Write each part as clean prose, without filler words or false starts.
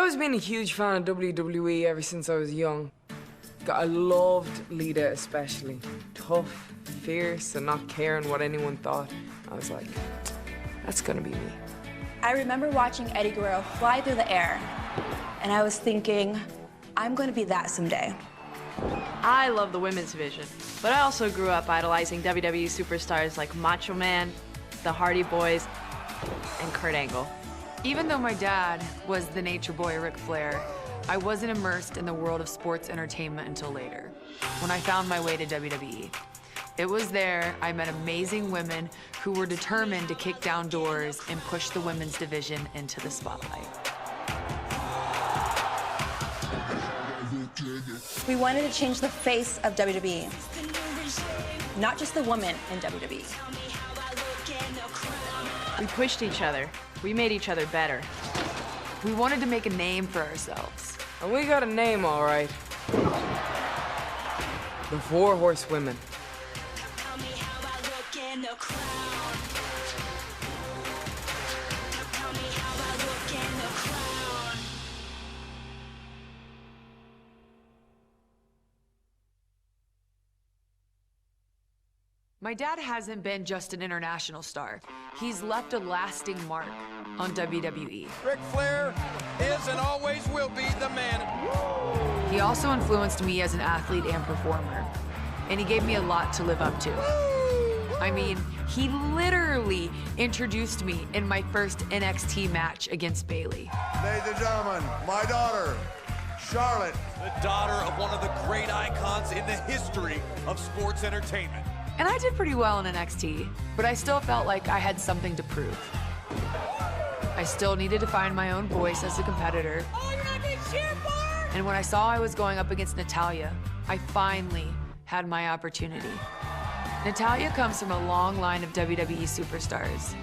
always been a huge fan of WWE ever since I was young. I loved Lita especially. Tough, fierce, and not caring what anyone thought. I was like, that's gonna be me. I remember watching Eddie Guerrero fly through the air, and I was thinking, I'm gonna be that someday. I love the women's division, but I also grew up idolizing WWE superstars like Macho Man, the Hardy Boys, and Kurt Angle. Even though my dad was the nature boy Ric Flair, I wasn't immersed in the world of sports entertainment until later, when I found my way to WWE. It was there I met amazing women who were determined to kick down doors and push the women's division into the spotlight. We wanted to change the face of WWE, not just the woman in WWE. We pushed each other. We made each other better. We wanted to make a name for ourselves. And we got a name, all right. The Four Horsewomen. My dad hasn't been just an international star. He's left a lasting mark on WWE. Ric Flair is and always will be the man. He also influenced me as an athlete and performer, and he gave me a lot to live up to. I mean, he literally introduced me in my first NXT match against Bayley. Ladies and gentlemen, my daughter, Charlotte. The daughter of one of the great icons in the history of sports entertainment. And I did pretty well in NXT, but I still felt like I had something to prove. I still needed to find my own voice as a competitor. Oh, you're not being cheered for? And when I saw I was going up against Natalya, I finally had my opportunity. Natalya comes from a long line of WWE superstars,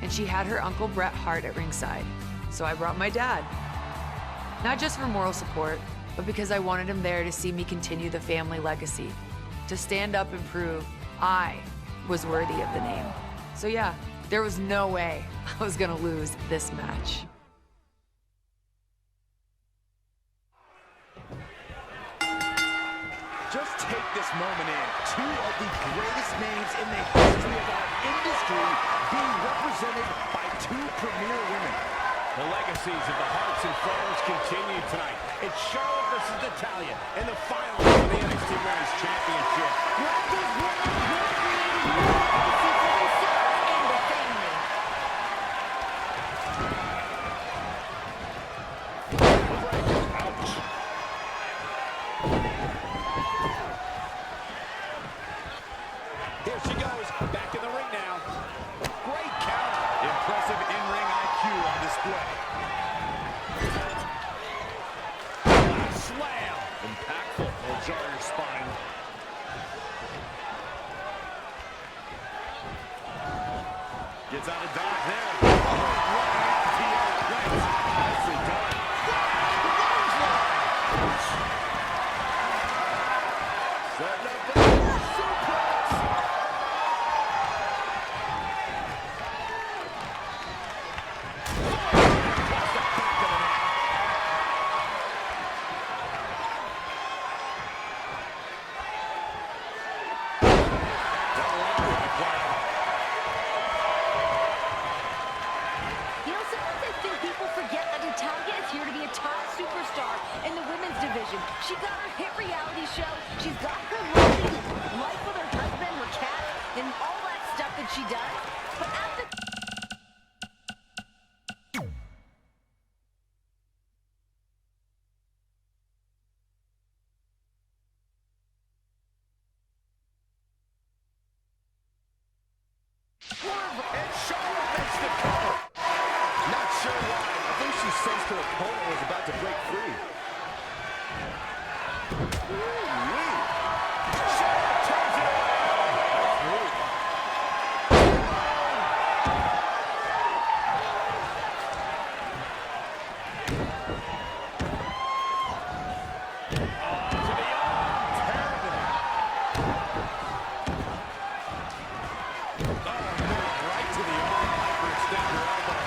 and she had her uncle Bret Hart at ringside, so I brought my dad. Not just for moral support, but because I wanted him there to see me continue the family legacy, to stand up and prove I was worthy of the name. So yeah, there was no way I was gonna lose this match. Just take this moment in. Two of the greatest names in the history of our industry being represented by two premier women. The legacies of the Harts and Flairs continue tonight. It's Charlotte versus Natalya in the final of the NXT Women's Championship. What does women want creating more legacy for themselves and their family? Ouch. Here she goes, back in the ring now. Great counter. Impressive in-ring IQ on display. Slam. Impactful. Will jar your spine. Gets out of dodge there. Nicely done. Setting up the suplex. You know, sometimes I think people forget that Natalya is here to be a top superstar in the women's division. She got her hit reality show. She's got her lovely life with her husband, her cat, and all that stuff that she does. But at the And Charlotte makes the cover. Not sure why. I think she sensed her opponent was about to break free. Ooh-wee. Charlotte turns it around. To the arm. Terrible. Right to the arm. Hyperextend her elbow.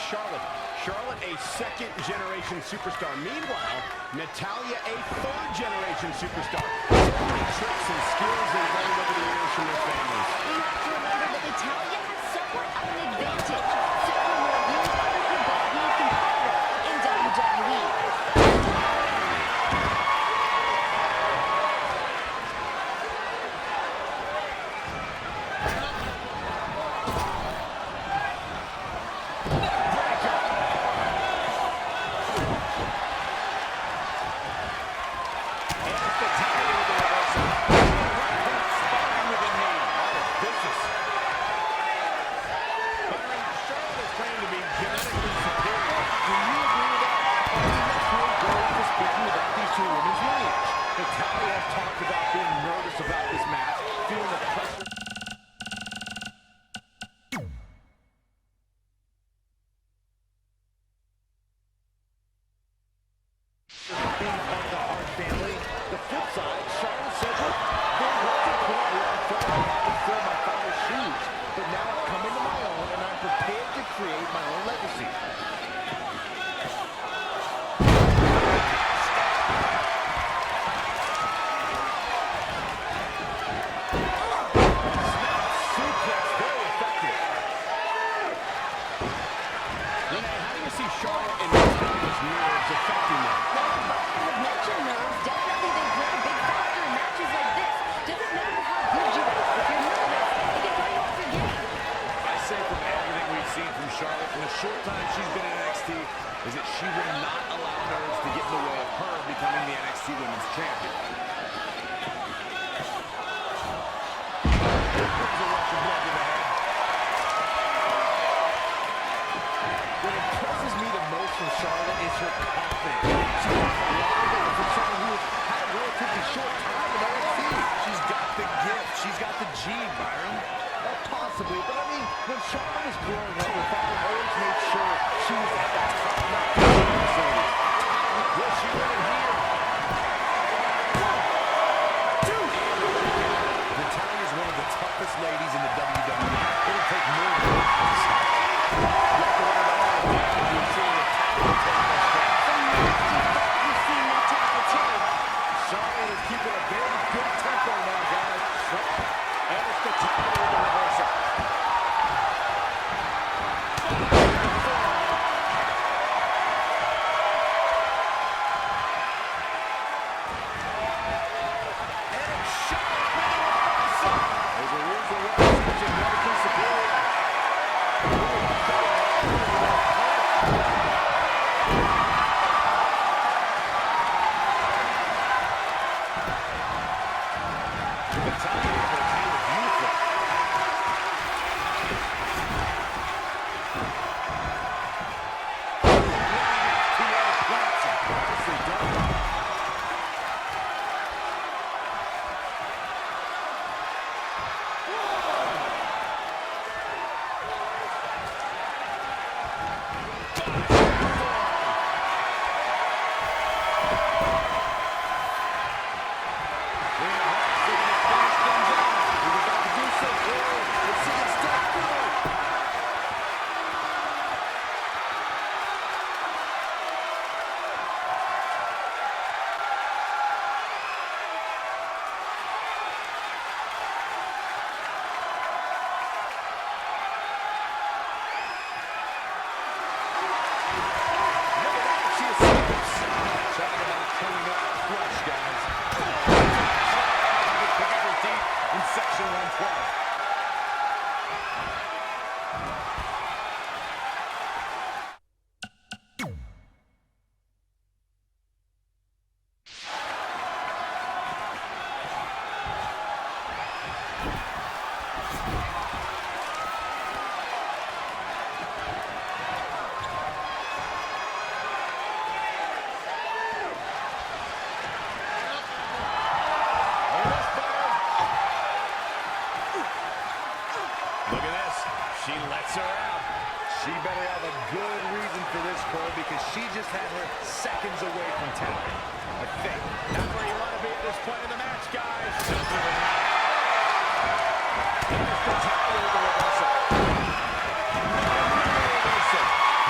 Charlotte. Charlotte, a second-generation superstar. Meanwhile, Natalya, a third-generation superstar. So many tricks and skills they've learned over the years from their families. You have to remember that Natalya has somewhat of an advantage. Several more years under her belt being competitive in WWE.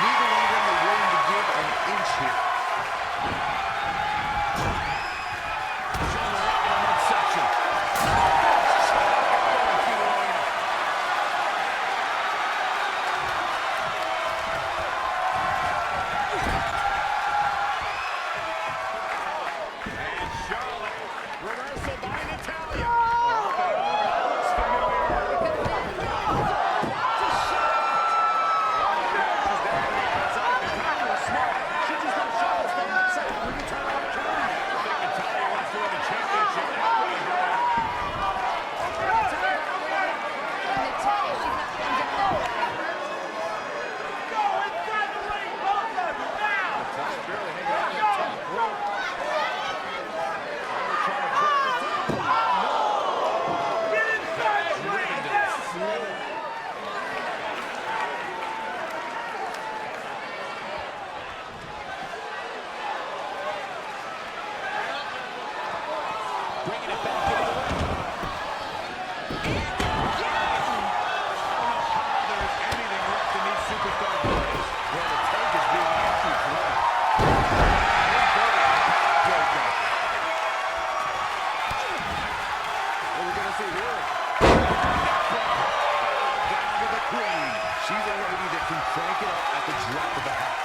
Neither bringing it back into the ring. There's anything left in these superstar bodies where the tank is being emptied dry. What are we gonna see here? Down to the queen. She's a lady that can crank it up at the drop of a hat.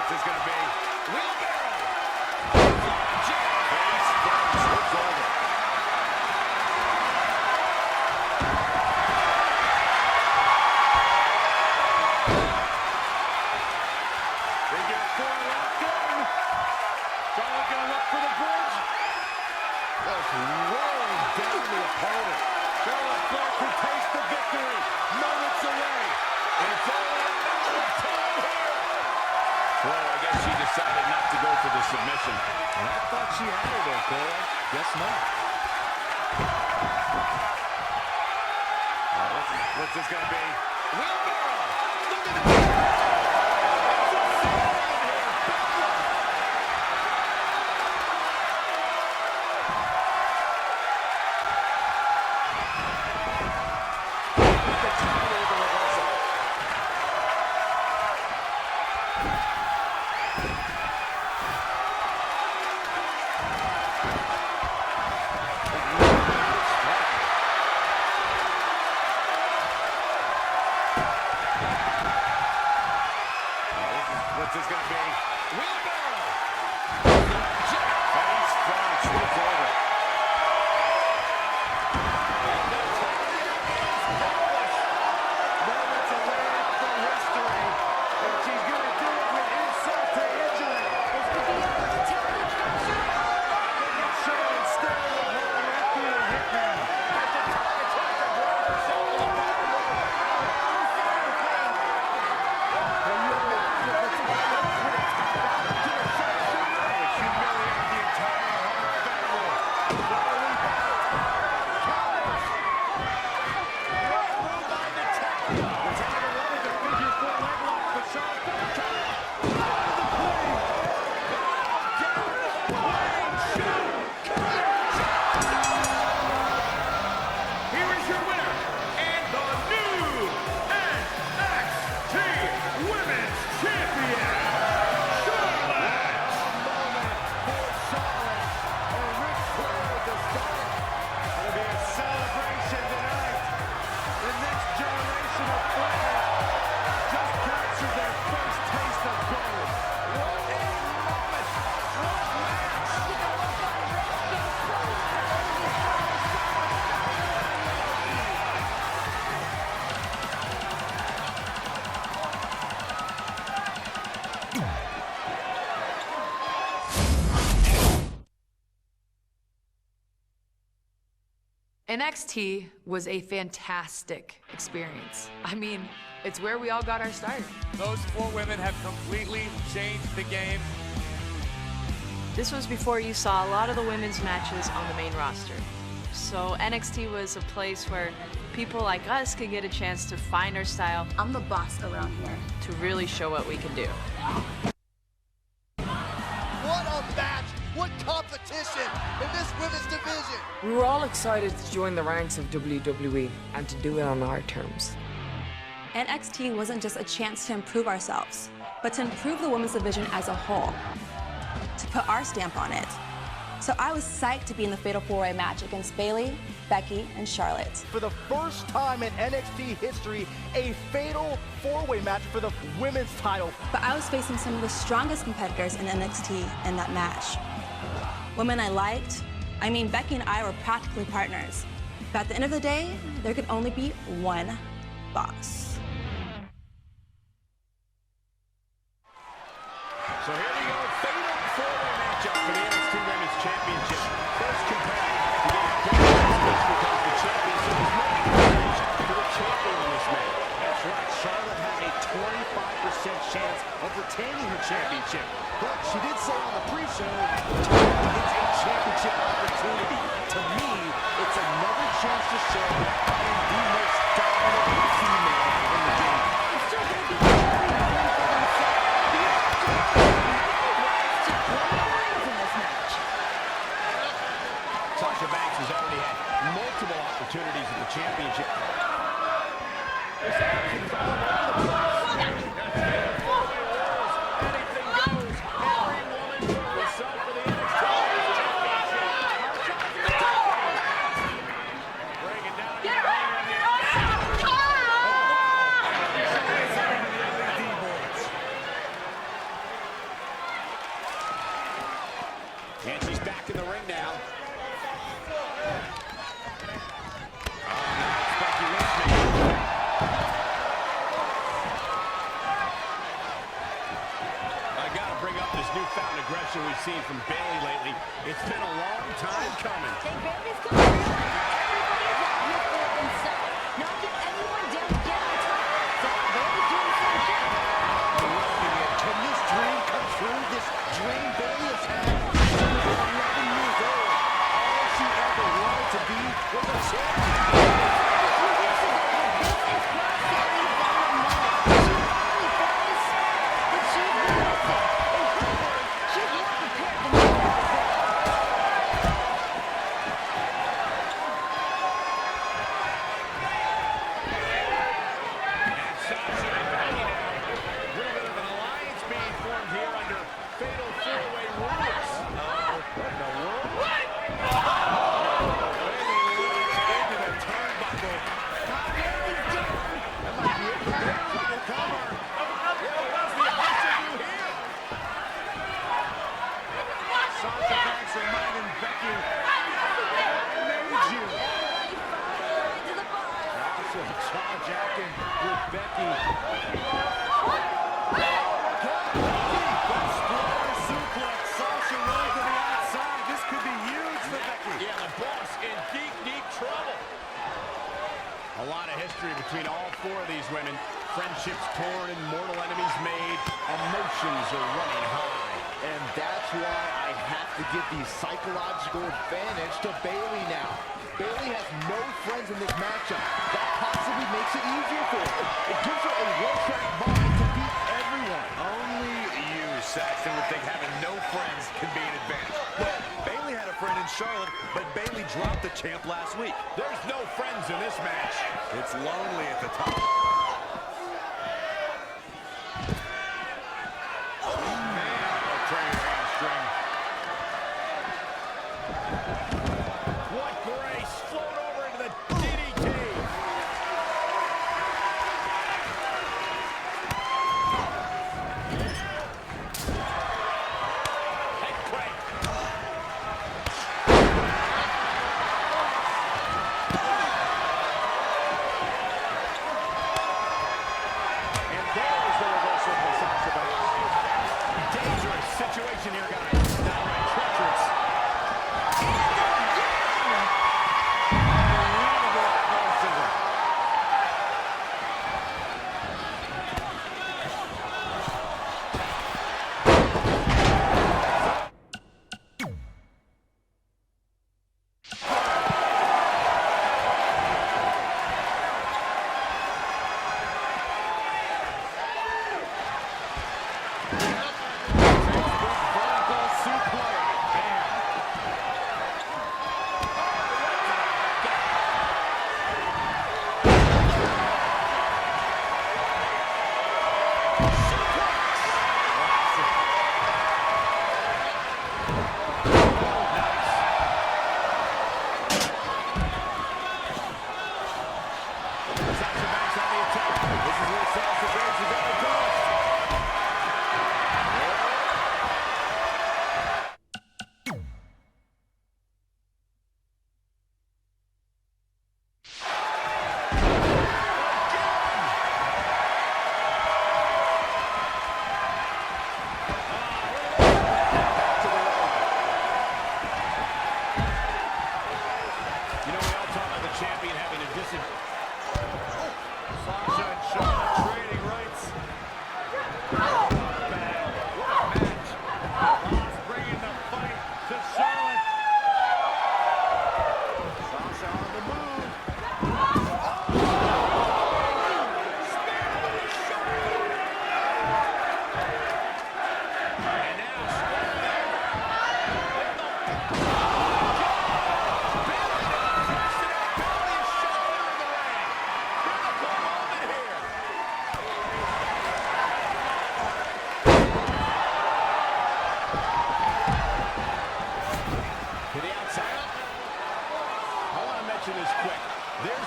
What's this going to be? Wheelbarrow! to go for the submission. And I thought she had her there, Cole. Guess not. What's this going to be? Wheelbarrow! Look at that! What's this going to be? Wheelbarrow! Face front, slips over. And the target is helpless. Moments away from history. And she's going to do it with insult to injury. This could be able to tell the capture. Charlotte still with her left ear hit now. As the target tries to grab herself to the bottom rope. NXT was a fantastic experience. I mean, it's where we all got our start. Those four women have completely changed the game. This was before you saw a lot of the women's matches on the main roster. So NXT was a place where people like us could get a chance to find our style. I'm the boss around here. To really show what we can do. What a match! What competition in this women's division! We were all excited to join the ranks of WWE and to do it on our terms. NXT wasn't just a chance to improve ourselves, but to improve the women's division as a whole, to put our stamp on it. So I was psyched to be in the Fatal 4-Way match against Bayley, Becky, and Charlotte. For the first time in NXT history, a fatal four-way match for the women's title. But I was facing some of the strongest competitors in NXT in that match. Women I liked. I mean, Becky and I were practically partners. But at the end of the day, there could only be one boss. So here we go, fatal four-way matchup for the NXT Women's Championship. First competitor to get a big match because the champion, so there's no advantage to the champion in this match. That's right, Charlotte has a 25% chance of retaining her championship. But she did say on the pre-show, it's a championship opportunity. To me, it's another chance to show I am the most dominant female in the game. It's still going to be very important for themselves. The to win the rings in this match. Sasha Banks has already had multiple opportunities at the championship. This action's all over the place. Anything goes. Every woman for herself for the NXT Championship. Bring it down. Get her on the outside. And she's back in the ring now. Becky Lynch. I gotta bring up this newfound aggression we've seen from Bayley lately. It's been a long time coming. Hey, Bayley's going to realize everybody's out here for themselves. Not get anyone down to get on top. So Bayley's doing the same thing. Can this dream come true? This dream Emotions are running high. And that's why I have to give the psychological advantage to Bayley now. Bayley has no friends in this matchup. That possibly makes it easier for her. It gives her a one-track mind to beat everyone. Only you, Saxton, would think having no friends can be an advantage. Well, Bayley had a friend in Charlotte, but Bayley dropped the champ last week. There's no friends in this match. It's lonely at the top. Situation here, guys. Downright treacherous.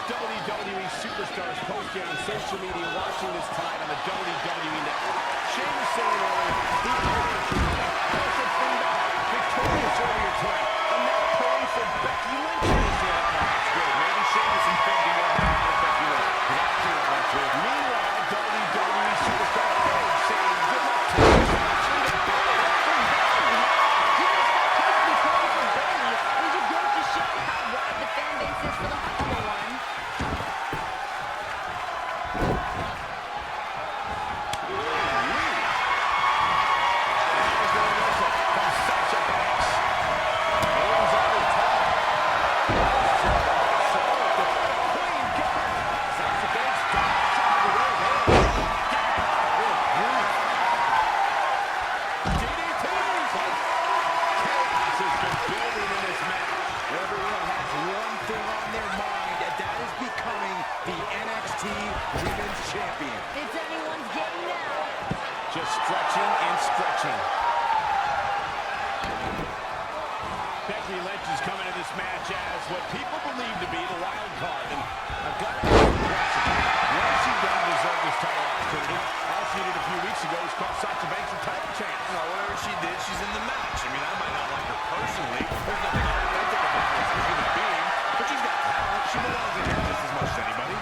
WWE superstars posting on social media watching this tonight on the WWE Network. Sheamus saying earlier, the also came back victorious earlier tonight. And now calling for Becky Lynch in this match. That's good. Maybe Sheamus and Finn can work out with Becky Lynch. Meanwhile, WWE superstar Bayley saying good luck to her. Becky Lynch is coming to this match as what people believe to be the wild card. And I've got to ask the question, what has she done to deserve this title opportunity? All she did a few weeks ago was cost Sasha Banks a title chance. No, whatever she did, she's in the match. I mean, I might not like her personally. There's nothing authentic about her as a human being, but she's got talent. She belongs in here just as much as anybody.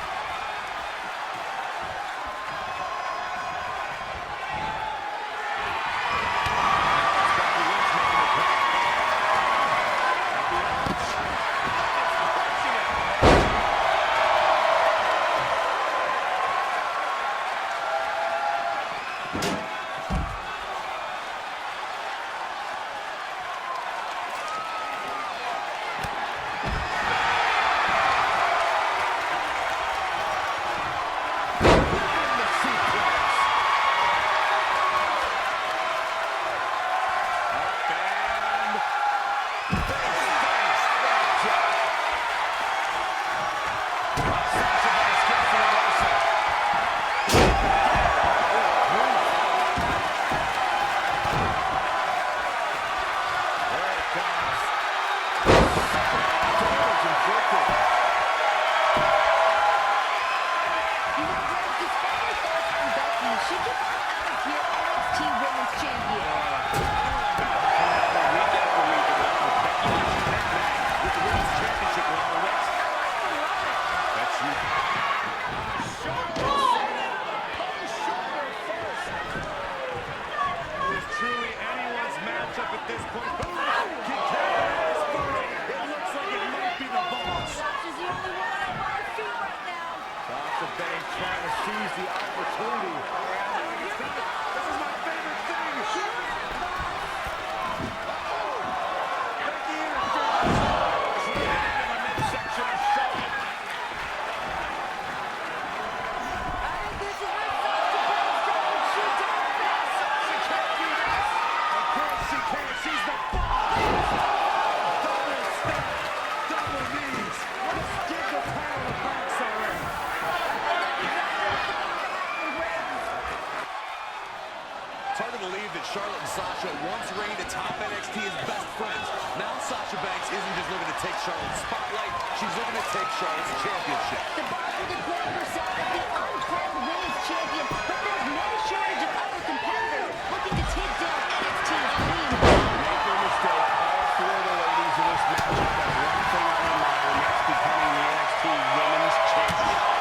It's hard to believe that Charlotte and Sasha once reigned atop NXT as best friends. Now Sasha Banks isn't just looking to take Charlotte's spotlight, she's looking to take Charlotte's championship. The boss will declare herself as the uncrowned women's champion, but there's no shortage of other competitors looking to take down NXT's queen. Make no mistake, all four of the ladies in this matchup have one thing on their mind, and that's becoming the NXT Women's Champion.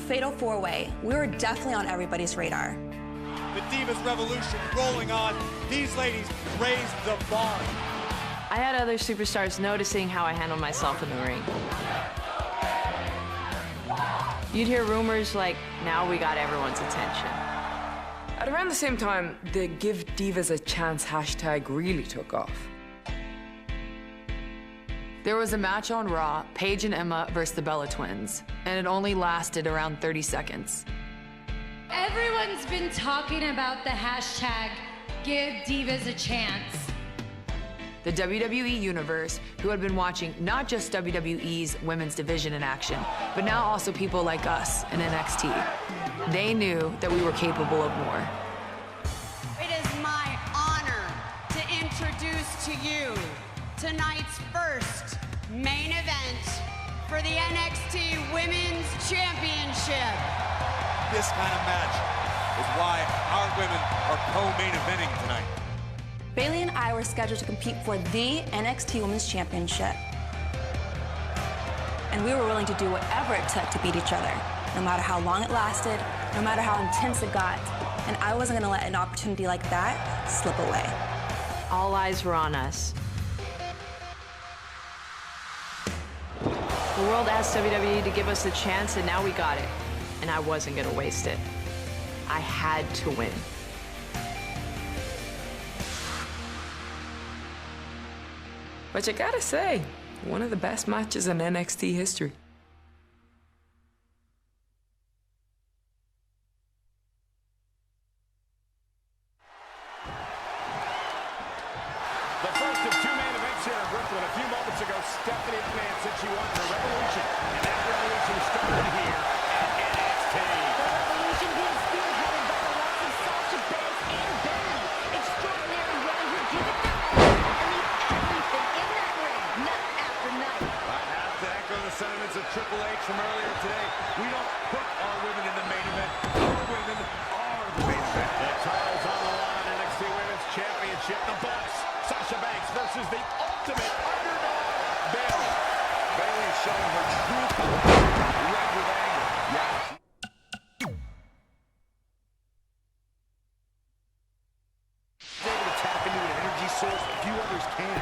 Fatal 4-Way, we were definitely on everybody's radar. The Divas Revolution rolling on. These ladies raised the bar. I had other superstars noticing how I handled myself in the ring. You'd hear rumors like, now we got everyone's attention. At around the same time, the Give Divas a Chance hashtag really took off. There was a match on Raw, Paige and Emma versus the Bella Twins, and it only lasted around 30 seconds. Everyone's been talking about the hashtag Give Divas a Chance. The WWE Universe, who had been watching not just WWE's women's division in action, but now also people like us in NXT. They knew that we were capable of more. It is my honor to introduce to you tonight's first main event for the NXT Women's Championship. This kind of match is why our women are co-main eventing tonight. Bayley and I were scheduled to compete for the NXT Women's Championship. And we were willing to do whatever it took to beat each other, no matter how long it lasted, no matter how intense it got. And I wasn't gonna let an opportunity like that slip away. All eyes were on us. The world asked WWE to give us a chance, and now we got it. And I wasn't gonna waste it. I had to win. But you gotta say, one of the best matches in NXT history. The first of two main events here in Brooklyn. A few moments ago, Stephanie McMahon said she wanted a revolution, and that revolution started here at NXT. The revolution being spearheaded by the likes of Sasha Banks and Bayley. Extraordinary women who give it their all and leave everything in that ring, night after night. I have to echo the sentiments of Triple H from earlier today. We don't put our women in the main event. Our women are the main event. The title's on the line. NXT Women's Championship. The boss, Sasha Banks versus the ultimate underdog, Bayley. Bayley showing her true colors, red with anger. Yeah. She's able to tap into an energy source few others can.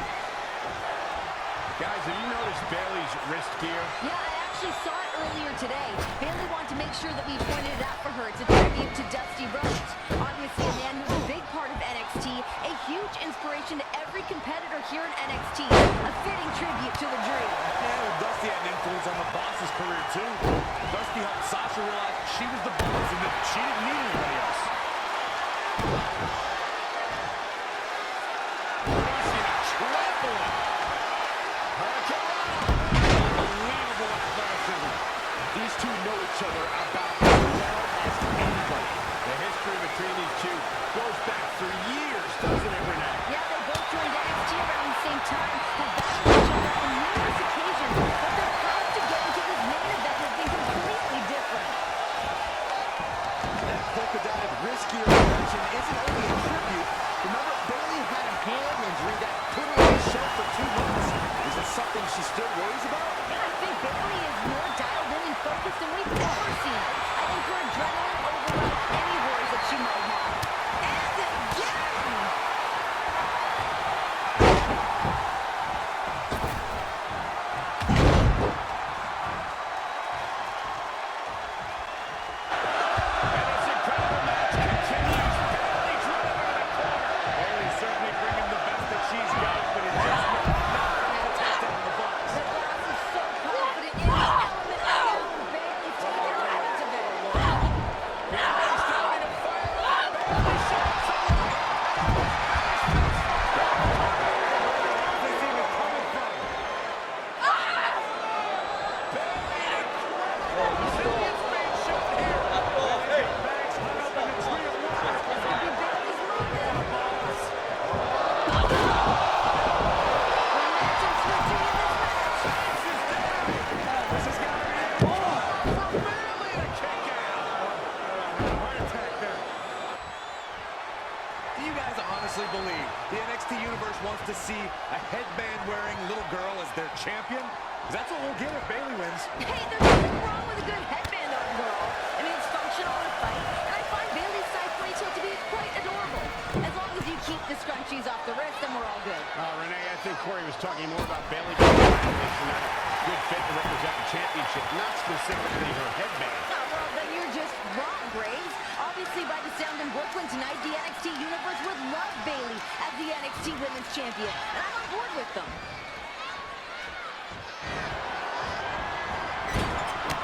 Guys, have you noticed Bayley's wrist gear? Yeah, I actually saw it earlier today. Bayley wanted to make sure that we pointed it out for her. It's a tribute to Dusty Rhodes. Obviously, a man who's a big part of NXT, a huge inspiration to every competitor here in NXT. A fitting tribute to the Dream. Yeah, well, Dusty had an influence on the boss's career, too. Dusty helped Sasha realize she was the boss and that she didn't need anybody else. Unbelievable athleticism. These two know each other about as well as anybody. The history between these two goes back for years, doesn't it, Renee? Yeah, they both joined NXT around the same time, have battled each other on numerous occasions, but their path to getting to this main event has been completely different. That polka-dotted wrist gear connection isn't only a tribute. Remember, Bayley had a hand injury that put her on the shelf for 2 months. Is it something she still worries about? Yeah, I think Bayley is more dialed in and focused than we've ever seen. I think her adrenaline overwhelms any worries that she might have. And again! And this incredible match continues. Bayley driving in the corner. Bayley certainly bringing the best that she's got, but it's just not enough to take down the boss. The boss is so confident in the element of Bayley taking advantage of it. Bayley's starting to fire up. Bayley shots on the Where's this even coming from? Bayley incredible. Zillion's being shot here. Bayley and Banks hung up in a tree of wires. This could be Bayley's moment. The boss. Momentum switching in this match. Banks is down. This has got to be it. For Bayley to kick out. Heart attack there. Do you guys honestly believe the NXT Universe wants to see a headband-wearing little girl as their champion? 'Cause that's what we'll get if Bayley wins. Hey, there's nothing wrong with a good headband on girl. Corey was talking more about Bayley being not a good fit to represent the championship, not specifically her headband. Well, then you're just wrong, Graves. Obviously, by the sound in Brooklyn tonight, the NXT Universe would love Bayley as the NXT Women's Champion, and I'm on board with them.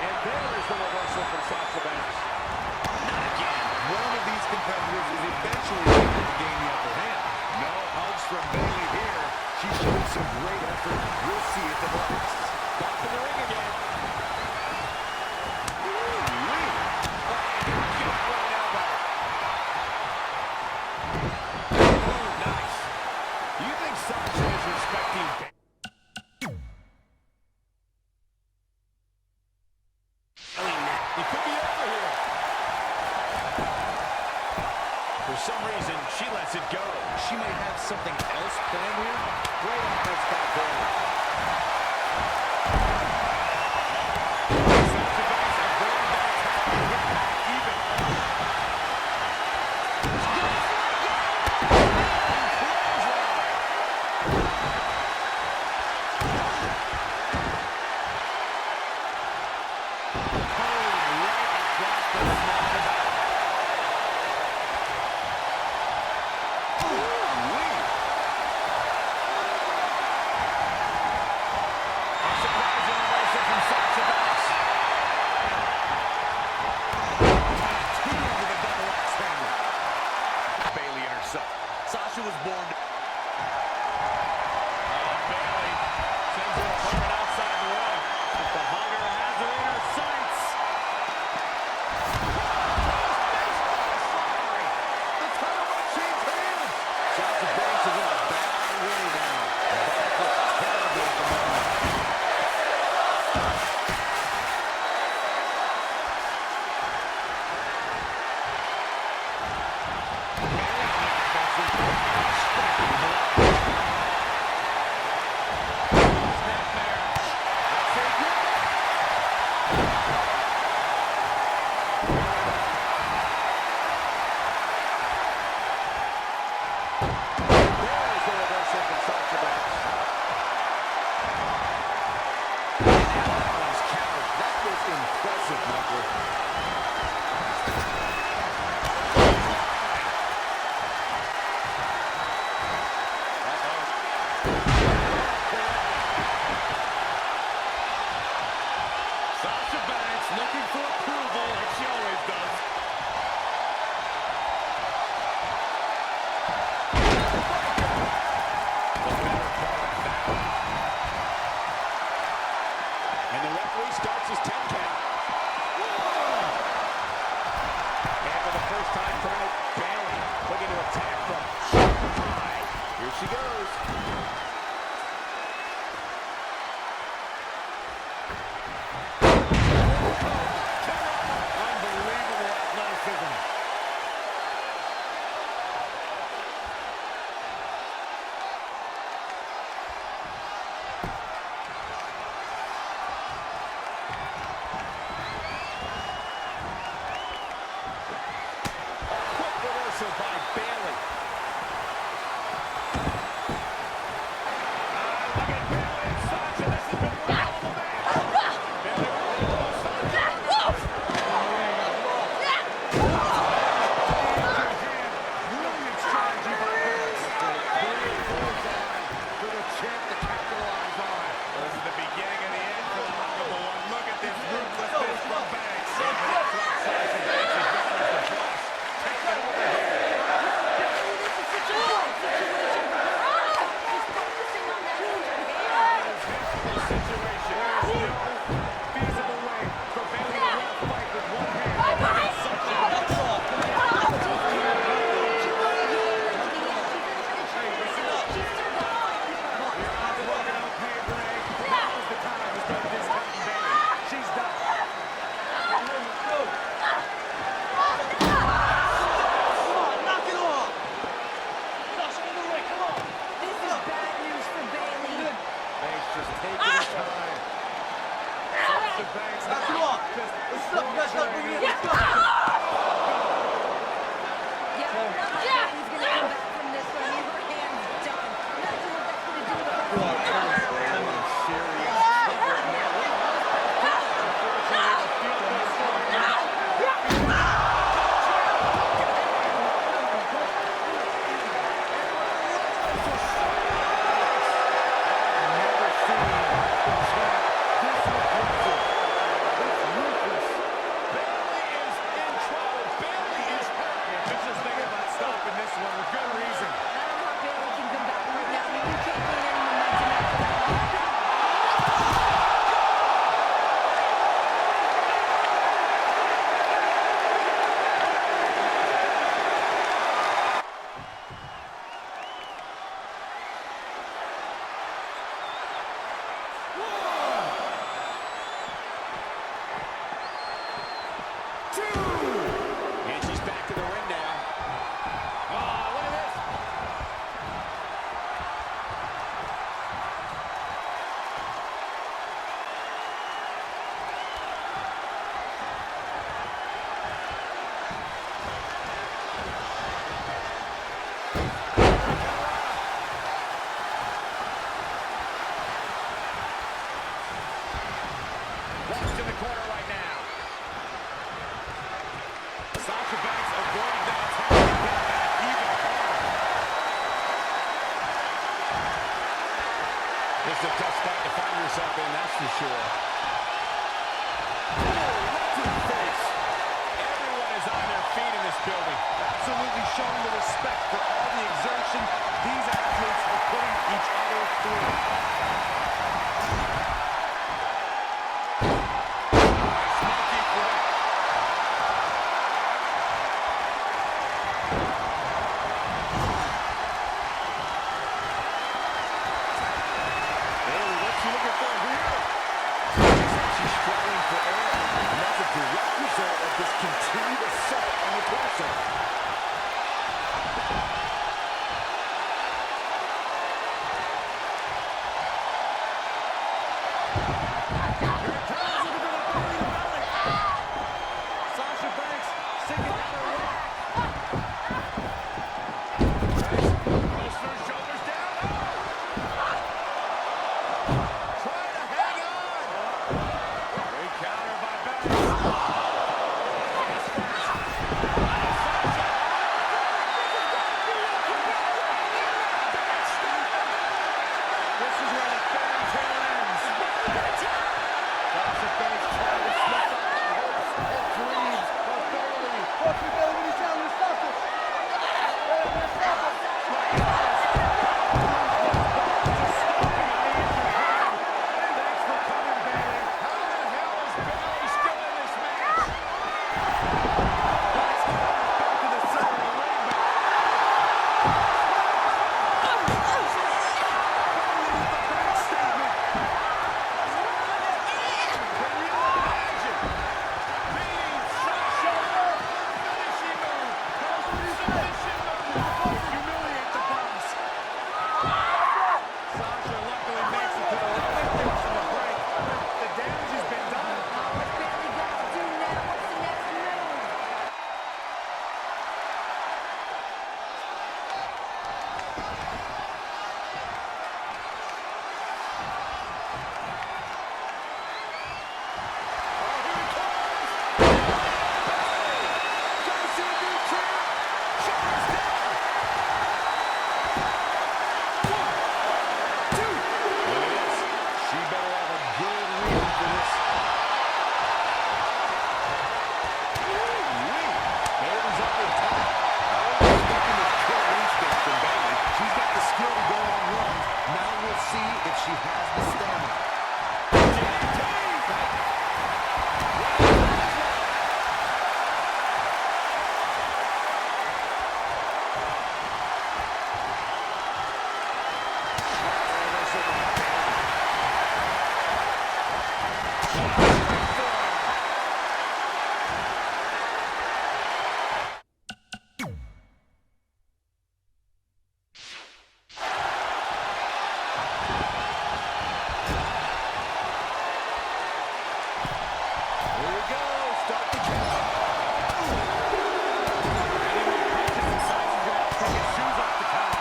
And there is the reversal from Sasha Banks. Not again. One of these competitors is eventually able to gain the upper hand. No hugs from Bayley here. She showed some great effort. We'll see at the box. Back to the ring again. Nice. You think Sasha is respecting It could be over here. For some reason, she lets it go. She may have something else planned here. Great offense by Bayley. Sasha Banks avoided that attack and hit back even. Sasha was born to... Bayley sends her opponent outside the ring. But the Hunter has her in her sights. The title might change hands. Sasha Banks is in a bad way now. Back looks terrible at the moment. Sasha Banks looking for approval, like she always does. And the referee starts his 10 count. And for the first time tonight, Bayley looking to attack from high. Here she goes. Unbelievable athleticism. Quick reversal by Bayley. Look at Bayley and Sasha. This has been one hell of a match. Bayley rolls Sasha. Brilliant strategy by Banks. Clear bullseye for the champ to capitalize on. This is the beginning of the end for the Huckable One. Look at this ruthlessness from Banks. Sasha Banks is ready as the Flash. Take it over here. It's a tough spot to find yourself in, that's for sure. Everyone is on their feet in this building. Absolutely showing the respect for all the exertion these athletes are putting each other through. Smoky flip. Bayley, what's she looking for here? She's struggling for air. And that's a direct result of this continued assault on the torso. Sasha Banks sinking down her way. Pulls her shoulders down. Trying to hang on. Great counter by Banks. This is where the fairy tale ends. Sasha Banks trying to snuff out the hopes and dreams of Bayley. What you Bayley when you tell me to stop it? Thanks for coming, Bayley. How the hell is Bayley still in this match? Banks back to the center of the ring, but humiliate the boss. Sasha luckily makes it to the ring, takes him a break. The damage has been done. What's Bayley got to do now? What's the next move? She better have a good reason for this. Bayley's up in top. Expecting this killer instinct from Bayley. She's got the skill to go on runs. Now we'll see if she has the stamina. Here we go. Start the count. Any more punches and Sasha's gonna have to take his shoes off the count.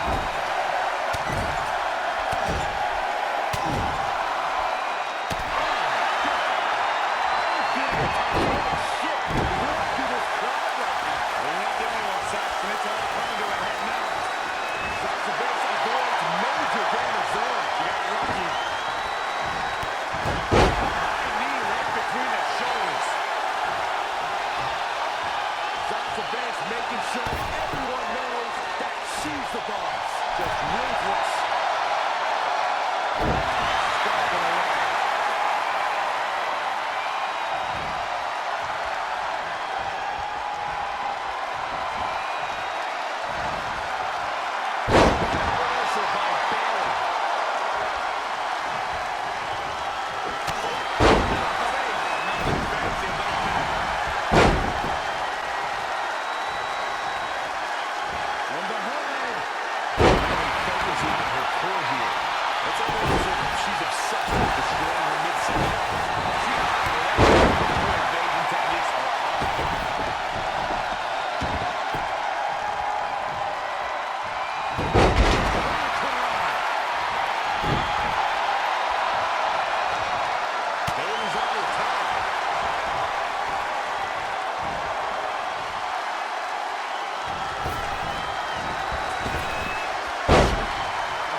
Making sure everyone knows that she's the boss. Just ruthless. Stomping away. Reversal by Bayley. Nothing fancy about that. From behind. Bayley focusing on her core here. It's almost as if she's obsessed with destroying her midsection. Her evasion techniques are Bayley's on her top.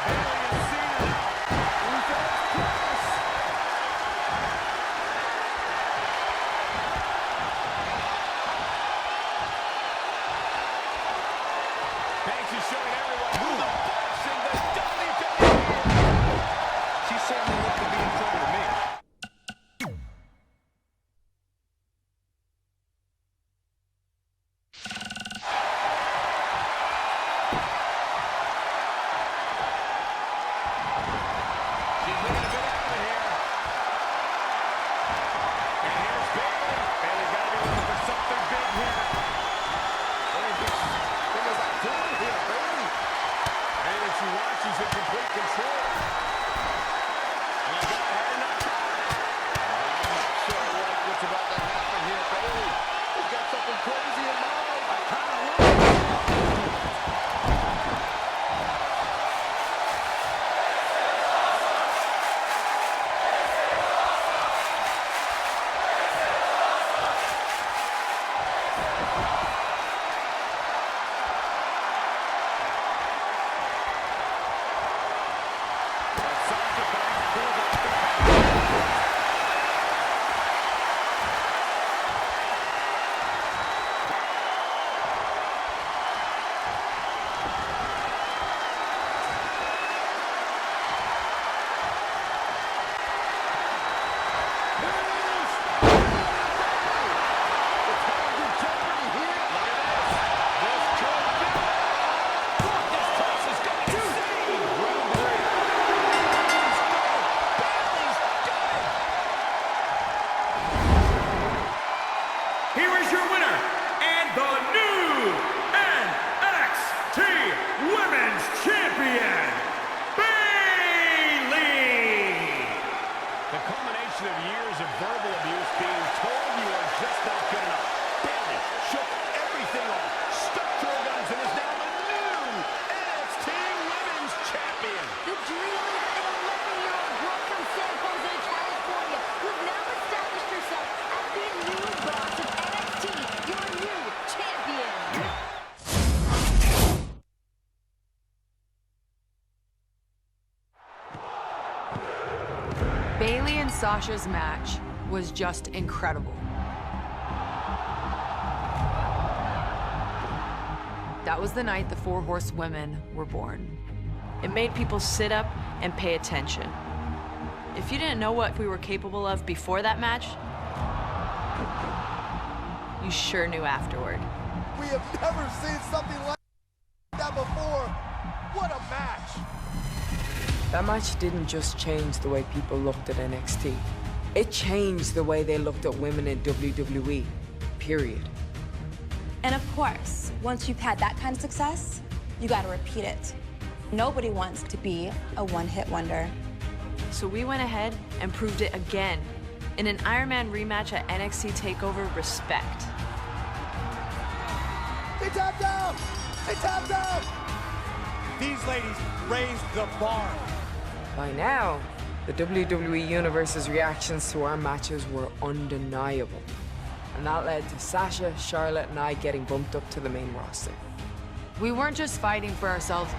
Bayley and Cena. Who's that? Bayley showing everyone who the boss in the WWE. She certainly looked to be in trouble to me. She's looking a bit out of it here. And here's Bayley. Bayley's got to be looking for something big here. What do you think about doing here, Bayley? And as she watches in complete control. And I got her knocked out. I'm not sure what's about to happen here, Bayley. She's got something crazy in mind. I kind of love it. Sasha Banks pulls off the Here is your winner, and the new NXT Women's Champion, Bayley! The culmination of years of verbal abuse, being told you are just not good enough. Bayley shook everything off, stuck to her guns, and is now the new NXT Women's Champion. The dream, an 11-year-old girl from San Jose, California, who's now established herself as the new boss of NXT, your new champion. Bayley and Sasha's match was just incredible. That was the night the Four Horsewomen were born. It made people sit up and pay attention. If you didn't know what we were capable of before that match, you sure knew afterward. We have never seen something like that before. What a match! That match didn't just change the way people looked at NXT. It changed the way they looked at women in WWE, period. And of course, once you've had that kind of success, you gotta repeat it. Nobody wants to be a one-hit wonder. So we went ahead and proved it again in an Iron Man rematch at NXT TakeOver Respect. They tapped out! They tapped out! These ladies raised the bar. By now, the WWE Universe's reactions to our matches were undeniable. And that led to Sasha, Charlotte, and I getting bumped up to the main roster. We weren't just fighting for ourselves.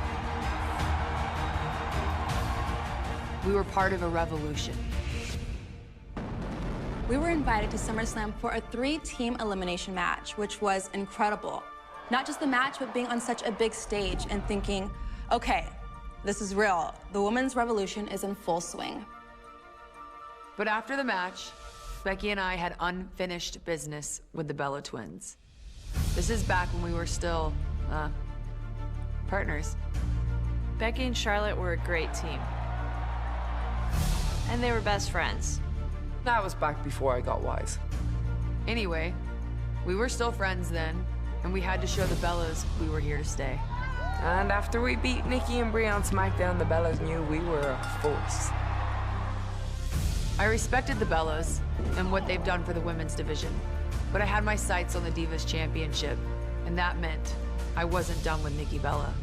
We were part of a revolution. We were invited to SummerSlam for a 3-team elimination match, which was incredible. Not just the match, but being on such a big stage and thinking, okay, this is real. The women's revolution is in full swing. But after the match, Becky and I had unfinished business with the Bella twins. This is back when we were still, partners. Becky and Charlotte were a great team. And they were best friends. That was back before I got wise. Anyway, we were still friends then, and we had to show the Bellas we were here to stay. And after we beat Nikki and Brie on SmackDown, the Bellas knew we were a force. I respected the Bellas and what they've done for the women's division, but I had my sights on the Divas Championship, and that meant I wasn't done with Nikki Bella.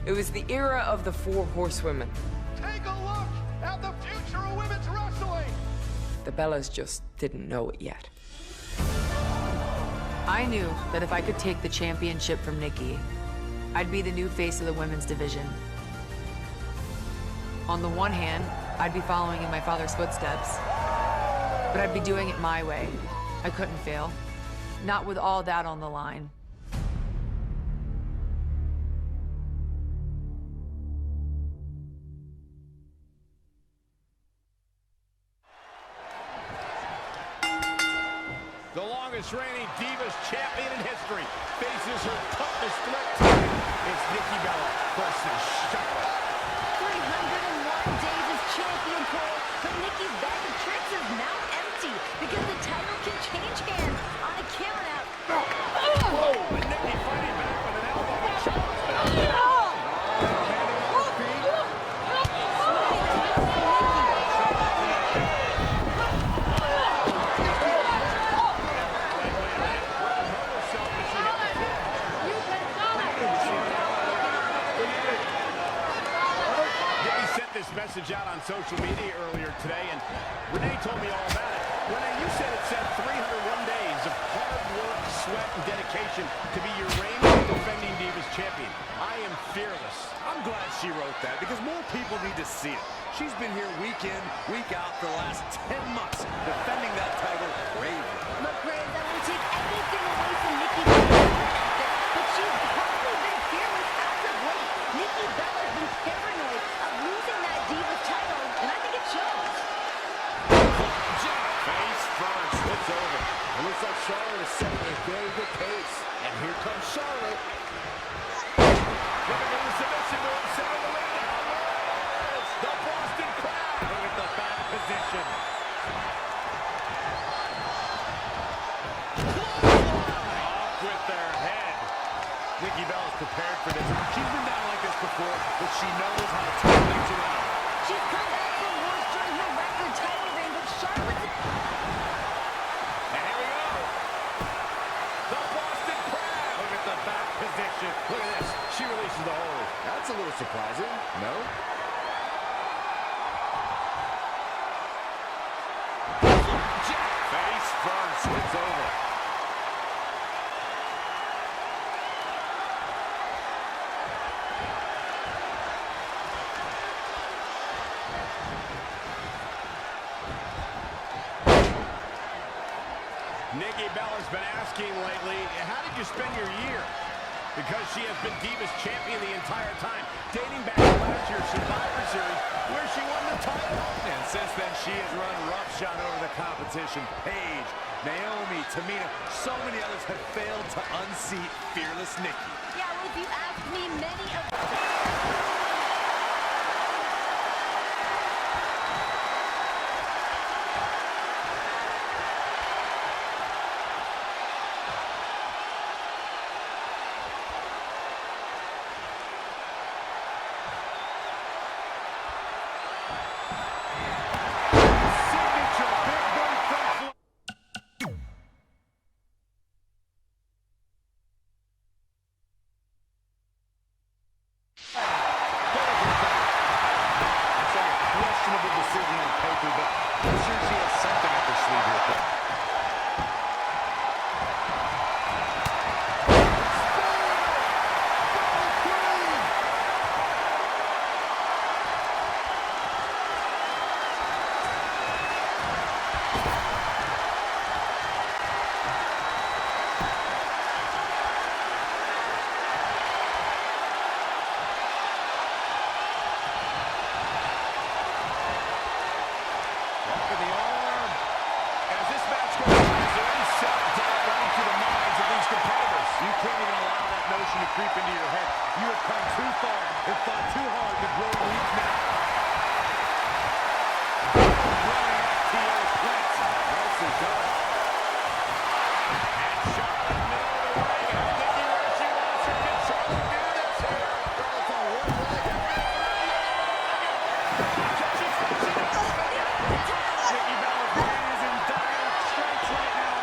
It was the era of the Four Horsewomen. Take a look at the future of women's wrestling! The Bellas just didn't know it yet. I knew that if I could take the championship from Nikki, I'd be the new face of the women's division. On the one hand, I'd be following in my father's footsteps, but I'd be doing it my way. I couldn't fail, not with all that on the line. longest reigning Divas champion in history, faces her toughest threat tonight. It's Nikki Bella versus Charlotte. 301 days as champion, Cole, but Nikki's bag of tricks is now empty because the title can change hands on a count-out. Whoa! And Nikki fighting back with an elbow, but Charlotte's been out there. This message out on social media earlier today, and Renee told me all about it. Renee, you said it said 301 days of hard work, sweat, and dedication to be your reigning and defending Divas champion. I am fearless. I'm glad she wrote that because more people need to see it. She's been here week in, week out for the last 10 months, defending that title bravely. Look, Graves, I won't take anything away from Nikki Bella, but she's probably been fearless as of late. Nikki Bella's been paranoid of losing that Divas title, and I think it shows. Face first, it's over. It looks like Charlotte is setting a very good pace. And here comes Charlotte. Looking for the submission move, center of the ring now. Yes! The Boston Crab. Look at the back position. Off with their head. Nikki Bella's prepared for this. She's been down like this before, but she knows how to turn things around. She's come back from worse during her record title reign, but Charlotte's... And here we go. The Boston Crab. Look at the back position. Look at this. She releases the hold. That's a little surprising, no? Face first, it's over. Nikki Bella's been asking lately, how did you spend your year? Because she has been Divas champion the entire time, dating back to last year's Survivor Series, where she won the title. And since then, she has run roughshod over the competition. Paige, Naomi, Tamina, so many others have failed to unseat fearless Nikki. Yeah, well, if you ask me, many of... creep into your head. You have come too far and fought too hard to grow weak now. Running up to your plants. Nicely done. And Charlotte in the middle of the ring. I think he where she wants her. Can Charlotte do this here? Charlotte's on one leg. Nikki Bella's brain is in dire straits right now.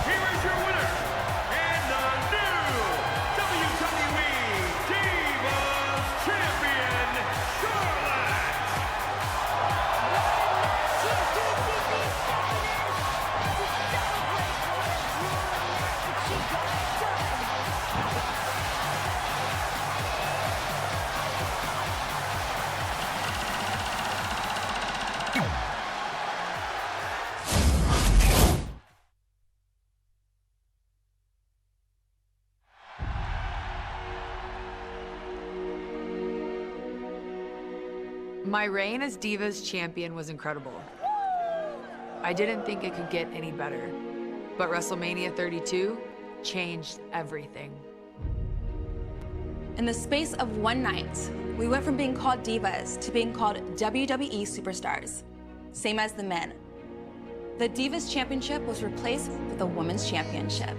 Here is your winner, and the new My reign as Divas champion was incredible. I didn't think it could get any better, but WrestleMania 32 changed everything. In the space of one night, we went from being called divas to being called WWE superstars, same as the men. The Divas Championship was replaced with the Women's Championship.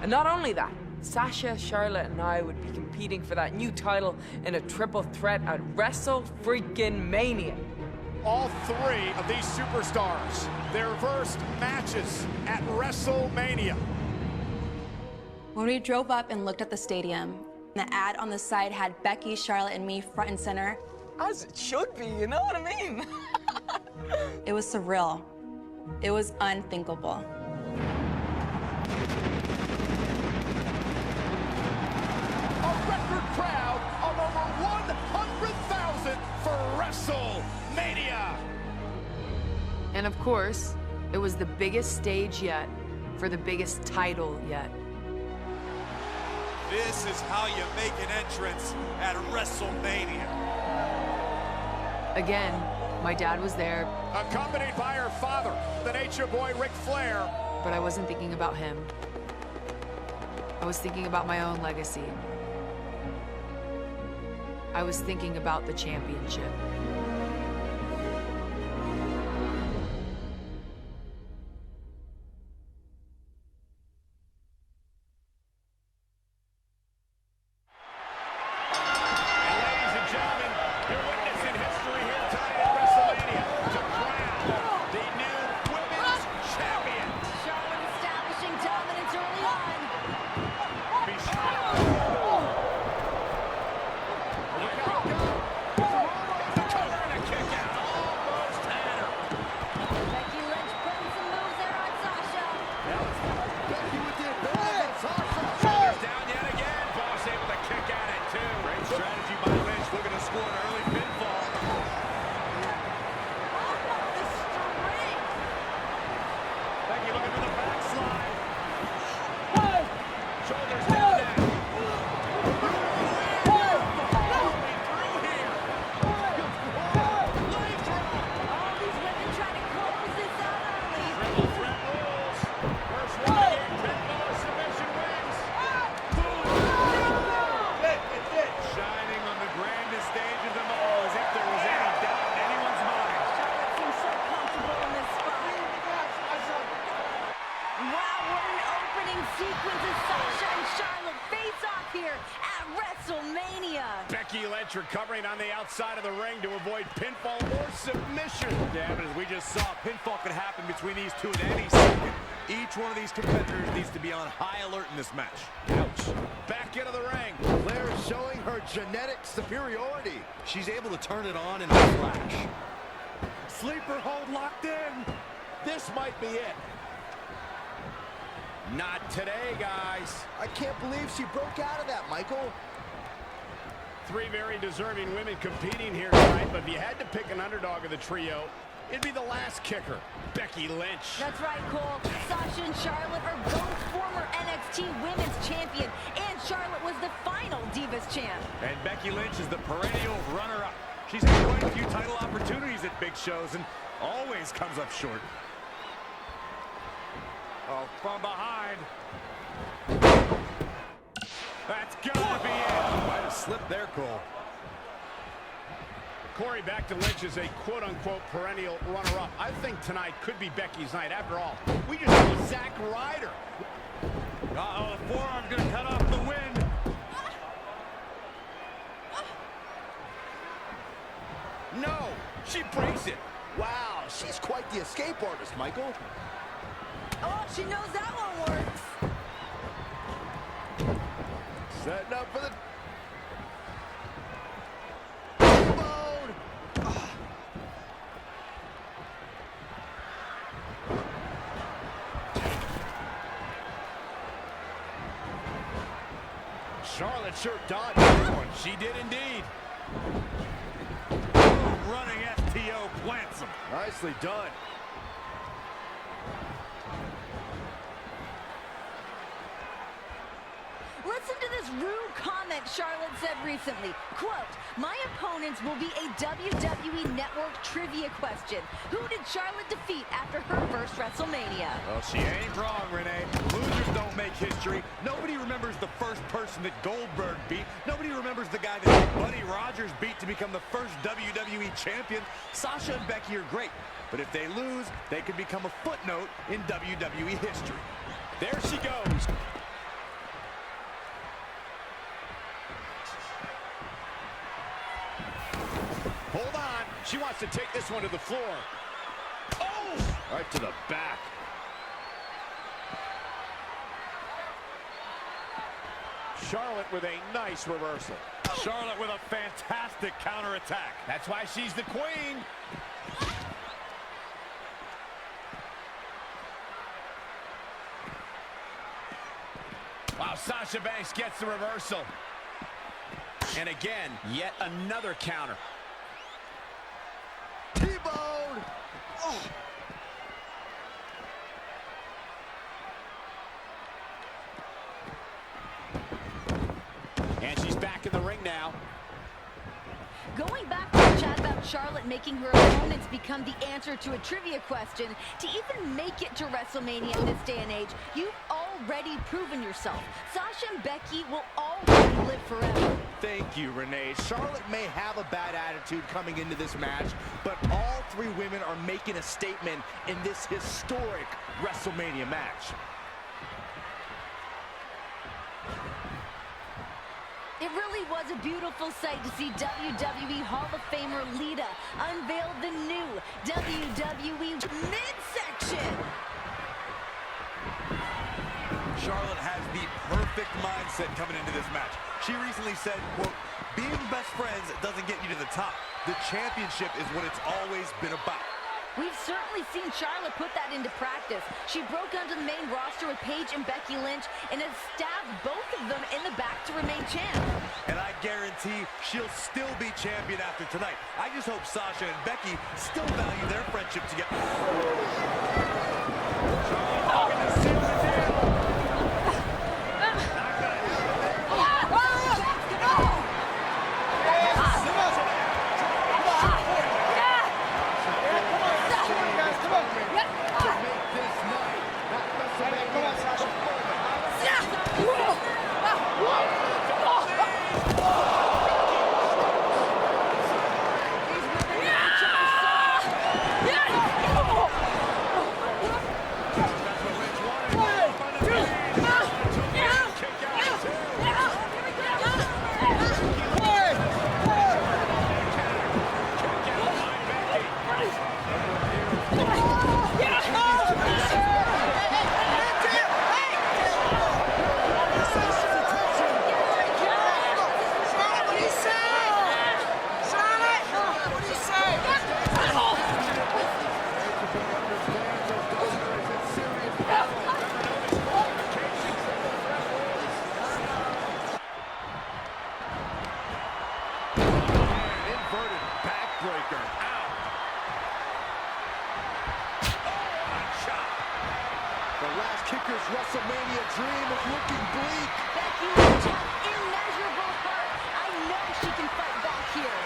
And not only that, Sasha, Charlotte, and I would be competing for that new title in a triple threat at WrestleFreaking-Mania. All three of these superstars, their first matches at WrestleMania. When we drove up and looked at the stadium, the ad on the side had Becky, Charlotte, and me front and center. As it should be, you know what I mean? It was surreal. It was unthinkable. A record crowd of over 100,000 for WrestleMania. And of course, it was the biggest stage yet for the biggest title yet. This is how you make an entrance at WrestleMania. Again, my dad was there, Accompanied by her father, the Nature Boy Ric Flair. but I wasn't thinking about him. I was thinking about my own legacy. I was thinking about the championship. Becky Lynch recovering on the outside of the ring to avoid pinfall or submission. Yeah, but as we just saw, pinfall could happen between these two at any second. Each one of these competitors needs to be on high alert in this match. Ouch. Back into the ring. Flair showing her genetic superiority. She's able to turn it on in a flash. Sleeper hold locked in. This might be it. Not today, guys. I can't believe she broke out of that, Michael. Three very deserving women competing here tonight, but if you had to pick an underdog of the trio, it'd be the last kicker, Becky Lynch. That's right, Cole. Sasha and Charlotte are both former NXT Women's Champion, and Charlotte was the final Divas Champ. And Becky Lynch is the perennial runner-up. She's had quite a few title opportunities at big shows and always comes up short. Oh, from behind. That's gotta be it. Might have slipped there, Cole. Corey, back to Lynch as a quote-unquote perennial runner-up. I think tonight could be Becky's night. After all, we just saw Zack Ryder. Uh-oh, the forearm's gonna cut off the wind. No, she breaks it. Wow, she's quite the escape artist, Michael. Oh, she knows that one works. Setting up for the... Charlotte sure dodged that one. She did indeed. Running FTO plants him. Nicely done. Let's Listen to this rude comment Charlotte said recently. Quote, "My opponents will be a WWE Network trivia question. Who did Charlotte defeat after her first WrestleMania?" Well, she ain't wrong, Renee. Losers don't make history. Nobody remembers the first person that Goldberg beat. Nobody remembers the guy that Buddy Rogers beat to become the first WWE champion. Sasha and Becky are great, but if they lose, they could become a footnote in WWE history. There she goes. Hold on. She wants to take this one to the floor. Oh! Right to the back. Charlotte with a nice reversal. Charlotte with a fantastic counterattack. That's why she's the queen. Wow, Sasha Banks gets the reversal. And again, yet another counter. T-bone! Oh. And she's back in the ring now. Going back to the chat about Charlotte making her opponents become the answer to a trivia question, to even make it to WrestleMania in this day and age, you've already proven yourself. Sasha and Becky will already live forever. Thank you, Renee. Charlotte may have a bad attitude coming into this match, but all three women are making a statement in this historic WrestleMania match. It really was a beautiful sight to see WWE Hall of Famer Lita unveil the new WWE midsection. Charlotte has the perfect mindset coming into this match. She recently said, quote, "Being best friends doesn't get you to the top. The championship is what it's always been about." We've certainly seen Charlotte put that into practice. She broke onto the main roster with Paige and Becky Lynch and has stabbed both of them in the back to remain champ. And I guarantee she'll still be champion after tonight. I just hope Sasha and Becky still value their friendship together. Charlotte looking to seal the deal. Kicker's WrestleMania dream is looking bleak. Becky Lynch has immeasurable heart. I know she can fight back here.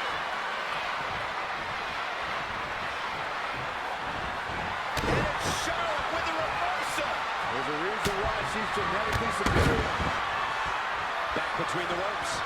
And it's Charlotte with the reversal. There's a reason why she's genetically superior. Back between the ropes.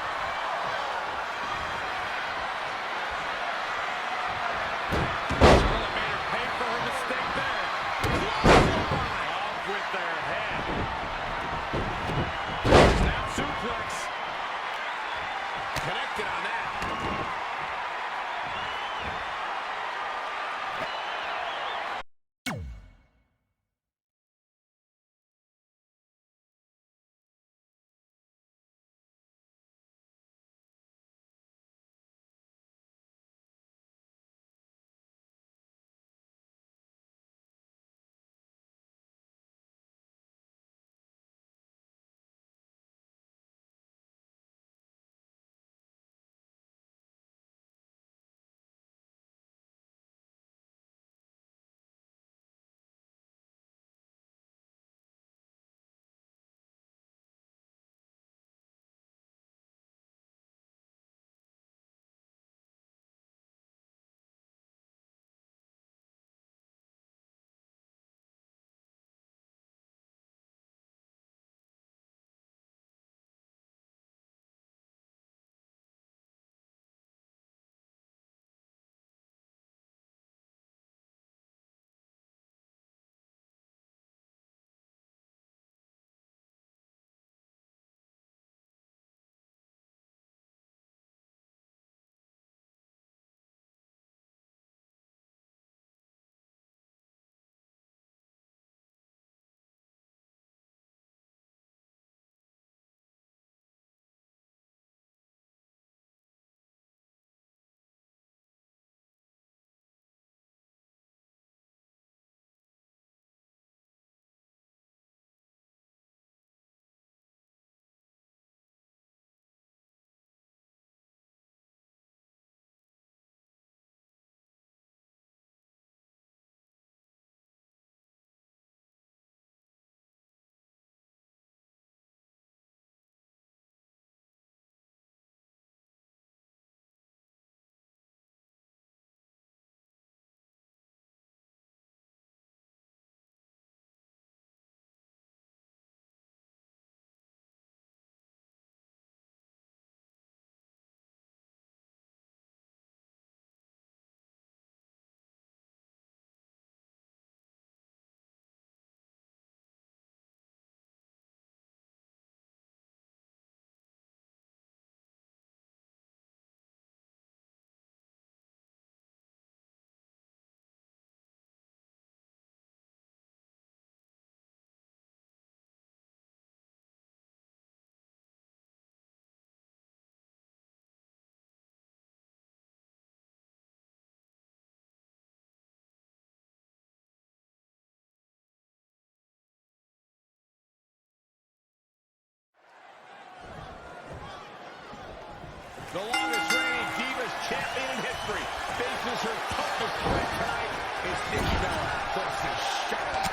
The longest reigning Divas champion in history faces her toughest threat tonight. It's Nikki Bella versus Charlotte.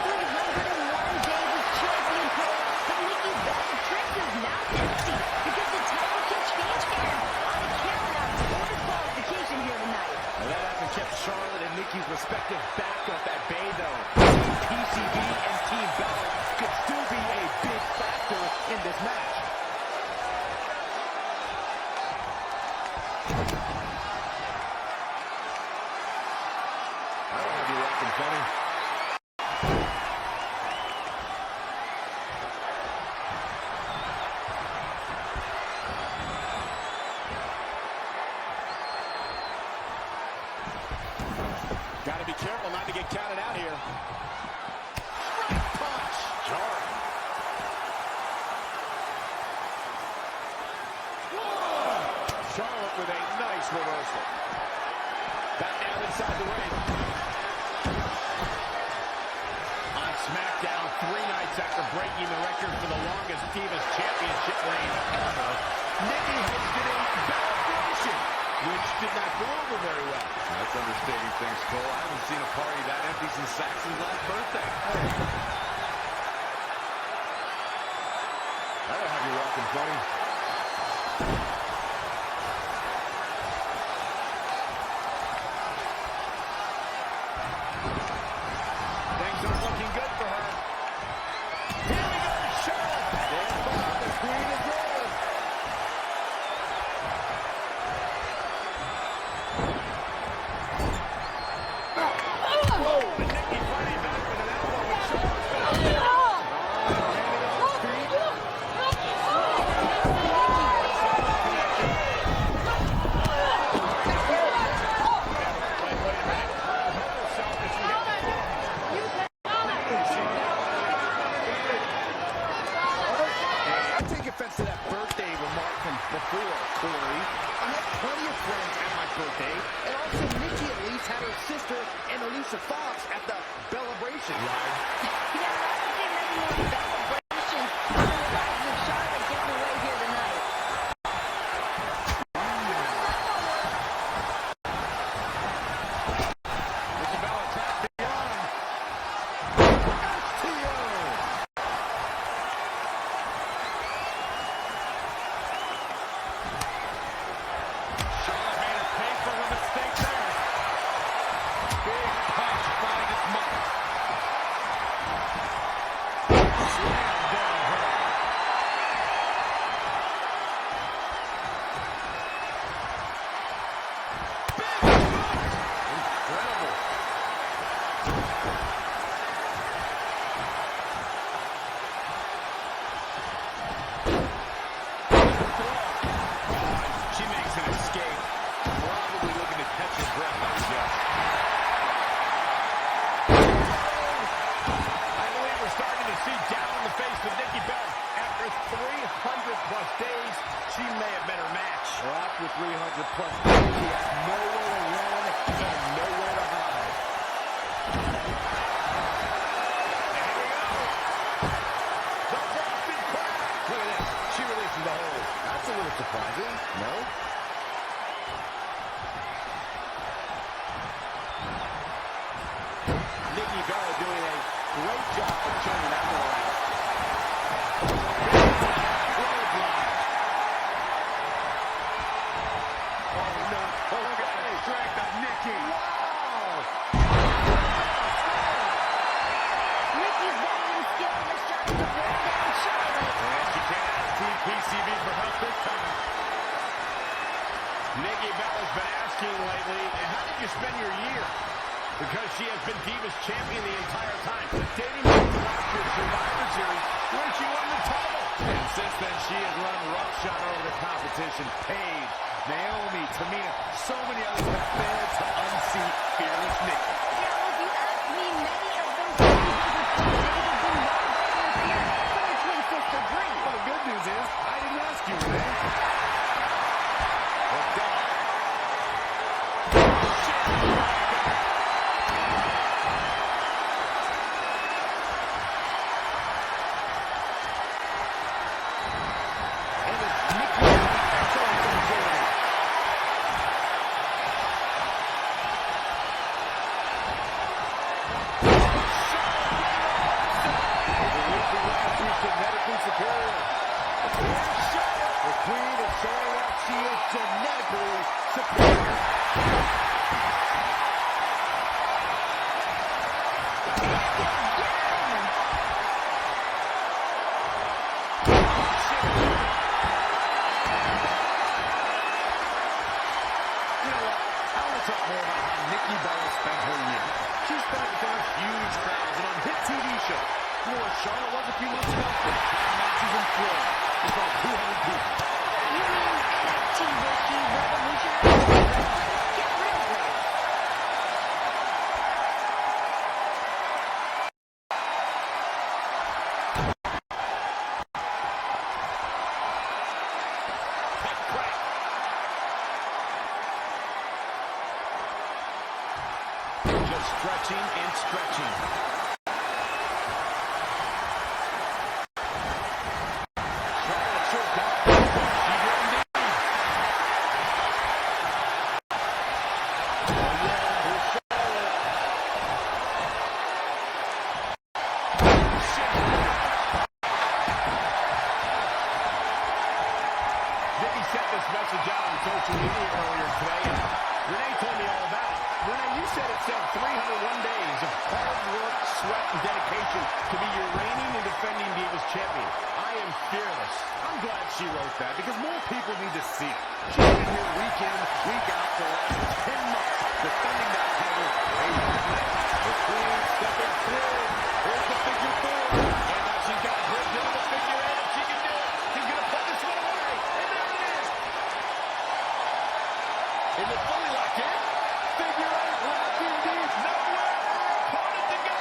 301 days of champion power, but Nikki Bella's trick is now empty because the title can change hands on a count-out or disqualification here tonight. Well, that hasn't kept Charlotte and Nikki's respective backup at bay, though. PCB and Team Bella could still be a big factor in this match. Got to be careful not to get counted out here. Straight punch. Jarring. Charlotte with a nice reversal. Back down inside the ring. On SmackDown, 3 nights after breaking the record for the longest Divas Championship reign ever, Nikki hosted a celebration, which did not go over very well. That's understating things, Cole. I haven't seen a party that empty since Saxon's last birthday. That'll have you walking funny. Things aren't looking good for her. Here we go, Charlotte. Stand by, the Queen is rolling. Whoa, and Nikki fighting back with an elbow with Charlotte. I take offense to that birthday remark from before, Corey. I had plenty of friends at my birthday, and also Nikki at least had her sister and Alicia Fox at the celebration. Right? Yeah, I don't think many more celebrations on the rise of Charlotte getting away here tonight. Nikki Bella tapped the arm. STO. Charlotte made her pay for her mistake there. Big punch found its mark. Slam down her. Big punch. Incredible. She makes an escape. Probably looking to catch his breath, I would guess. I believe we're starting to see down in the face of Nikki Bella. After 300-plus days, she may have been her match. Well, after 300-plus days, he has nowhere to run and nowhere to hide. And here we go. The frosted crab. Look at this. She releases the hold. That's a little surprising, no? Nikki Bella doing a great job of turning that one around. Oh, no. Oh, look at the strength of Nikki. Wow. Nikki's veteran skills are starting to wear down Charlotte. And she can't ask Team PCB for help this time. Nikki Bella's been asking lately, how did you spend your year? Because she has been Divas champion the entire time, dating back to last year's Survivor Series, when she won the title. And since then, she has run roughshod over the competition. Paige, Naomi, Tamina, so many others have failed to unseat fearless Nikki. Yeah, well, if you ask me, many of those ladies have been lost for her twin sister Brie. Well, the good news is, I didn't ask you, man. Well done. And it's Nikki excellent from genetically superior. The queen is showing that she is genetically superior. Charlotte was a few months ago. Matches in Florida. It's like 200 people. You mean NXT rookie revolutionary? Get real great. Just stretching and stretching. She wrote that because more people need to see it. She's been here week in, week out for the last 10 months, defending that title. The queen stepping through. Here's the figure four. And now she's got bridge into the figure eight. She can do it. She's going to put this one away. And there it is. Is it fully locked in? Figure eight locked in deep. Nowhere for her opponent to go.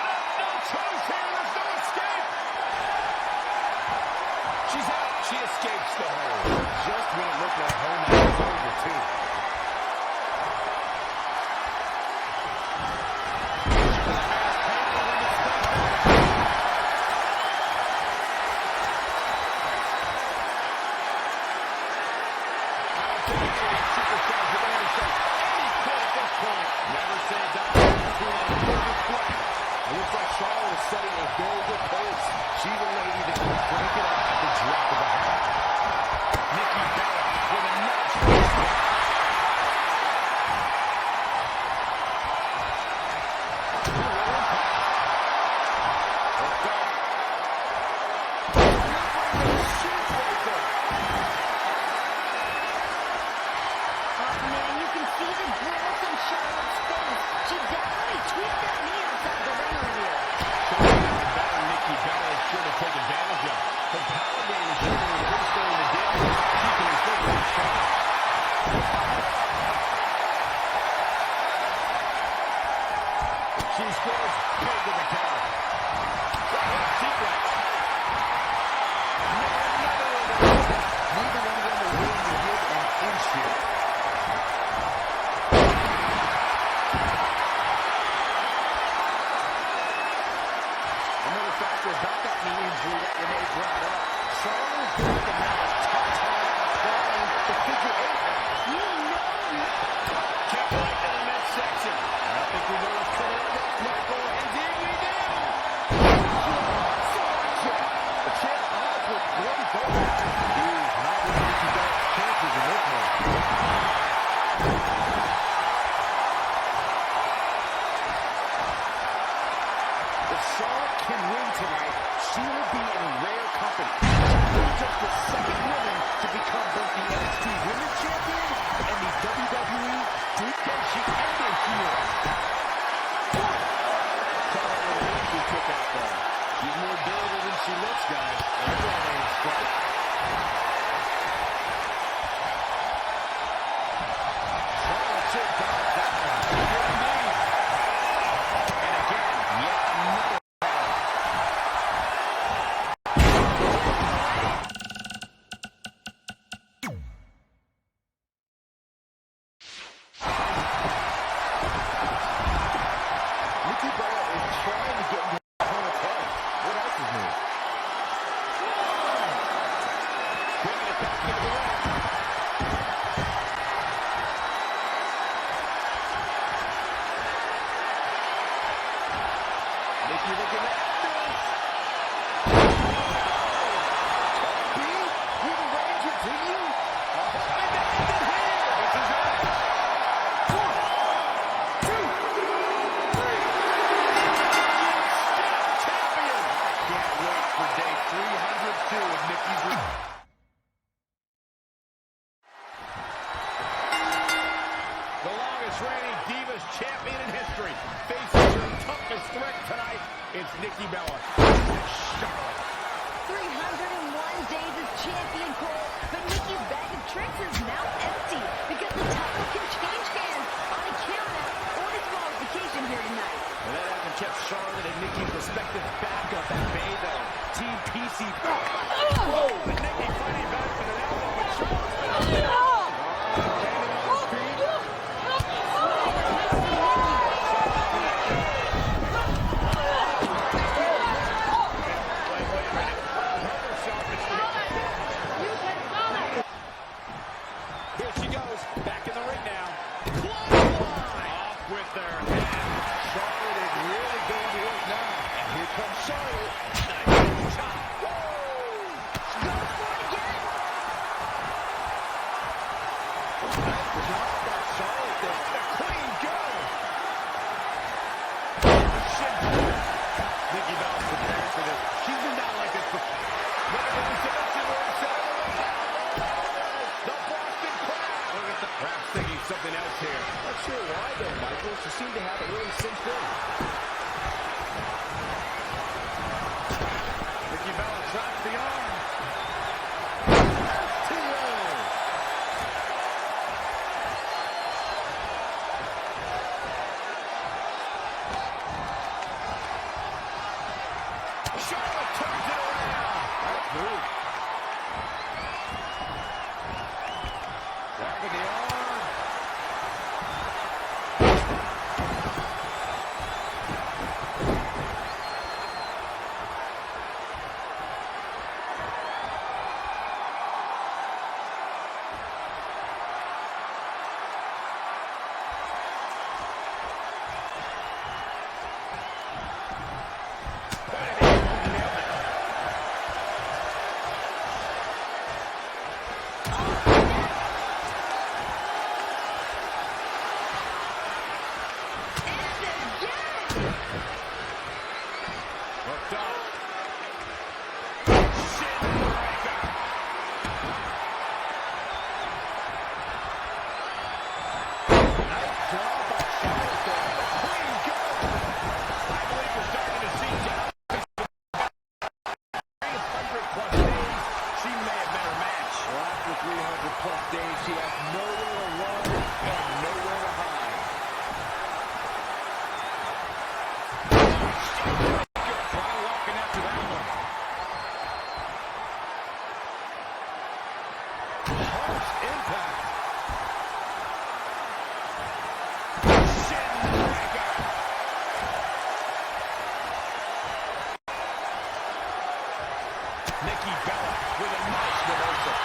But no choice here. There's no escape. She's out. She escapes the hold. Just when it looked like home was over, too. Never say die. It looks like Charlotte is setting a very good pace. She's a lady that can crank it up at the drop of a hat. Nikki Bella with a nice wrist. She scores big with the counter. Secret. Another one. Neither one of them are willing to give an inch here. Another factor about that knee injury that Renee brought up. Charlotte is going to have a tough time applying the figure eight. You know can't wait to the midsection. I think we know what's coming up next, Michael. Indeed we do. The champ odds with great goals. He's not going to get chances in this one. If Charlotte can win tonight, she will be in rare company. She's just the second woman to become both the NXT Women's Champion and the WWE 2K20. Charlotte with an easy kick out there. She's more durable than she looks, guys. Everyone ain't strike. Charlotte should dodge that one. And again, yet another. Nikki Bella is trying to get into her opponent's head. What else is new? Bringing it back into the ring. Nikki looking at this. Nikki Bella. Charlotte. 301 days as champion, Cole, but Nikki's bag of tricks is now empty because the title can change hands on a count-out or disqualification here tonight. And that hasn't kept Charlotte and Nikki's respective backup at bay, though. Team PC. Whoa! And Nikki fighting back with an elbow, but Charlotte's been landing on his feet. Here she goes, back in the ring now. Clothesline! Off with their head. Charlotte is really going to work now. And here comes Charlotte. Nice shot. Woo! She goes for it again. Nice job by Charlotte there. The clean go. Shin. Nikki Bella's prepared for this. She's been down like this before. Perhaps thinking something else here. Not sure why, though, Michael. She seemed to have it really cinched in. Nikki Bella drops the arm. Charlotte turns it around. That's good. Grabbing the arm. Hooked up. Shin breaker. Nice job by Charlotte there. Clean go. I believe we're starting to see Dallas. 300+ days, she may have met her match. Well, after 300+ days, she has nowhere to run and nowhere to hide. Probably walking after that one. Harsh impact. Shin breaker. Nikki Bella with a nice reversal.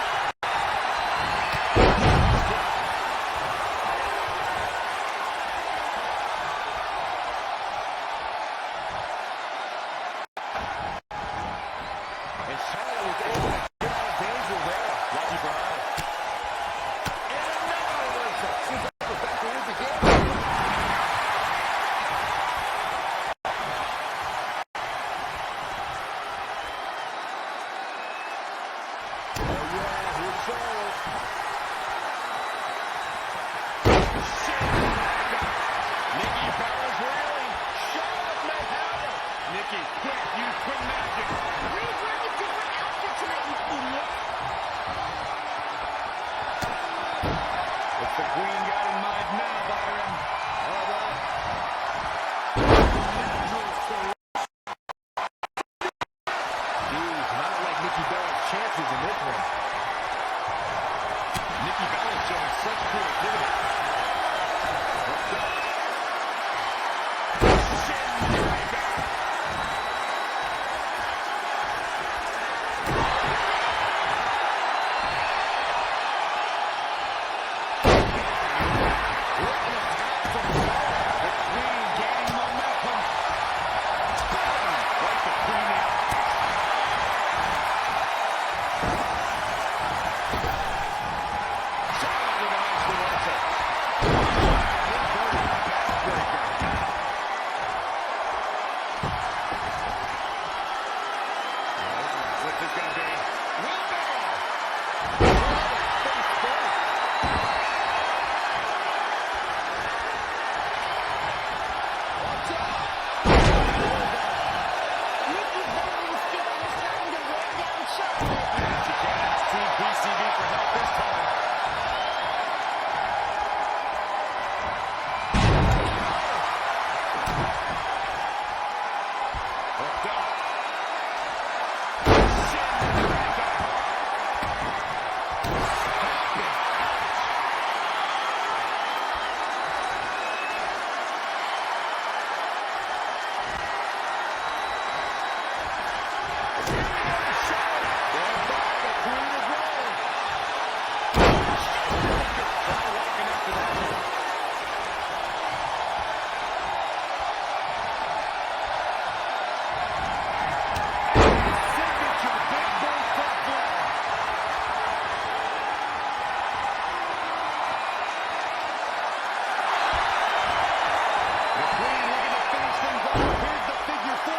Here's the figure 4.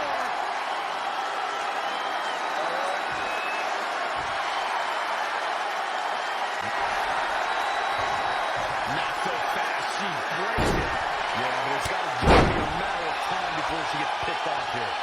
Not so fast. She breaks it. Yeah, but it's got to be a matter of time before she gets picked off here.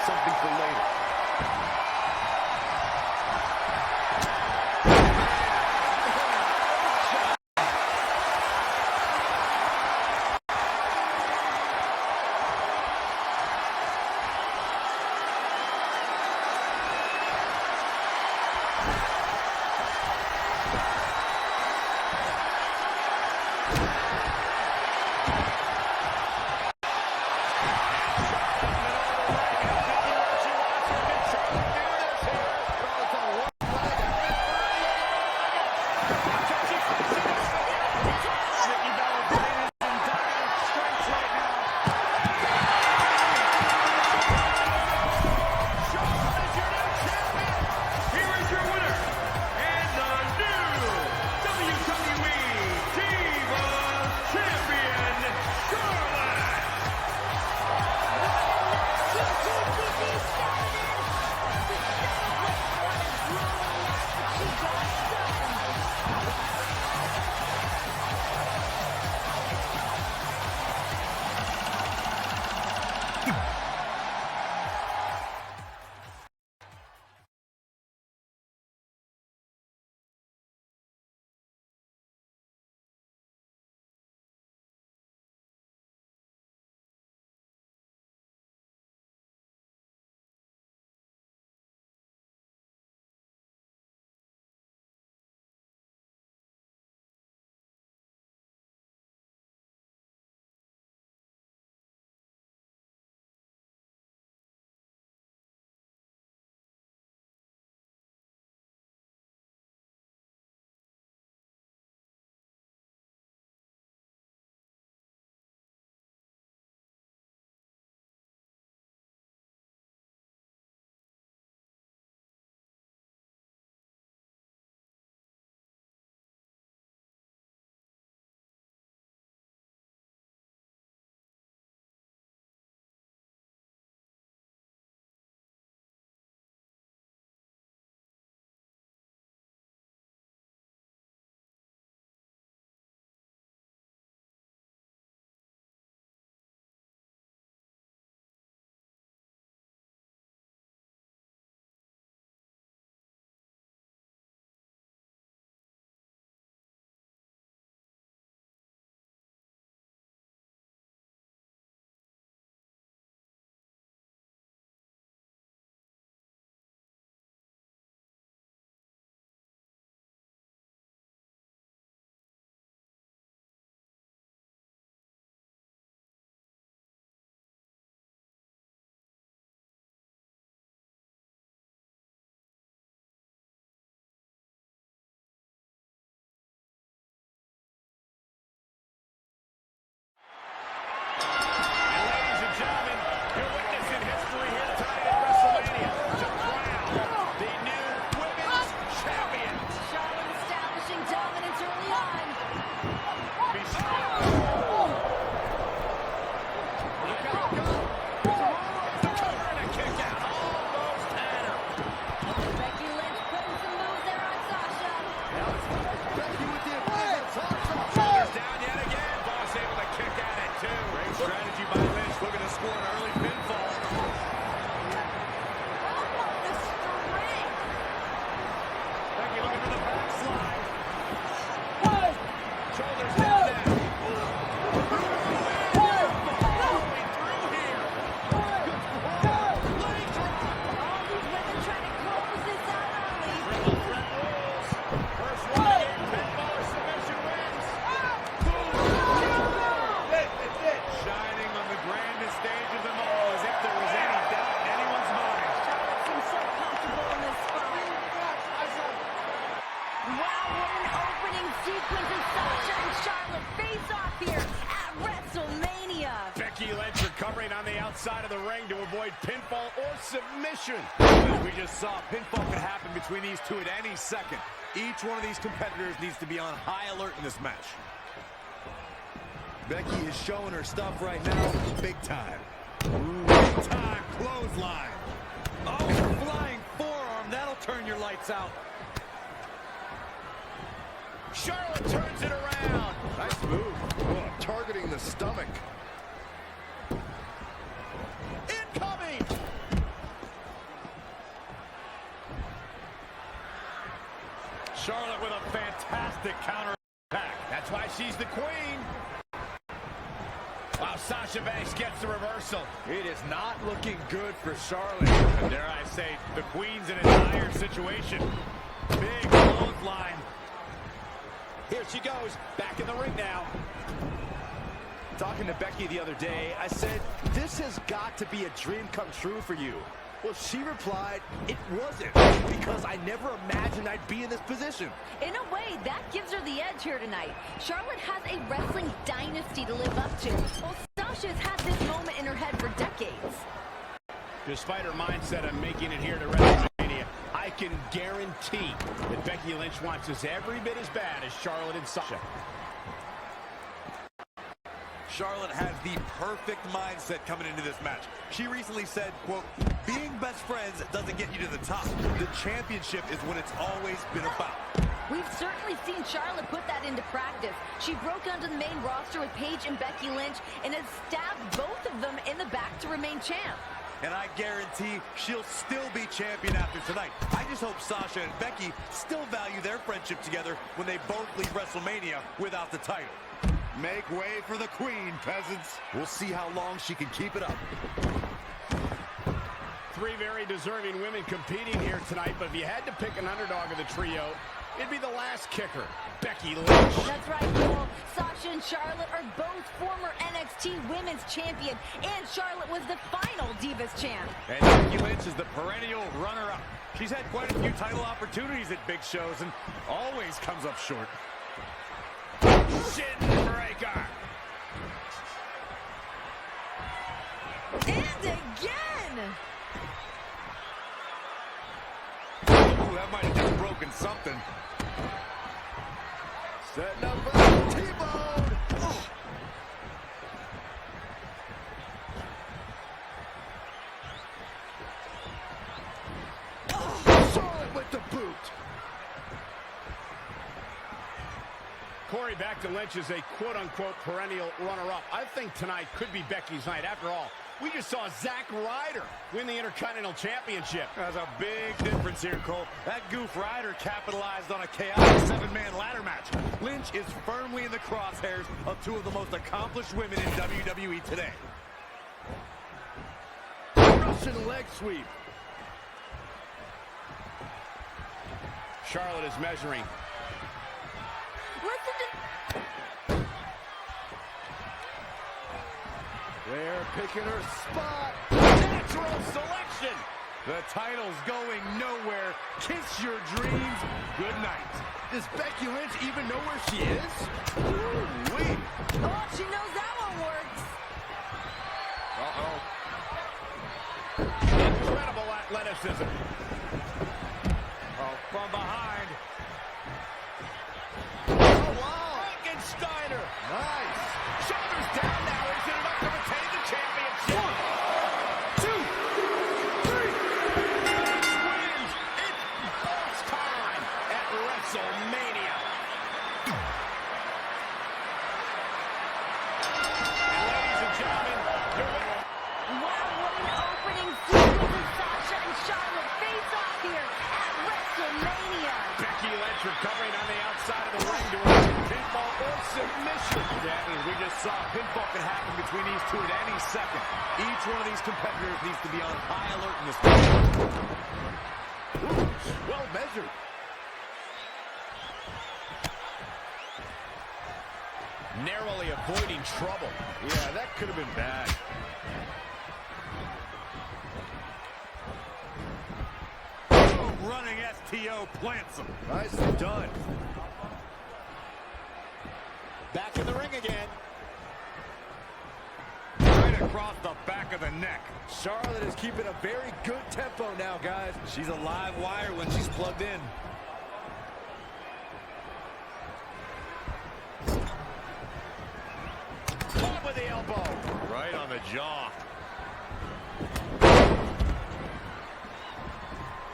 Something for later. Wow, what an opening sequence as Sasha and Charlotte face off here at WrestleMania. Becky Lynch recovering on the outside of the ring to avoid pinfall or submission. As we just saw, pinfall could happen between these two at any second. Each one of these competitors needs to be on high alert in this match. Becky is showing her stuff right now, big time. Ooh, big time clothesline. Oh, flying forearm, that'll turn your lights out. Charlotte turns it around. Nice move. Oh, targeting the stomach. Incoming. Charlotte with a fantastic counter attack. That's why she's the queen. Wow, Sasha Banks gets the reversal. It is not looking good for Charlotte. And dare I say, the queen's in a dire situation. Big clothesline. Here she goes, back in the ring now. Talking to Becky the other day, I said, this has got to be a dream come true for you. Well, she replied, it wasn't, because I never imagined I'd be in this position. In a way, that gives her the edge here tonight. Charlotte has a wrestling dynasty to live up to. Well, Sasha's had this moment in her head for decades. Despite her mindset of making it here to WrestleMania, I can guarantee that Becky Lynch wants this every bit as bad as Charlotte and Sasha. Charlotte has the perfect mindset coming into this match. She recently said, quote, being best friends doesn't get you to the top. The championship is what it's always been about. We've certainly seen Charlotte put that into practice. She broke onto the main roster with Paige and Becky Lynch and has stabbed both of them in the back to remain champ. And I guarantee she'll still be champion after tonight. I just hope Sasha and Becky still value their friendship together when they both leave WrestleMania without the title. Make way for the queen, peasants. We'll see how long she can keep it up. Three very deserving women competing here tonight, but if you had to pick an underdog of the trio, it'd be the last kicker, Becky Lynch. That's right, Cole. Sasha and Charlotte are both former NXT Women's Champion, and Charlotte was the final Divas Champ. And Becky Lynch is the perennial runner-up. She's had quite a few title opportunities at big shows and always comes up short. Shin breaker. And again! Ooh, that might have just broken something. Setting up for T-bone. Oh. Oh, Charlotte with the boot. Corey, back to Lynch as a quote-unquote perennial runner-up. I think tonight could be Becky's night. After all, we just saw Zack Ryder win the Intercontinental Championship. That's a big difference here, Cole. That goof Ryder capitalized on a chaotic seven-man ladder match. Lynch is firmly in the crosshairs of two of the most accomplished women in WWE today. Russian leg sweep. Charlotte is measuring. Listen to... They're picking her spot. Natural selection. The title's going nowhere. Kiss your dreams. Good night. Does Becky Lynch even know where she is? Ooh-wee. Oh, she knows that one works. Uh-oh. Incredible athleticism. Oh, from behind. Oh, wow. Frankensteiner. Nice. Shoulders down now. Is it enough to retain the championship? 1, 2, 3. Wins. It's boss time at WrestleMania. And ladies and gentlemen, your winner. Wow, what an opening sequence as Sasha and Charlotte face off here at WrestleMania. Becky Lynch recovering on the outside of the ring to avoid pinfall or submission. Yeah, as we just saw, pinfall can happen between these two at any second. Each one of these competitors needs to be on high alert in this match. Ooh, well measured. Narrowly avoiding trouble. Yeah, that could have been bad. Running STO plants him. Nicely done. Back in the ring again. Right across the back of the neck. Charlotte is keeping a very good tempo now, guys. She's a live wire when she's plugged in. Caught with the elbow. Right on the jaw.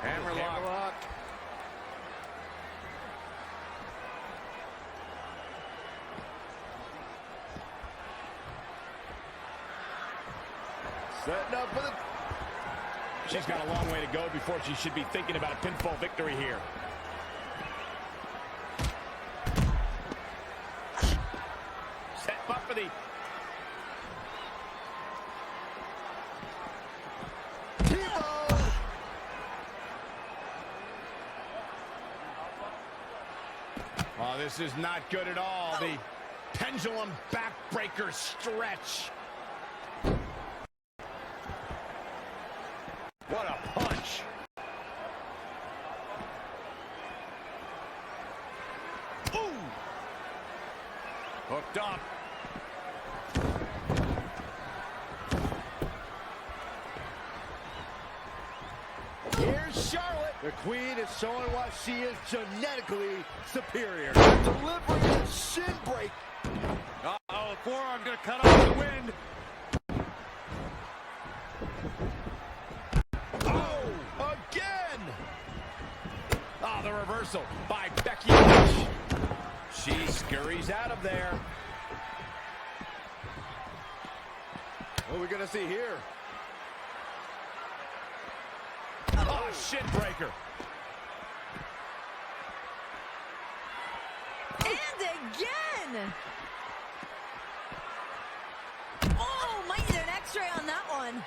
Hammerlock. Setting up for the... She's got a long way to go before she should be thinking about a pinfall victory here. Set up for the... Oh, this is not good at all. The pendulum backbreaker stretch. What a punch. Ooh. Hooked up. Here's Charlotte. The Queen is showing why she is genetically superior. Delivering a shin break. Uh-oh, the forearm gonna cut off the wind. Oh, again. Oh, the reversal by Becky Lynch. She scurries out of there. What are we gonna see here? Oh, shin breaker. And again! Oh, might need an x-ray on that one.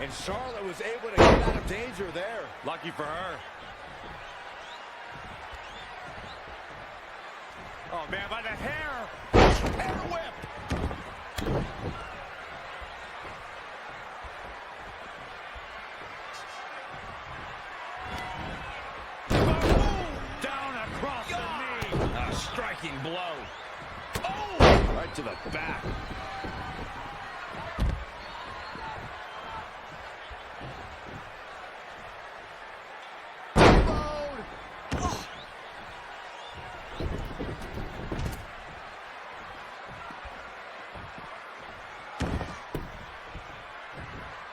And Charlotte was able to get out of danger there. Lucky for her. Oh, man, by the hair. Hair whip. Down across the knee. A striking blow. Oh! Right to the back.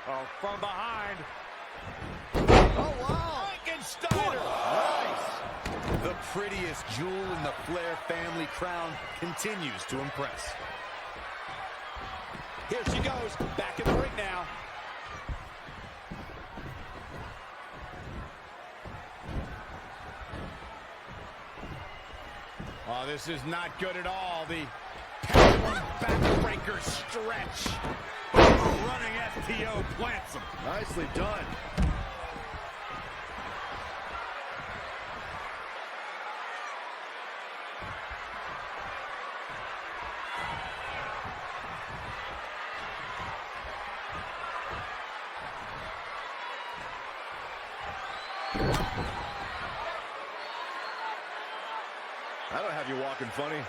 Oh, from behind. Oh, wow. Frankensteiner. Nice. The prettiest jewel in the Flair family crown continues to impress. Here she goes. Back in the ring now. Oh, this is not good at all. The pendulum backbreaker stretch. Running STO plants him. Nicely done. I don't have you walking funny.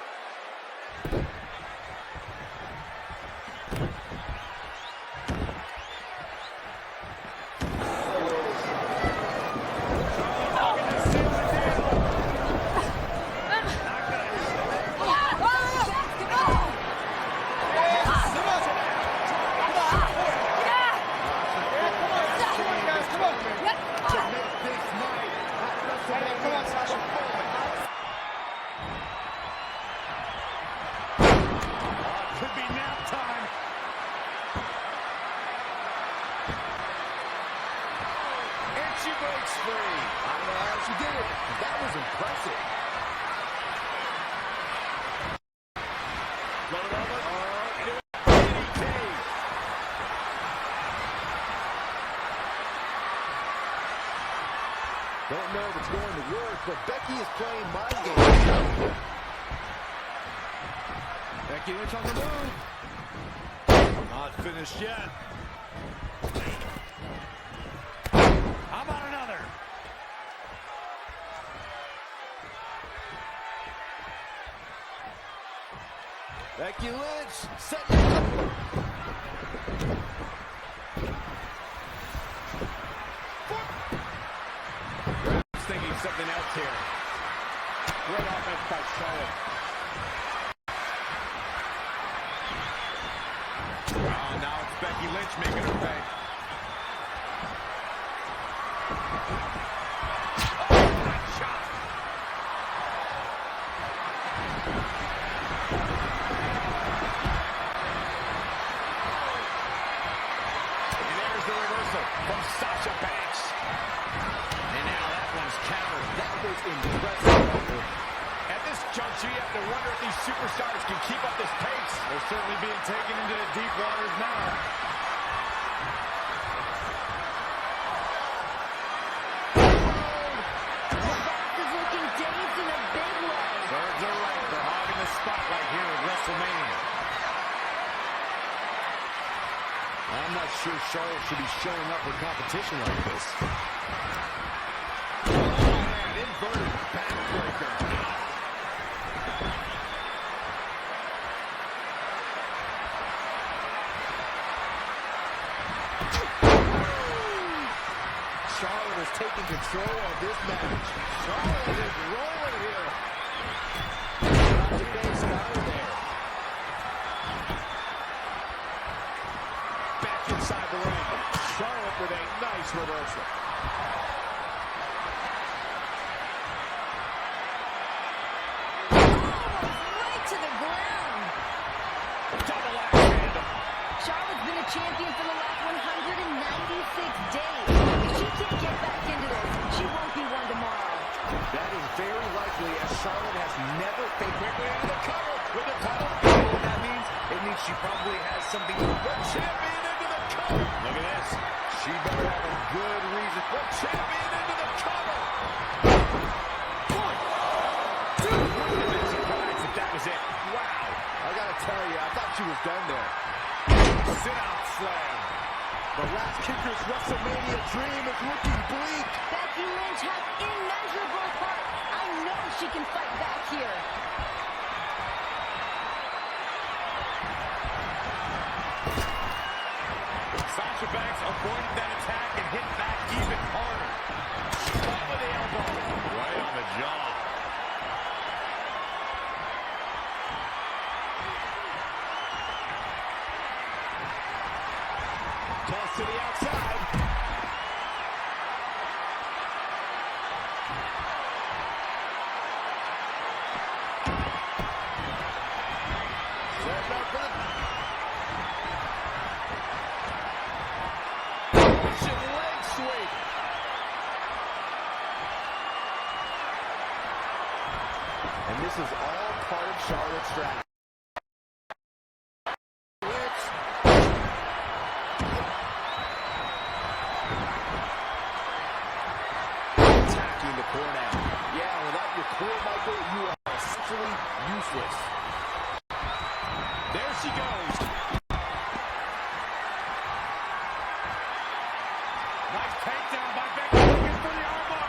Don't know if it's going to work, but Becky is playing mind games. Becky Lynch on the move. Not finished yet. How about another? Becky Lynch setting it up. Thinking something else here. Great offense by Charlotte. Oh, now it's Becky Lynch making her pay. Oh, nice shot. And there's the reversal from Sasha Banks. And now that one's countered. That was impressive. At this juncture, you have to wonder if these superstars can keep up this pace. They're certainly being taken into the deep waters now. Is looking dazed in a big way. Birds are right. They're hogging the spotlight here at WrestleMania. I'm not sure Charlotte should be showing up for competition like this. And inverted backbreaker. Charlotte is taking control of this match. Charlotte is rolling here. Sasha Banks out of there. Back inside the ring. Charlotte with a nice reversal. Right to the ground. Double axe handle. Charlotte's been a champion for the last 196 days. If she can't get back into this, she won't be one tomorrow. That is very likely, as Charlotte has never faced quickly into the cover with the title. You know what that means? It means she probably has something. The champion into the cover. Look at this. She better have a good reason. The champion into the cover. Wouldn't have been surprised if that was it. Wow. I gotta tell you, I thought she was done there. Sit-out slam. The last kicker's WrestleMania dream is looking bleak. Becky Lynch has immeasurable heart. I know she can fight back here. Sasha Banks avoided that attack and hit back even harder. Caught with the elbow. Right on the jaw. Toss to the outside. Setting up for the leg sweep. And this is all part of Charlotte's strategy. Attacking the core now. Yeah, without your core, Michael, you are essentially useless. There she goes. Nice takedown by Becky, looking for the armbar.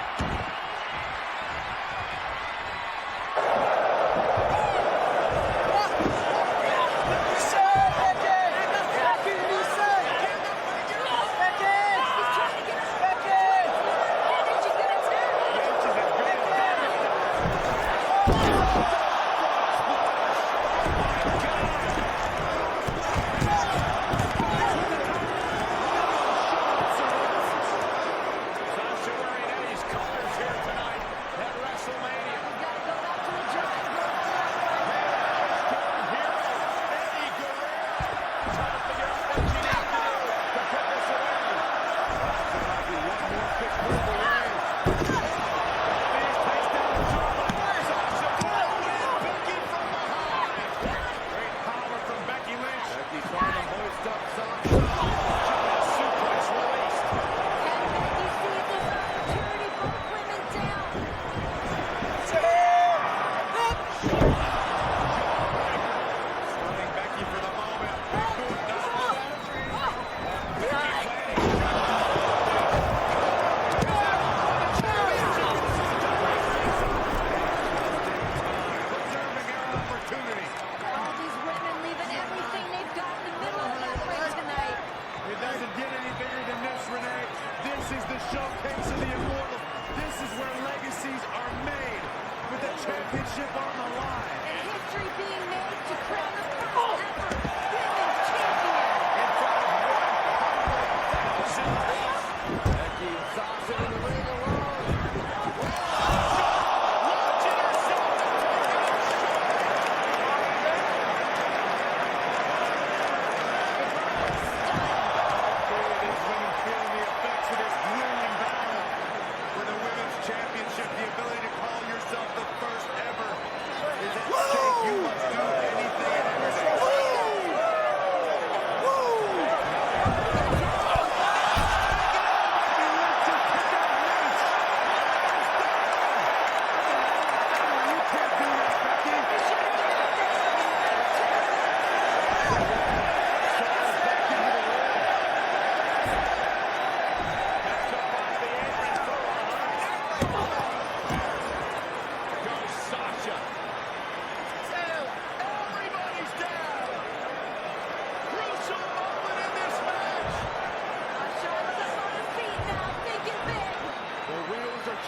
Sasha wearing Eddie's colors here tonight at WrestleMania. Gotta go back to the drawing board. Storm hero, Eddie Guerrero. Trying to figure out what she needs to do to put this away. There might be one more quick move away. These takes down Charlotte. Sasha Banks, Becky from behind. Great power from Becky Lynch. Becky trying to hoist up Sasha. Suplex released. Can Becky seize this opportunity? Both women down. Stunning Becky for the moment. Becky is the showcase of the immortal. This is where legacies are made, with the championship on the line. And history being made to crown the first ever women's champion. In front of 100,000 plus. Becky and Sasha in the ring alone.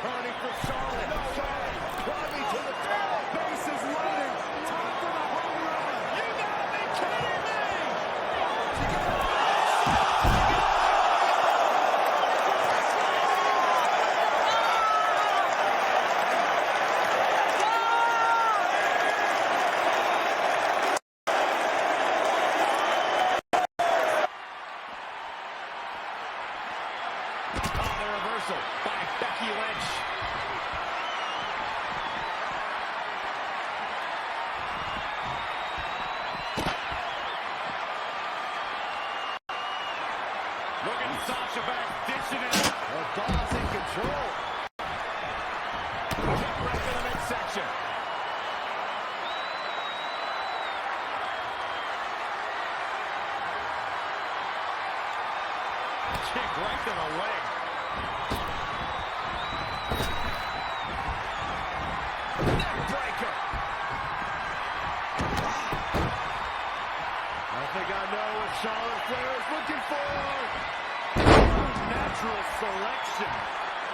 Turning for Charlotte. Climbing to the top. Bases loaded. Time for the home run. You gotta be kidding me! The reversal by Becky Lynch. Look at Sasha Banks dishing it. The Daw's in control. Kick right to the midsection. Kick right to the leg. Neckbreaker. I think I know what Charlotte Flair is looking for. Natural selection.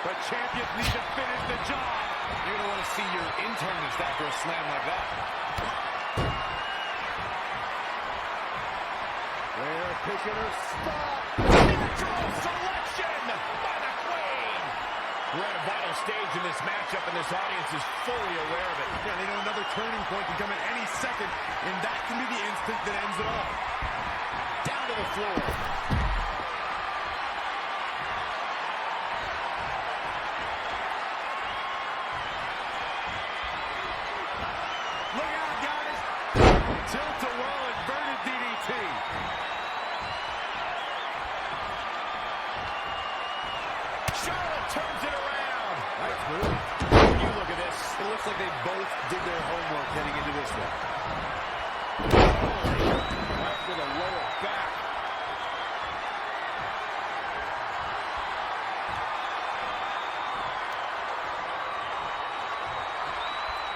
But champions need to finish the job. You're going to want to see your internist after a slam like that. Flair picking her spot. Natural selection by the Queen. We're at a vital stage in this matchup, and this audience is fully aware of it. Yeah, they know another turning point can come at any second, and that can be the instant that ends it all. Down to the floor. Look out, guys. Tilt-a-whirl inverted DDT. Charlotte turns it around. Nice move. When you look at this, It looks like they both did their homework heading into this one. right to the lower back.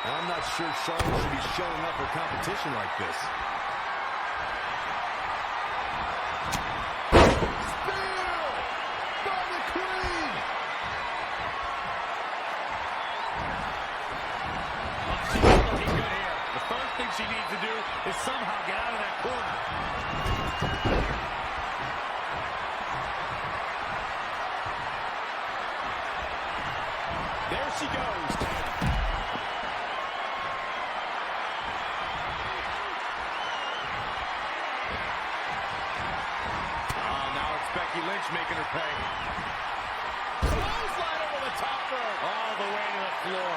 I'm not sure Charlotte should be showing up for competition like this. Spear by the Queen. She's looking good here. The first thing she needs to do is somehow get out of that corner. There she goes. Becky Lynch making her pay. Clothesline over the top rope. All the way to the floor.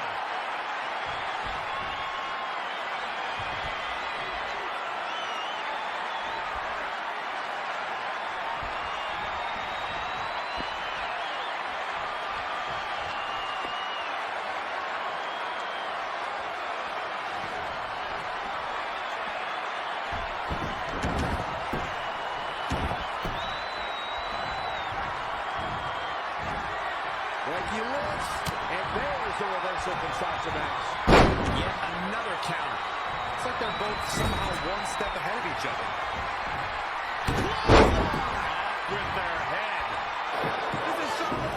Becky Lynch, and there's the reversal from Sasha Banks. Yet another counter. It's like they're both somehow one step ahead of each other. With their head. This is Charlotte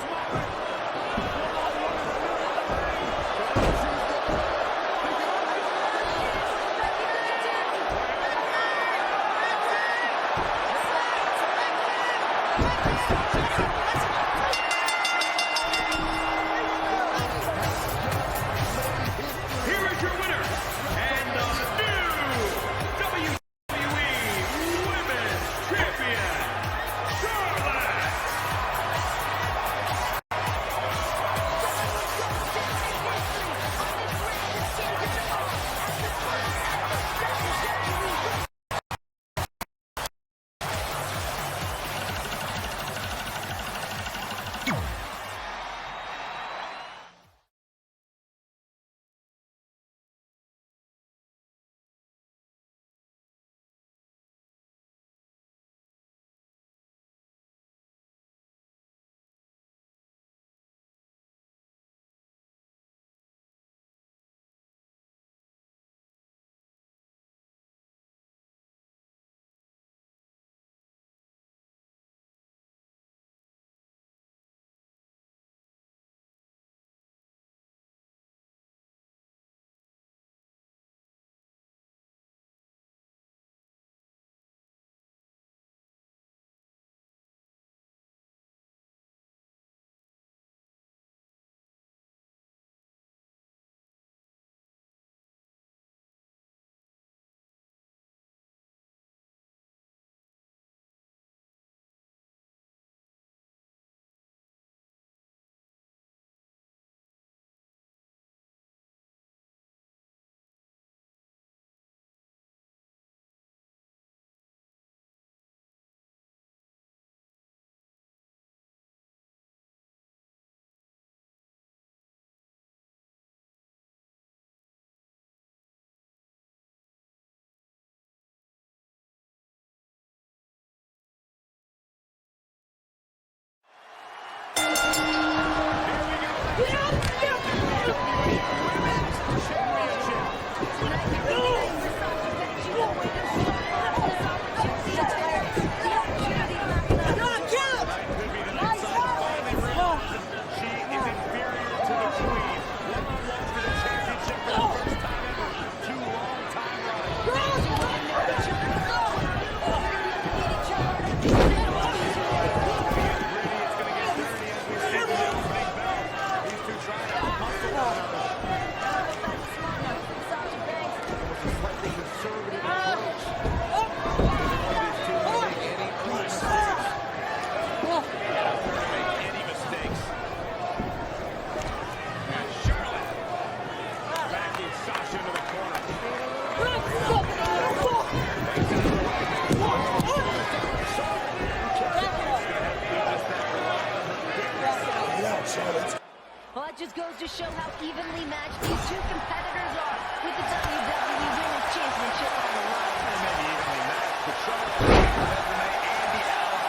Well, that just goes to show how evenly matched these two competitors are with the WWE Women's Championship on the line. Maybe evenly matched, but Charlotte has the resume and the ally.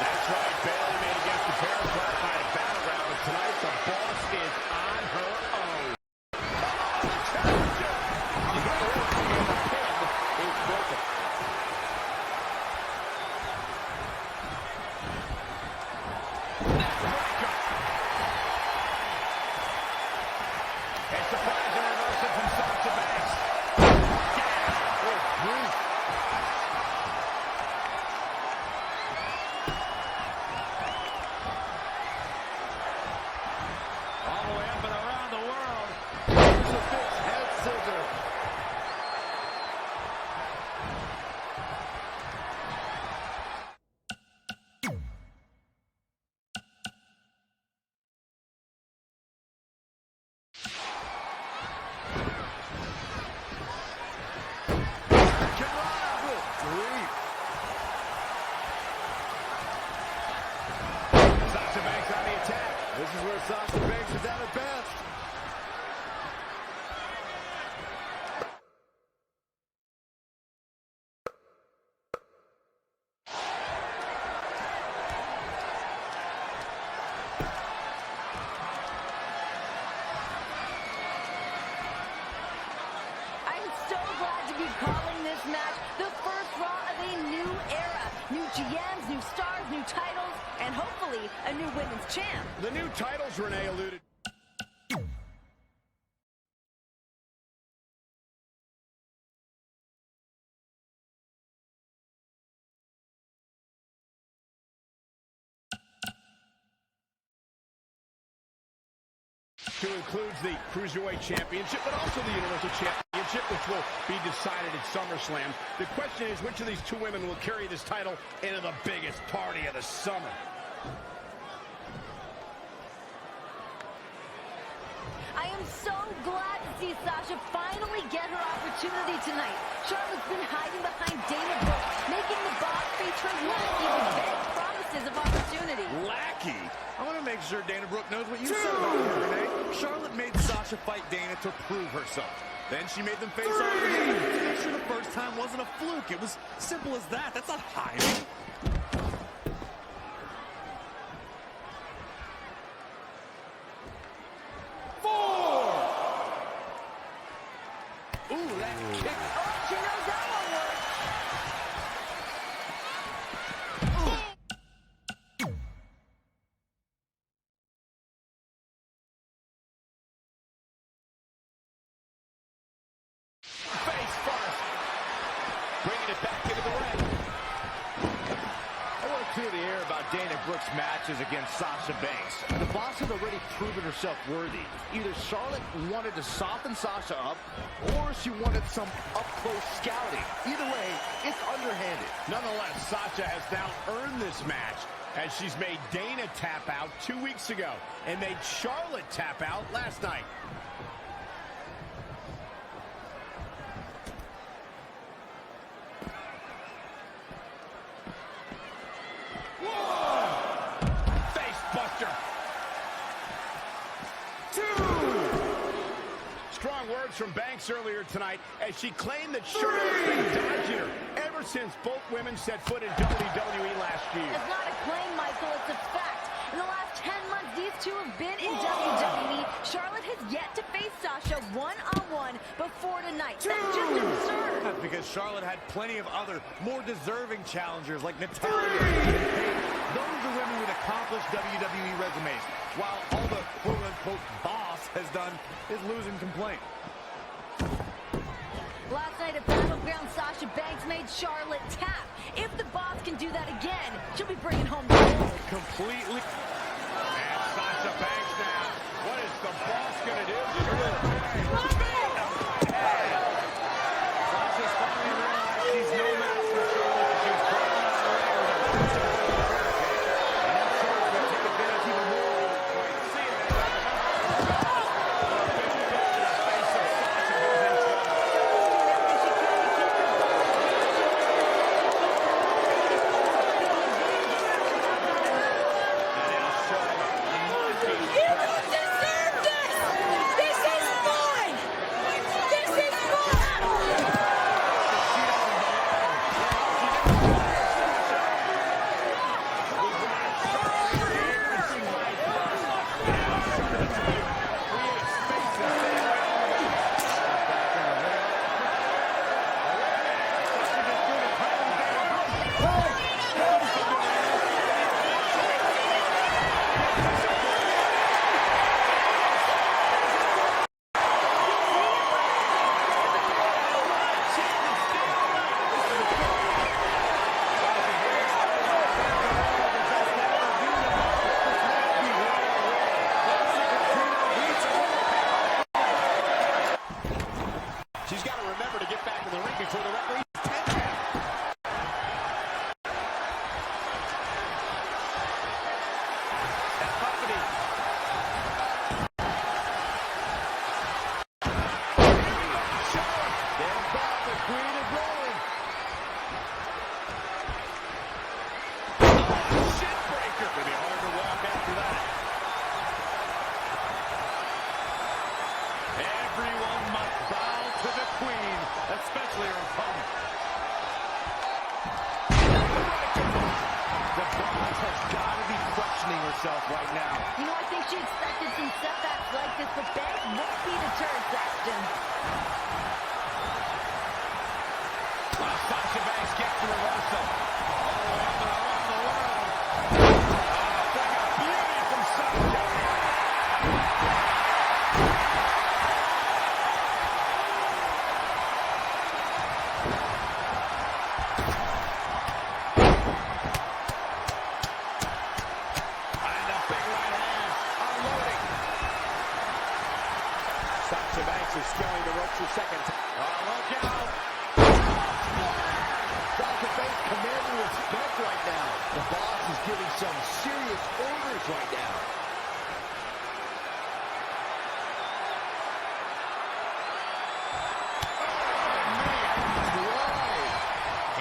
That's right, Bayley made against the pair of by a battleground, but tonight the boss is on her own. Is broken. And surprising reversal from Sasha Banks. Good grief. All the way up and around the world. Here's a fish head scissor. Sasha Banks on the attack. This is where Sasha Banks is at her best. I'm so glad to be calling this match the first Raw of a new era. New GMs, new stars, new titles, and hopefully a new women's champ. The new titles Renee alluded. To includes the Cruiserweight Championship, but also the Universal Championship, which will be decided at SummerSlam. The question is, which of these two women will carry this title into the biggest party of the summer? I am so glad to see Sasha finally get her opportunity tonight. Charlotte's been hiding behind Dana Brooke, making the boss face her lackey with vague promises of opportunity. Lackey? I want to make sure Dana Brooke knows what you said about her, Renee. Charlotte made Sasha fight Dana to prove herself. Then she made them face off again to make sure the first time wasn't a fluke. It was simple as that. That's not hiding. Ooh, that kick. Oh, she knows that one works. Face first. Bringing it back into the ring. I want to clear the air about Dana Brooke's matches against Sasha Banks. The boss had already proven herself worthy. Either Charlotte wanted to soften Sasha up, or she wanted some up-close scouting. Either way, it's underhanded. Nonetheless, Sasha has now earned this match as she's made Dana tap out 2 weeks ago and made Charlotte tap out last night. Face buster. Strong words from Banks earlier tonight as she claimed that Charlotte's been dodging her ever ever since both women set foot in WWE last year. It's not a claim, Michael, it's a fact. In the last 10 months, these two have been in WWE. Charlotte has yet to face Sasha one-on-one before tonight. That's just absurd. That's because Charlotte had plenty of other, more deserving challengers like Natalya and Bayley. Those are women with accomplished WWE resumes, while all the quote-unquote boss has done is lose and complain. Last night at Battleground, Sasha Banks made Charlotte tap. If the boss can do that again, she'll be bringing home the gold. Completely. And Sasha Banks now. What is the boss going to do? Sasha's finally realized she's no match for Charlotte. She's crawling out of the ring with a and now Charlotte will take advantage even more. Right, see it. She's got to remember to get back in the ring before the referee's 10 count. Company. Stand back, the queen is rolling. Oh, shit breaker. It'll be hard to walk after that. Everyone must bow to the queen, especially her opponent. The boss has got to be questioning herself right now. You know, I think she expected some setbacks like this, but Banks won't be deterred, Saxton. Sasha Banks gets the reversal. All around the world. Bring a beauty from Sasha. Sasha Banks is scaling the ropes a second time. Look out. Sasha Banks commanding respect right now. The boss is giving some serious orders right now.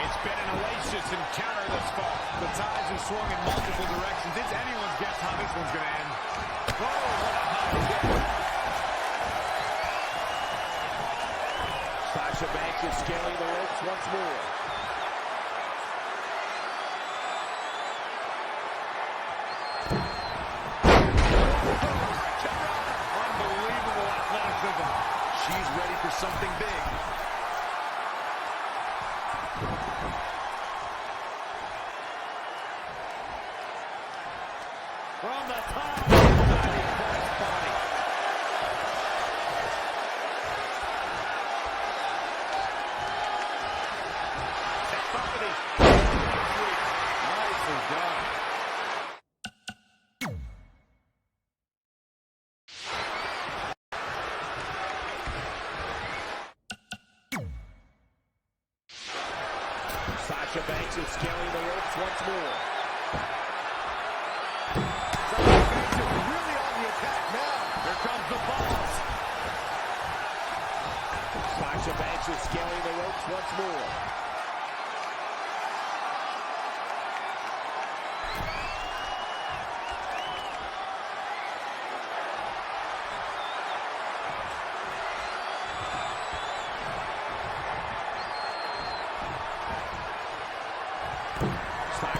It's been an hellacious encounter thus far. The tides have swung in multiple directions. It's anyone's guess how this one's going to end. Oh, what a high kick. Sasha Banks is scaling the ropes once more. Unbelievable athleticism. She's ready for something big. From the top. Nicely done. Sasha Banks is scaling the ropes once more. Really on the attack now. Here comes the boss. Sasha Banks is scaling the ropes once more.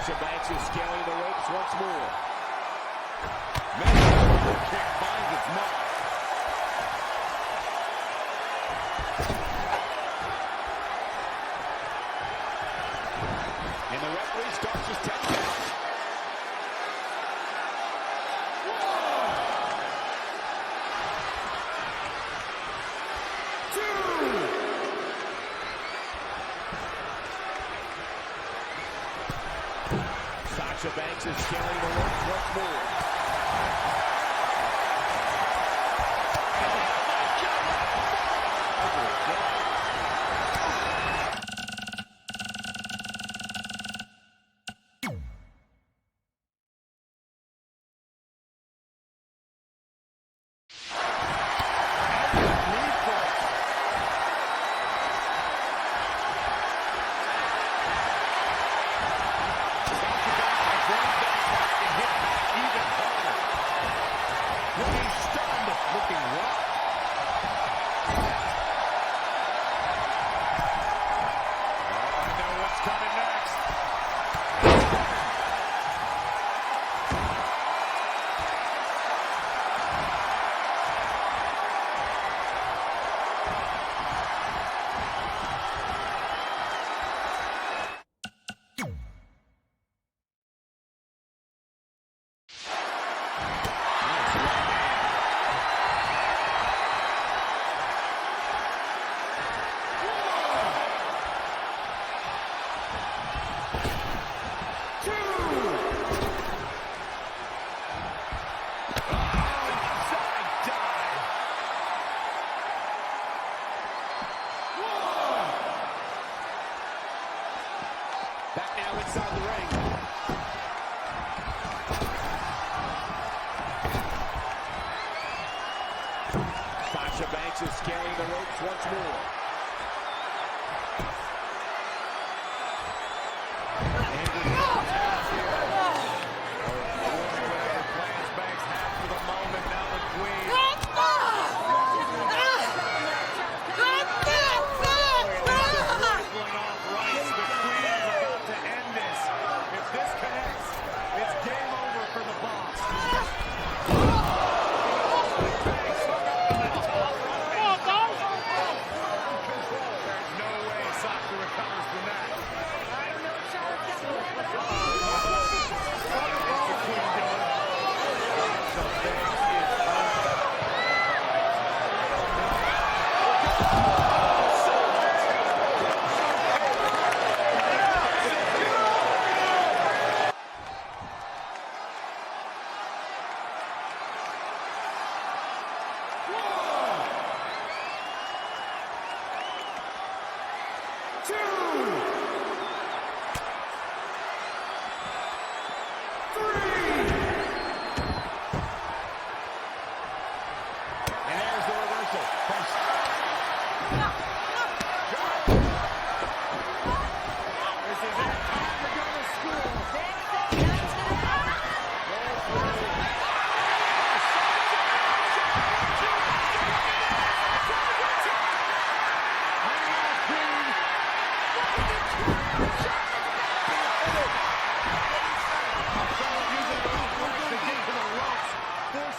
Sasha Banks is scaling the ropes once more. Mexican kick finds its mark. And the referee starts his 10 count. Sasha Banks is scaling the ropes once more. Back now inside the ring. Sasha Banks is scaling the ropes once more. Whatever plans Banks have for the moment, now the Queen.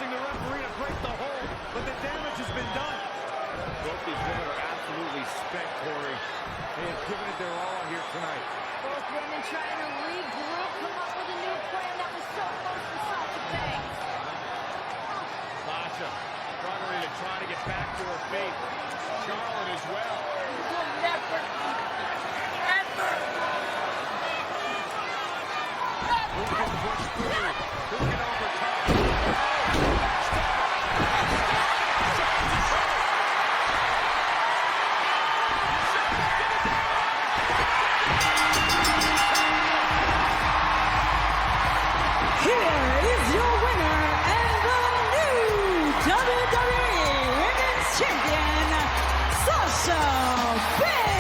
Forcing the referee to break the hold, but the damage has been done. Both these women are absolutely spent, Corey. They have given it their all here tonight. Both women trying to regroup, come up with a new plan that was so close to Sasha Banks. Sasha struggling to try to get back to her feet. Charlotte as well. Who can push through? Who can overcome? Here is your winner and the new WWE Women's Champion, Sasha Banks.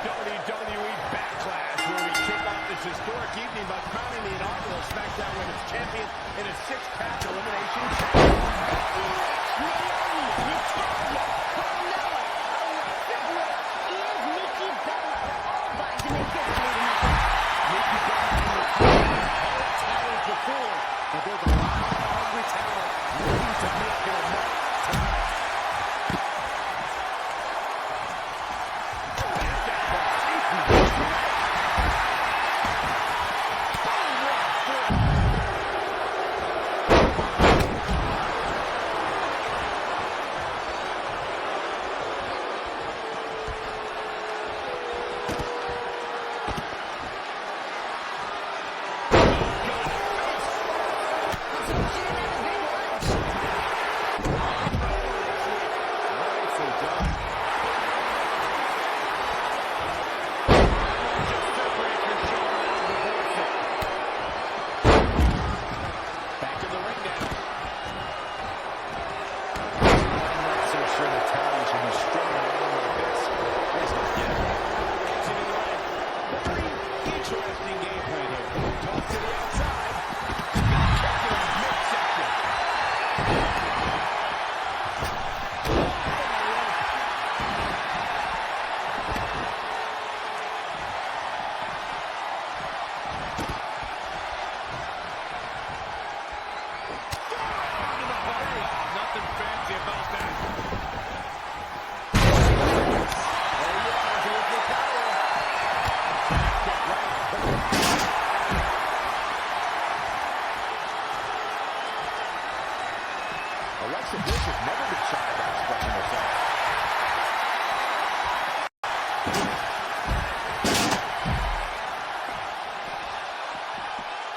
WWE Backlash, where we kick off this historic evening by crowning the inaugural SmackDown Women's Champion in a six-pack elimination But there's a lot of hungry talent looking to make their mark tonight.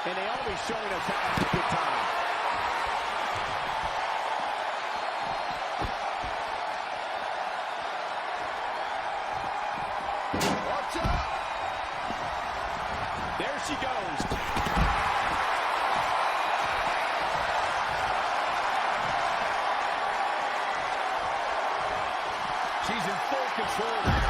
And they always showing us how to have a good time. Watch out! There she goes. She's in full control now.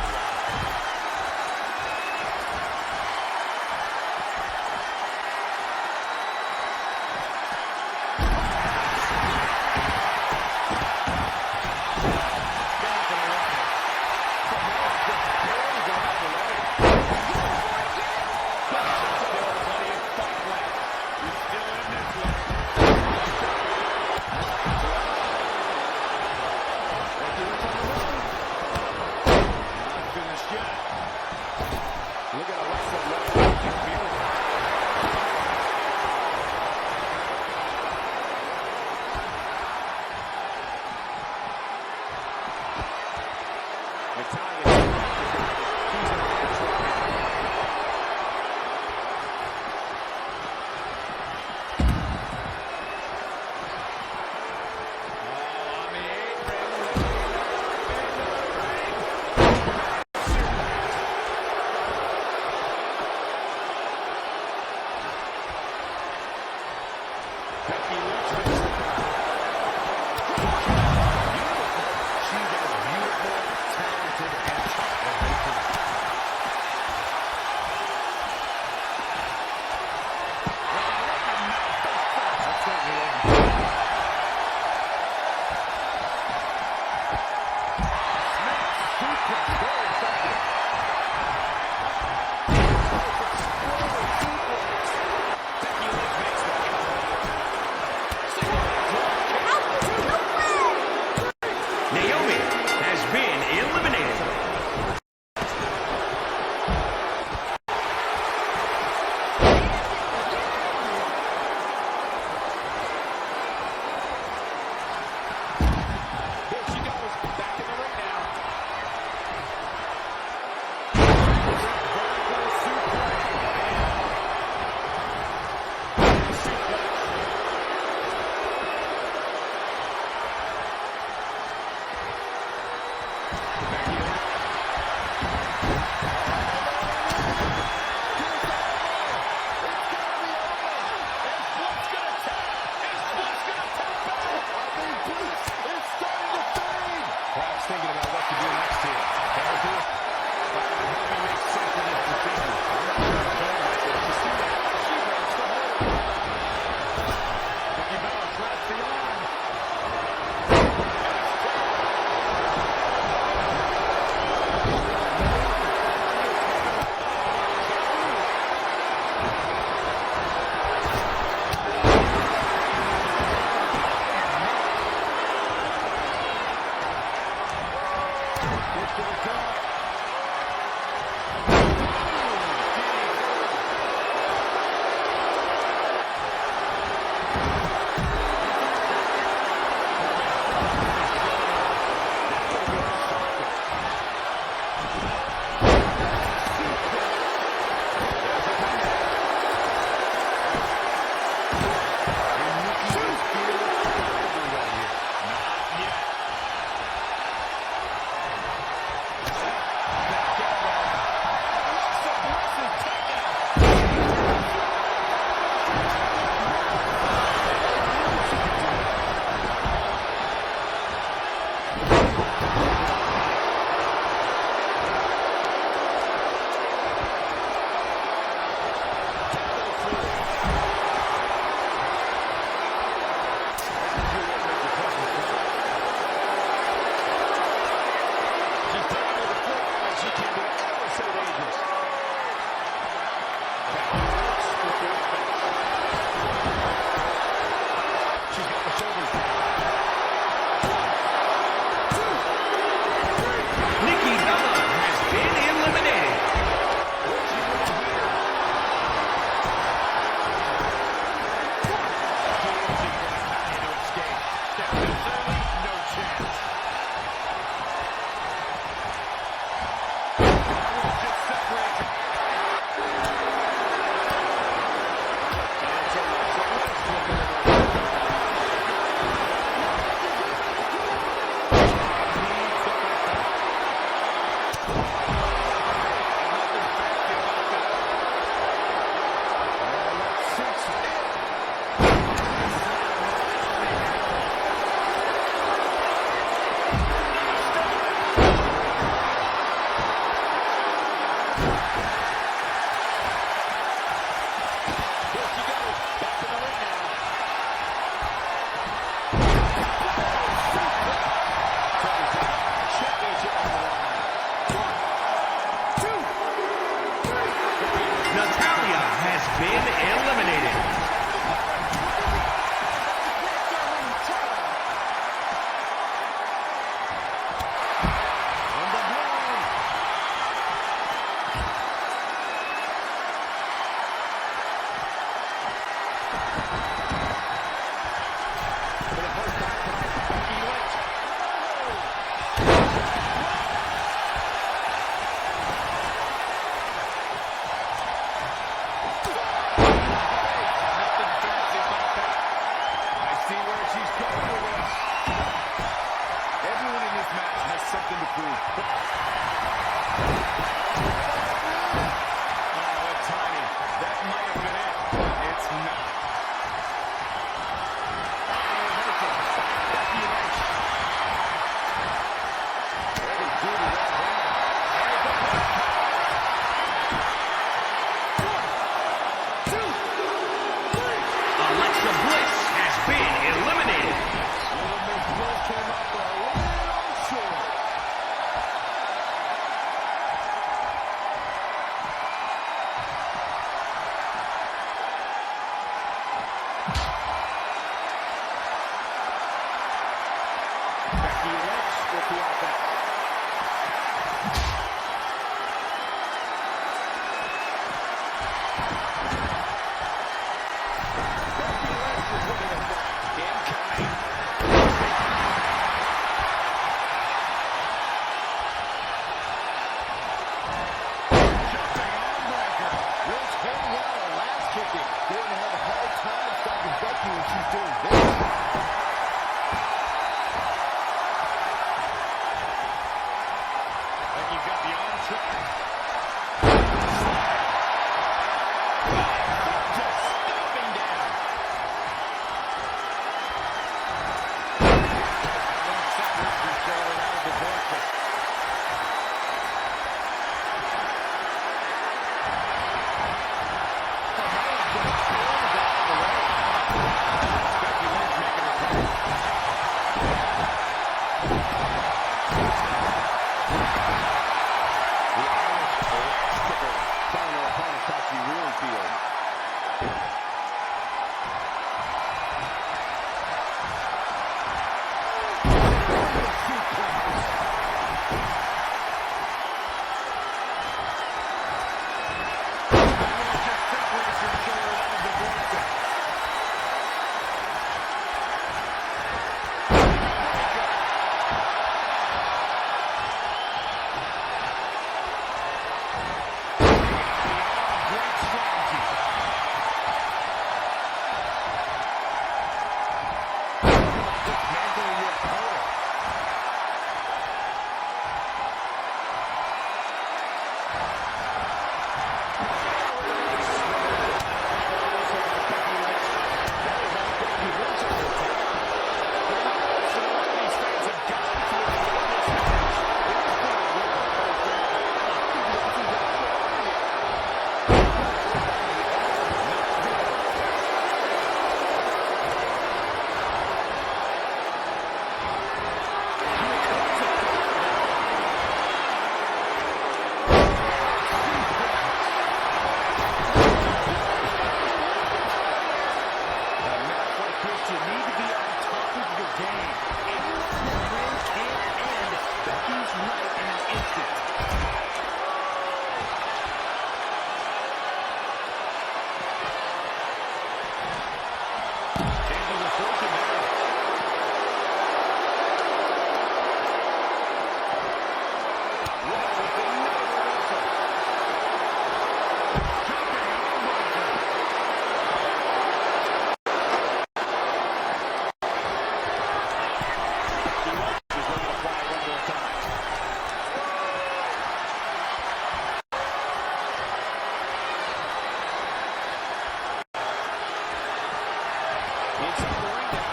Inside the ring now.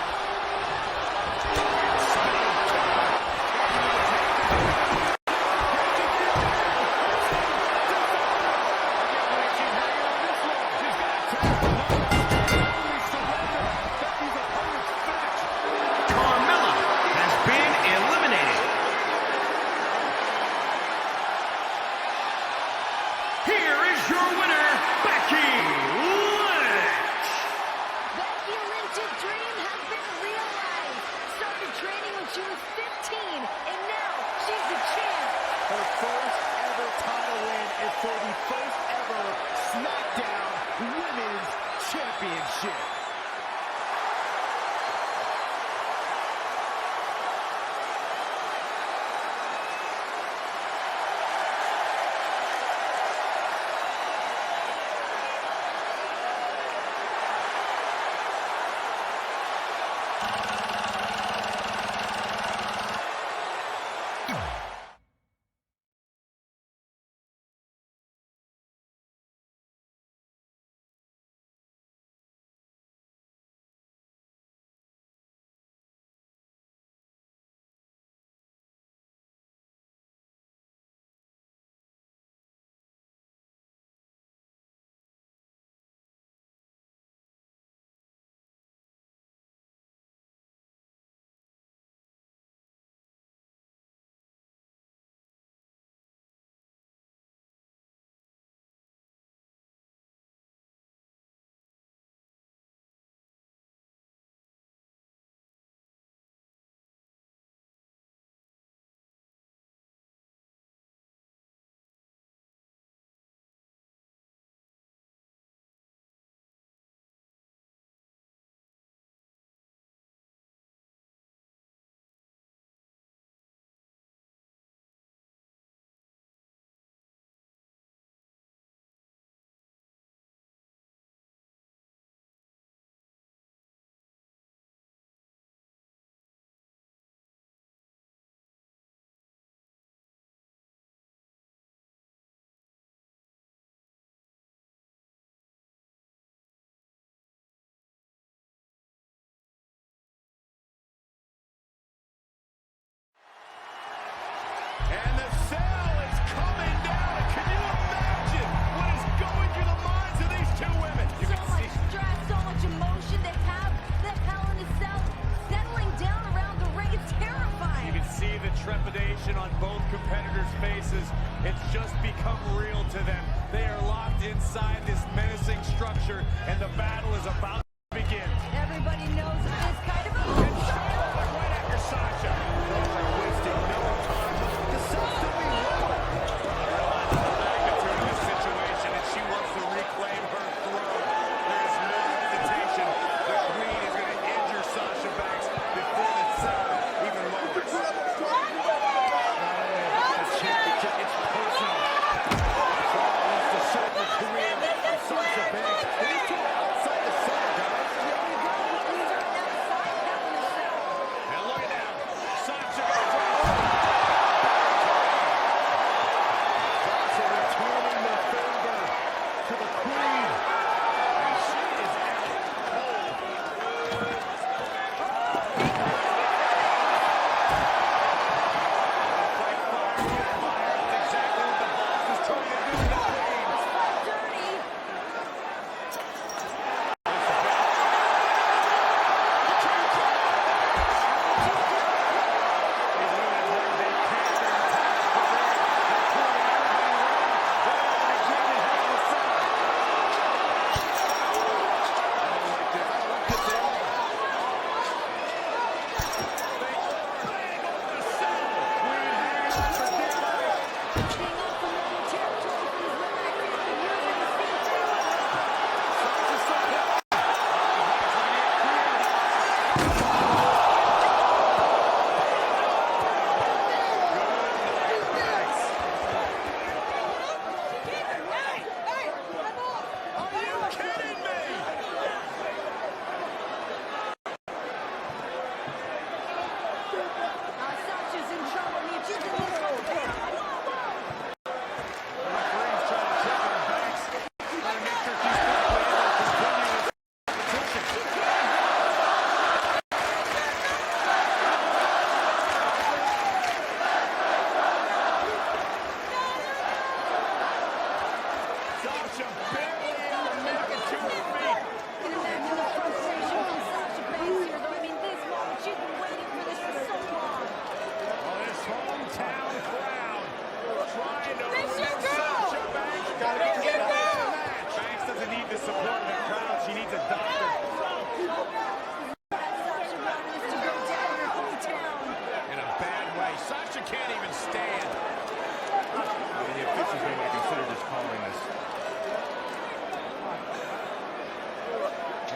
Here is your winner, Becky Lynch. Becky Lynch's dream has been realized. Started training when she was 15, and now she's the champ. Her first ever title win is for the first ever SmackDown Women's Championship. And the cell is coming down. Can you imagine what is going through the minds of these two women? You So much stress, so much emotion. They have that Hell in a Cell settling down around the ring. It's terrifying. You can see the trepidation on both competitors' faces. It's just become real to them. They are locked inside this menacing structure, and the battle is about to begin. Everybody knows that this kind of a Right after Sasha. Those are wasting no time. The cell's still being rolled. The magnitude of this situation, and she wants to reclaim her throne. There is no hesitation. The Queen is going to injure Sasha Banks before the cell even lowers. The championship, it's personal. Charlotte wants to show the career of Sasha Banks. And these two are outside the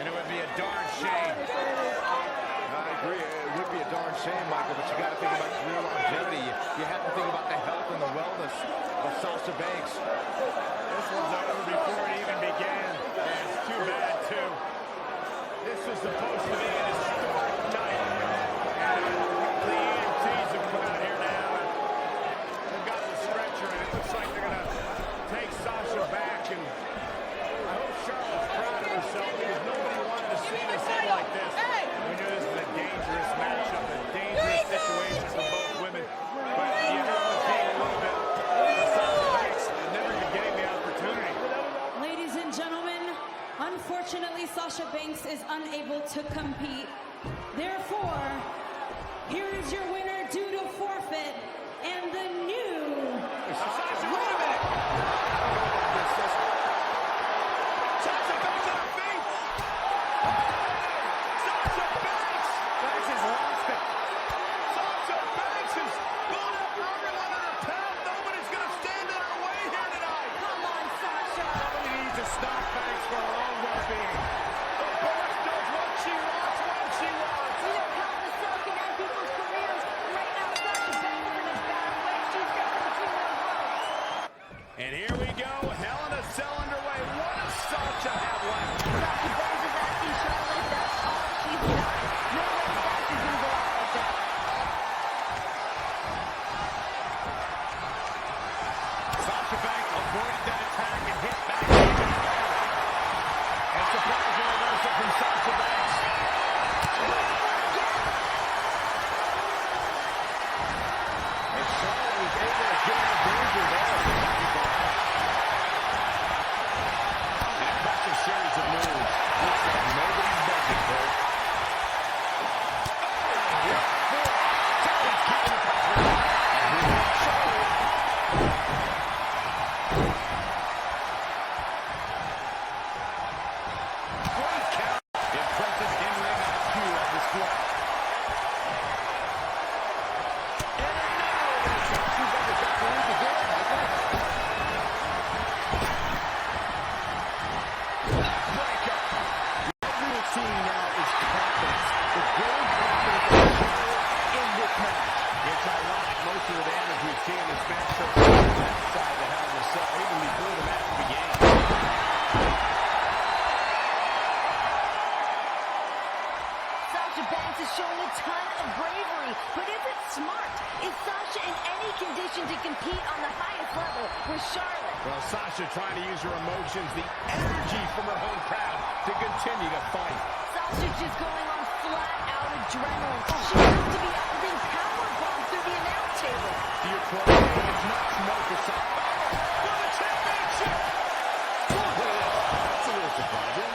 And it would be a darn shame. I agree. It would be a darn shame, Michael, but you got to think about career longevity. You have to think about the health and the wellness of Sasha Banks. This one's over before it even began. And it's too bad, too. This was supposed to be an historic night. And the EMTs have come out here now. They've got the stretcher, and it looks like they're going to take Sasha back. And I hope Charlotte's proud of herself because nobody wanted to see this end like this. We knew this was a dangerous matchup, a dangerous situation for both women. But you know, it came a little bit for Sasha Banks never getting the opportunity. Ladies and gentlemen, unfortunately, Sasha Banks is unable to compete. Therefore, here is your winner due to forfeit, and the new... Sasha, wait a minute! Sasha Banks on her feet! Sasha Banks! Banks has lost it! Sasha Banks is going up everyone on her path! Nobody's going to stand in her way here tonight! Come on, Sasha. Somebody needs to stop Banks for her own well-being. The boss knows what she wants when she wants! You know how the cell can end people's careers. Right now, Sasha Banks is in a bad way. She's got to do her work. And here we go, Hell in a Cell underway. What does Sasha have left? Sasha Banks is asking Charlotte if that's all she's got. No way Sasha's going to go out like that. Sasha Banks avoided that attack and hit back. A surprising reversal from Sasha Banks. And Charlotte was able to get out of danger there. An impressive series of moves. Looks like nobody's budget, Cole. Charlotte's keeping the pressure. Great count. Impressive in-ring IQ at display. And another reversal. She's got the back to lose again. Breaker. What we are seeing now is confidence. The growing confidence of Charlotte in this match. It's ironic. Most of the damage we've seen in this match so far is outside the Hell in a Cell, even before the match began. Sasha Banks is showing a ton of bravery, but is it smart? Is Sasha in any condition to compete on the highest level with Charlotte? Well, Sasha trying to use her emotions, the energy from her home crowd to continue to fight. Sasha's just going on flat-out adrenaline. She has to be upping powerbombs through the announce table. To your point, it's not smoke or something. For the championship! That's a little surprising.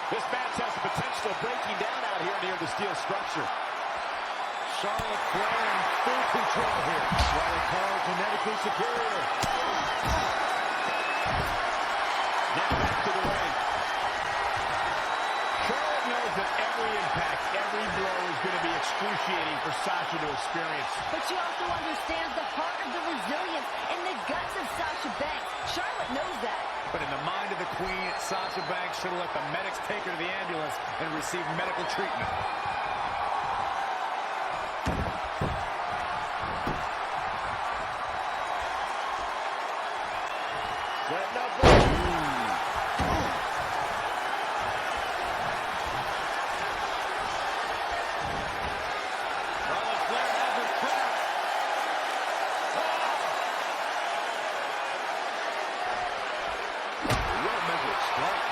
This match has the potential of breaking down out here near the steel structure. Charlotte Flair in full control here. While they call genetically superior. Now back to the ring. Charlotte knows that every impact, every blow is going to be excruciating for Sasha to experience. But she also understands the heart of the resilience and the guts of Sasha Banks. Charlotte knows that. But in the mind of the Queen, Sasha Banks should have let the medics take her to the ambulance and receive medical treatment. Setting up the... Charlotte Flair has her trapped. Well-measured strike.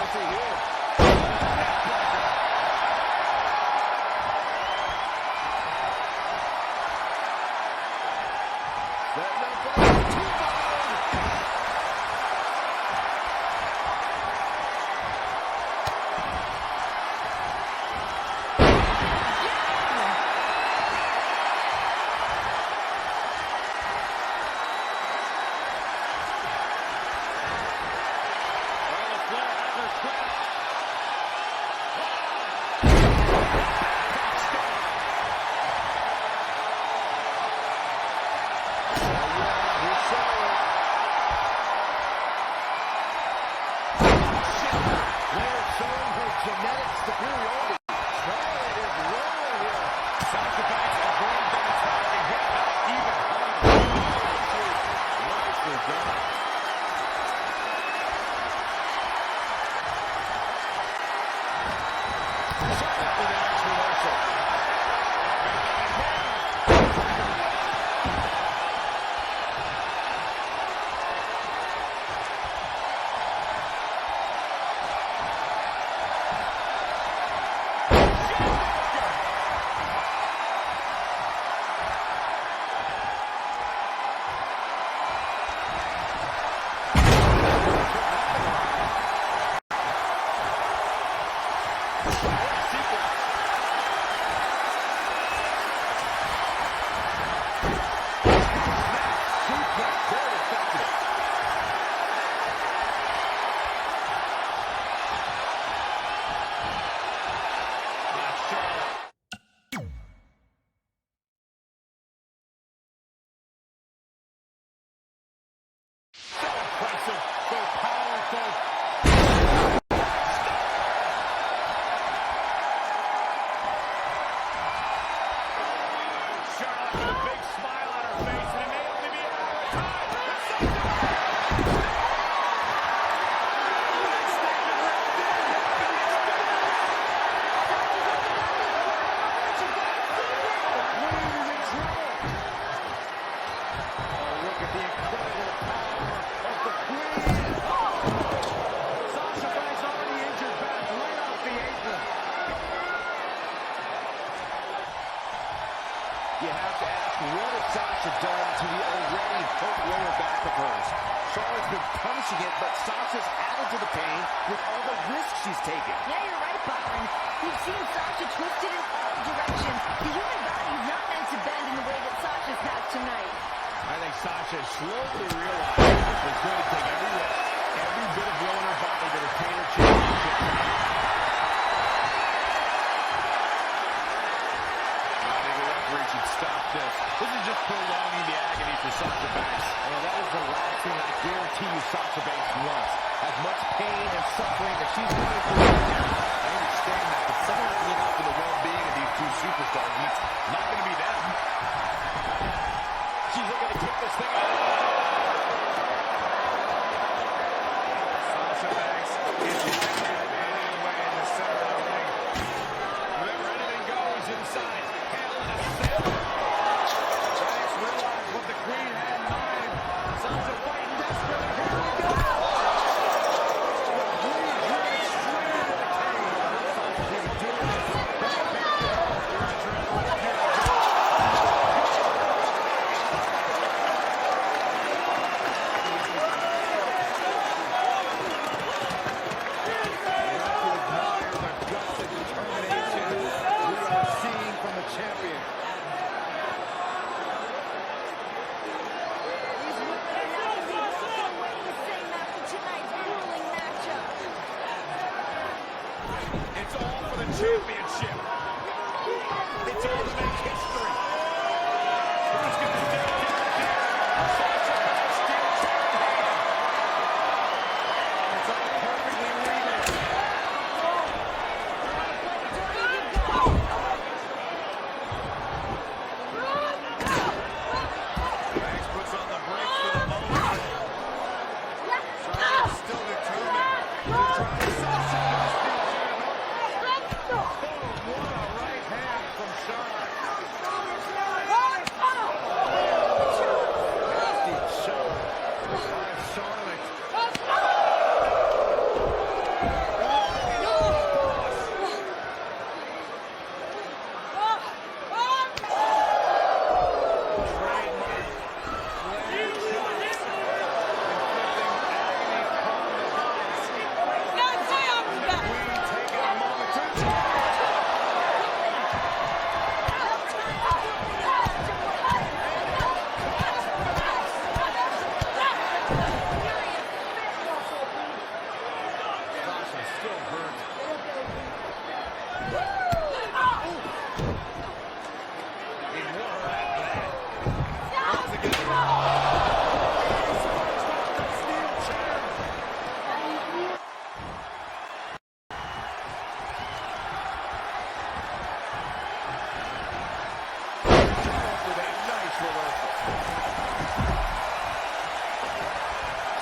penalty here. Setting up for the 2-ball. Genetic superiority. Charlotte is rolling here. Sasha Banks has really been attacking him even harder. Nicely done. Charlotte with an axe reversal. You have to ask, what has Sasha done to the already hurt lower back of hers? Charlotte's been punishing it, but Sasha's added to the pain with all the risks she's taken. Yeah, you're right, Byron. We've seen Sasha twisted in all directions. The human body is not meant to bend in the way that Sasha's has tonight. I think Sasha slowly realized she's going to take every risk, every bit of will in her body to retain her championship. Should stop this. This is just prolonging the agony for Sasha Banks. And that is the last thing I guarantee you Sasha Banks wants. As much pain and suffering that she's going through right now. I understand that, but someone has to look out for the well-being of these two superstars, and it's not going to be them. She's looking to kick this thing out. Sasha Banks is handled anyway in the center of the ring. Whenever anything goes inside, handling a sale. Banks realized what the Queen had in mind. Sasha fighting desperately. Here we go. The Queen drives straight into the cage. Sasha's even doing this. Back. Here's adrenaline. It's all for the championship. It's all to make history. Who's going to step down here? Sasha Banks still turned hand. It's all perfectly legal. Banks puts on the brakes for the moment. Sasha's still determined to try Sasha. What a right hand from Charlotte. still hurt. Need more of that. Once again, steel chair. With a nice reversal.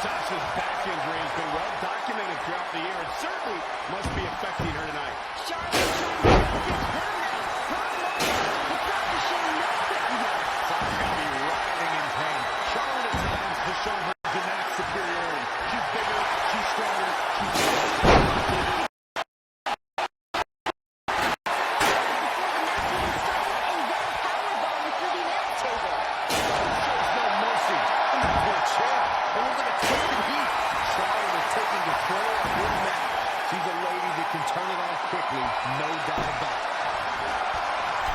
Sasha's back injury has been well documented throughout the year. It certainly must be affecting her tonight. Charlotte's trying to fix her now. Her moment. It's not to show no quitting her. Sasha's going to be writhing in pain. Charlotte at times has shown her genetic superiority. She's bigger, she's stronger, she's faster. Quickly, no doubt about it.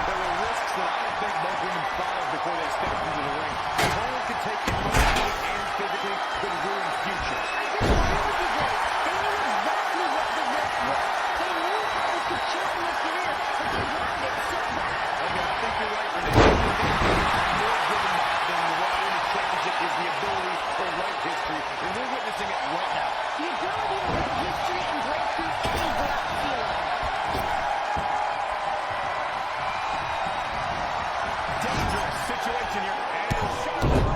There were risks that I don't think most women thought of before they stepped into the ring. The toll could take emotionally and physically, could ruin futures. I disagree with you, Jay. They knew exactly what the risk was. They knew how this could shorten their career, but they wanted it so bad. Okay, I think you're right, Renee. More driven than the one women's championship is the ability to write history, and we're witnessing it right now. The ability to write history and break through any glass ceiling. Dangerous situation here. And Charlotte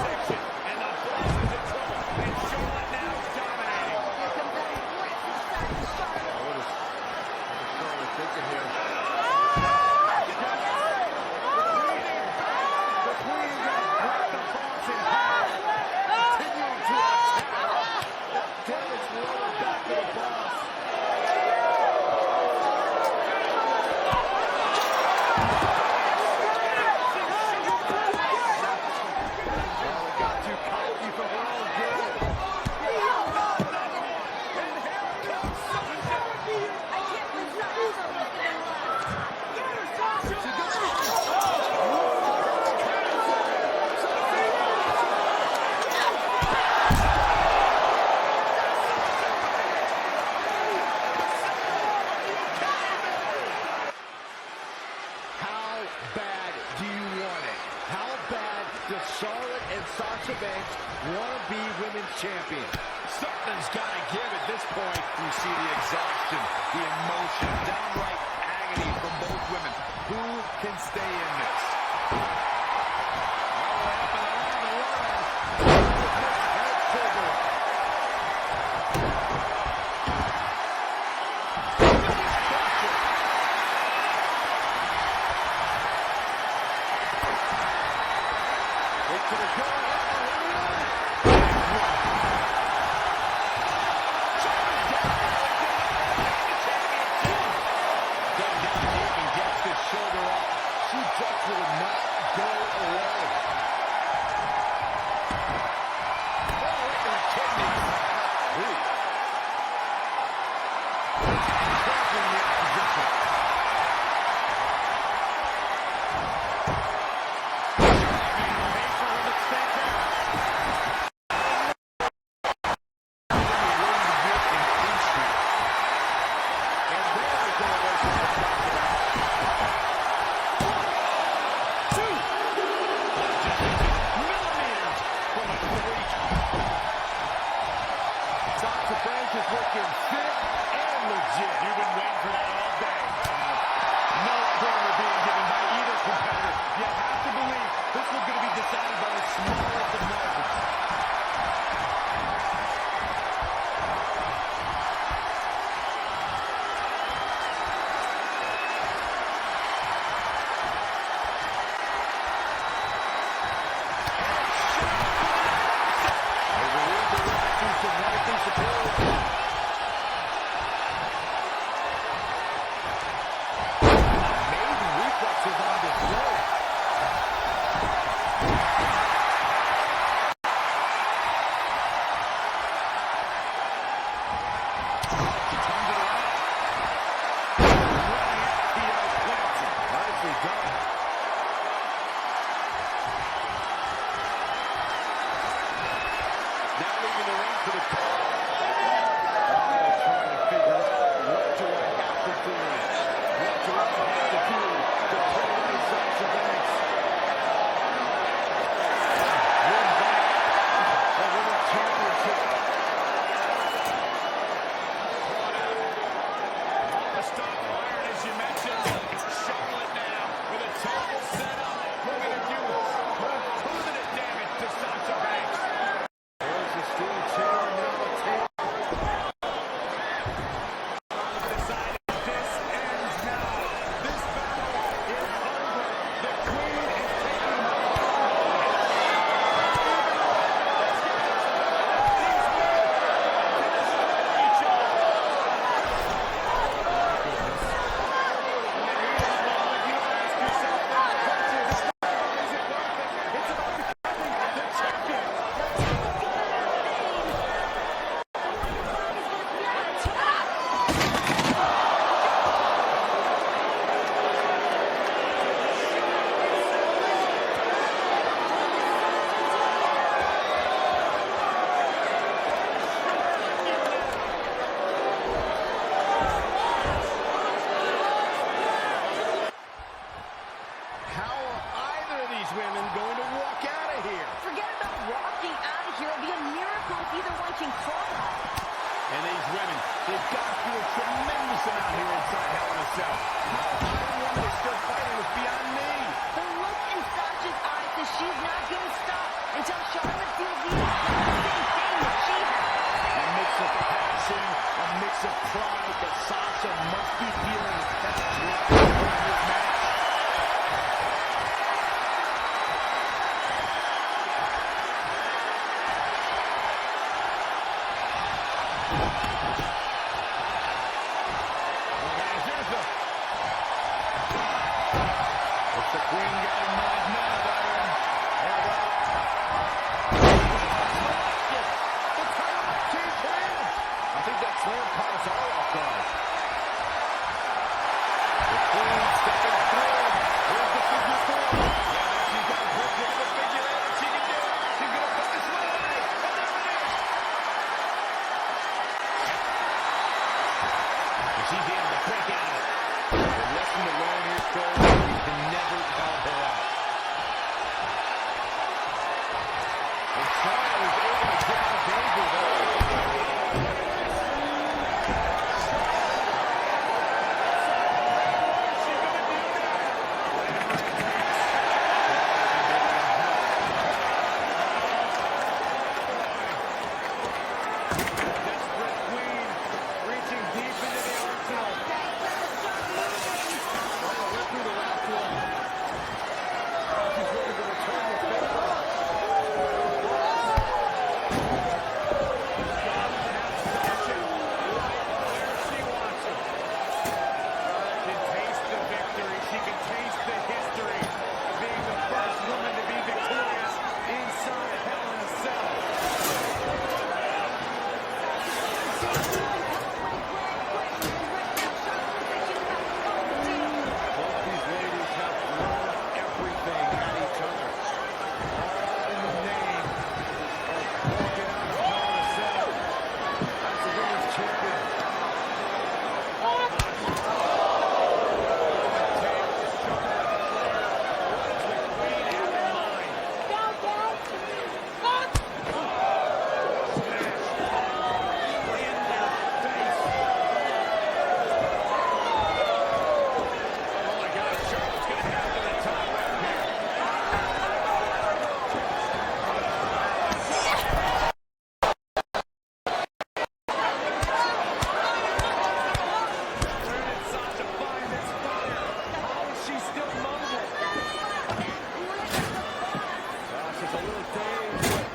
section. And the boss is in trouble. And Charlotte now is dominating. Here comes that aggressive side of Charlotte. What is Charlotte thinking here? The Queen going to break the boss in half. Continuing to attack. Damage lower back to the boss. Charlotte got too cocky for her own good. And here comes Sasha. I can't believe Sasha's so looking in love. How bad do you want it? How bad does Charlotte and Sasha Banks want to be women's champion? Something's got to give at this point. You see the exhaustion, the emotion, downright agony from both women. Who can stay in this? All the way up and around the line. Head trigger. To the goal. Shoulder up. She just will not go away. Oh, look at the kidneys. Ooh. Taking the opposition. massive pride that Sasha must be feeling that drive from this match. The Queen got in mind now, Byron. I think that slam caught us all off guard. The Queen stepping through. Here's the figure four. Yeah, she's got a grip with the figure eight. She can do it. She's going to put this one away. And there it is. And she's able to break out of it. The lesson to learn here, Cole, you can never count her out. And China was able to get out of danger, though. Desperate Queen reaching deep into the arsenal. Right through the last one. She's looking to return the favor. Sasha right where she wants her. She can taste the victory. She can taste the history of being the first woman to be victorious inside Hell in a Cell. Both these ladies have thrown everything at each other. All in the name of walking out of Hell in a Cell as the women's champion. Oh my God, Charlotte's going to have to the top back here. Where did Sasha find this fire? How is she still mobile? Sasha's a little dazed, but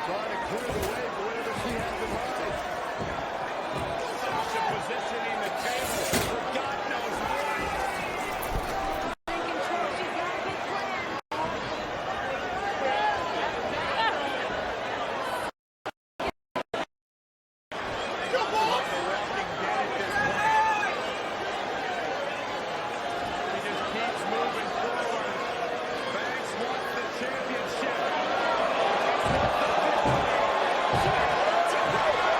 trying to clear the way for whatever she has in mind. Sasha positioning the table for God knows what. Like a walking dead at this point. He just keeps moving forward. Banks wants the championship. Banks wants the victory.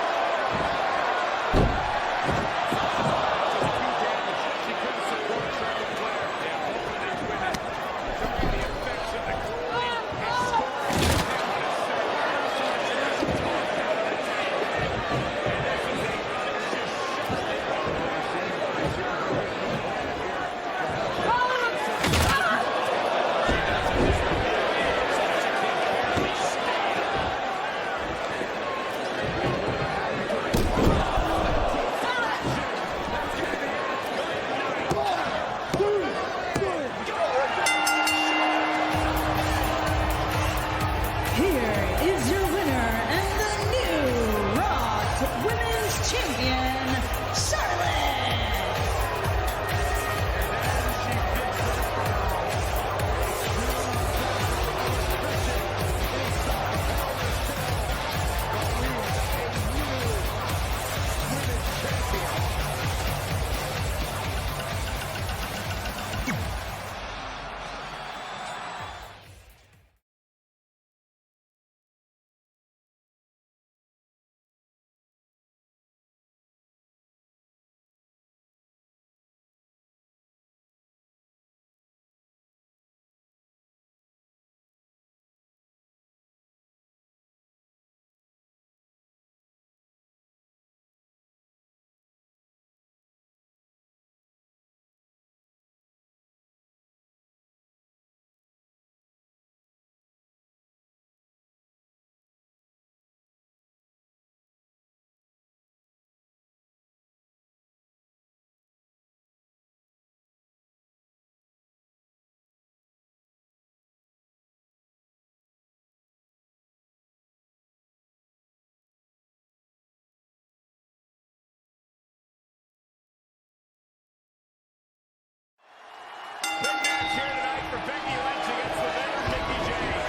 Becky Lynch against the veteran Mickie James.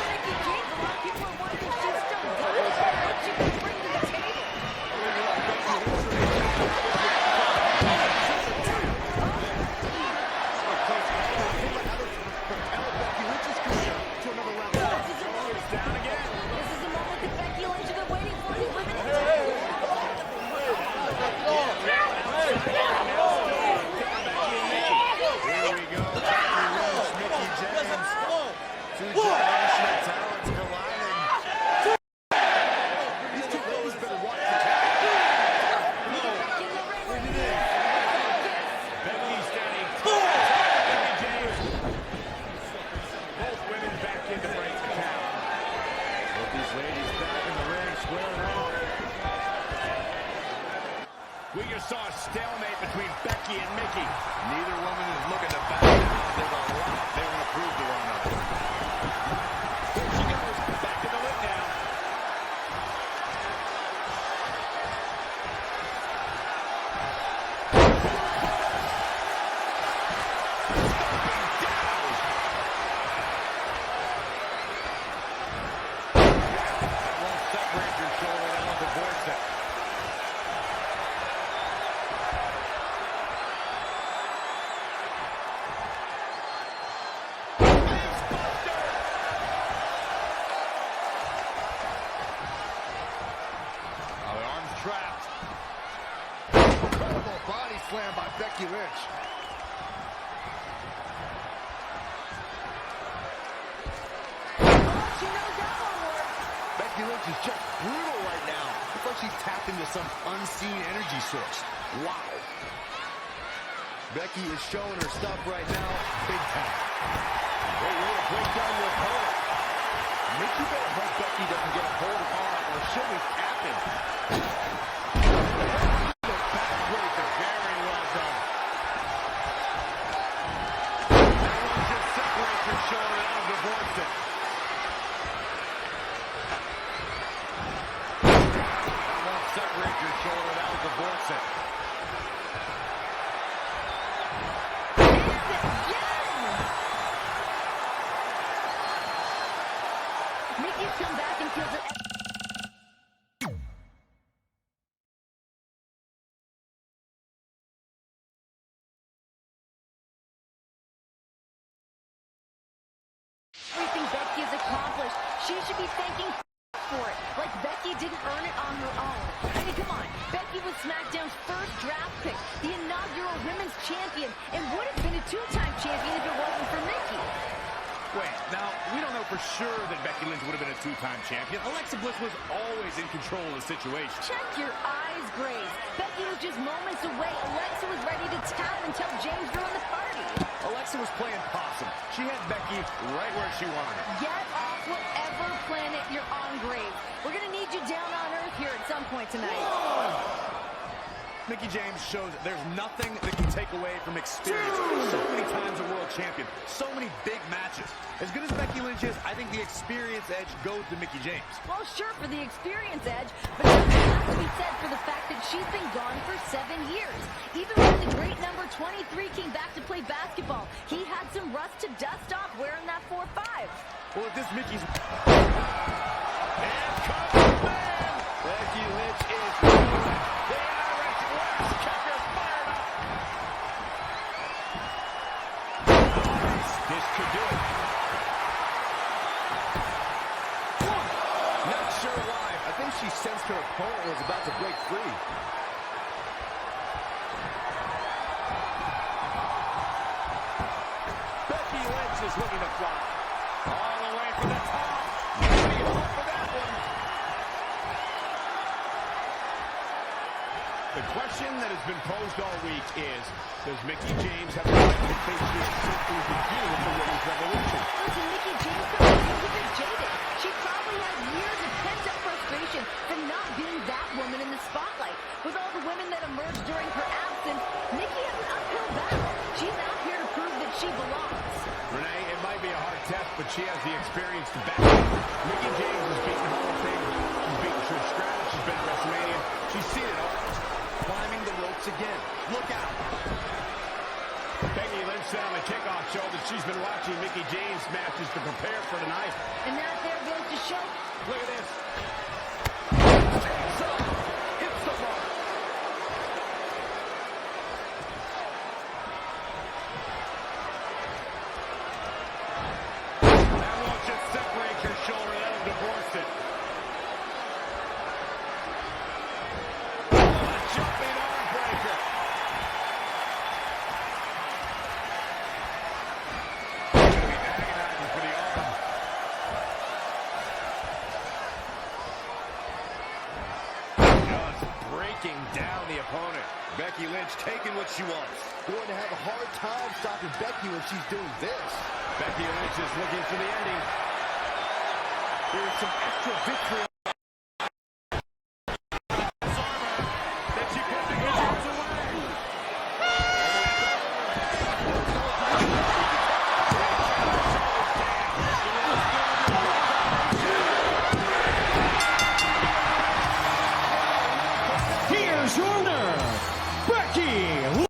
Mickie James, a lot of people are wondering if she's still good. What she can bring to the table. Down again. This is the moment that Becky Lynch has been waiting for. These women in the table. Here we go. Becky Lynch, Mickie James. Two generational talents colliding. These two ladies better watch the tag. Becky standing tall. Mickie James. Both women back in to break the count. Both these ladies back in the ring, squaring off. We just saw a stalemate between Becky and Mickie. Neither woman is looking to back down. There's a lot they want to prove to one another. Here she goes. Back in the ring now. Won't separate your shoulder, that'll divorce it. Oh, the arm's trapped. Incredible body slam by Becky Lynch. She knows that one works. Becky Lynch is just brutal right now. It's like she's tapped into some unseen energy source. Wow. Becky is showing her stuff right now, big time. Great way to break down your opponent. Mickie better hope Becky doesn't get a hold of arm or she'll be tapping. Backbreaker. Very well done. That one just separates your shoulder, that'll divorce it. That won't separate your shoulder, that'll divorce it. Mickie's come back and feels it. Everything Becky has accomplished, she should be thanking for it. Like Becky didn't earn it on her own. I mean, come on. Becky was SmackDown's first draft pick, the inaugural women's champion, and would have been a two-time champion if it wasn't for Mickie. Wait, now, we don't know for sure that Becky Lynch would have been a two-time champion. Alexa Bliss was always in control of the situation. Check your eyes, Grace. Becky was just moments away. Alexa was ready to tap and tell James ruined the party. Alexa was playing possum. She had Becky right where she wanted her. Get off whatever planet you're on, Grace. We're going to need you down on Earth here at some point tonight. Mickie James shows there's nothing that can take away from experience. So many times a world champion. So many big matches. As good as Becky Lynch is, I think the experience edge goes to Mickie James. Well, sure, for the experience edge, but something has to be said for the fact that she's been gone for 7 years. Even when the great number 23 came back to play basketball, he had some rust to dust off wearing that 4-5. Well, if this Mickey's... And comes the man! Becky Lynch is moving. The Irish West kicker fired up. This could do it. Not sure why. I think she sensed her opponent was about to break free. Becky Lynch is looking to fly. All the way from the top. Maybe hope for that one. The question that has been posed all week is, does Mickie James have the right to face this simply begin with the women's revolution? Listen, Mickie James could be a bit jaded. She probably has years of pent-up frustration from not being that woman in the spotlight. With all the women that emerged during her absence, Mickie has an uphill battle. She's out here to prove that she belongs. Renee, it might be a hard test, but she has the experience to back it. Mickie James has beaten Hall of Fame. She's beaten Trish Stratus. She's been at WrestleMania. She's seen it all. Climbing the ropes again. Look out. Becky Lynch said on the kickoff show that she's been watching Mickie James matches to prepare for tonight. And that there goes to show. Look at this. Hits the mark. That won't just separate your shoulder, that'll divorce it. A jumping arm breaker. Agonizing for the arm. Just breaking down the opponent. Becky Lynch taking what she wants. Going to have a hard time stopping Becky when she's doing this. Becky Lynch is looking for the ending. There's some extra victory. Then she puts the guitars away. Here's your winner, Becky Lynch.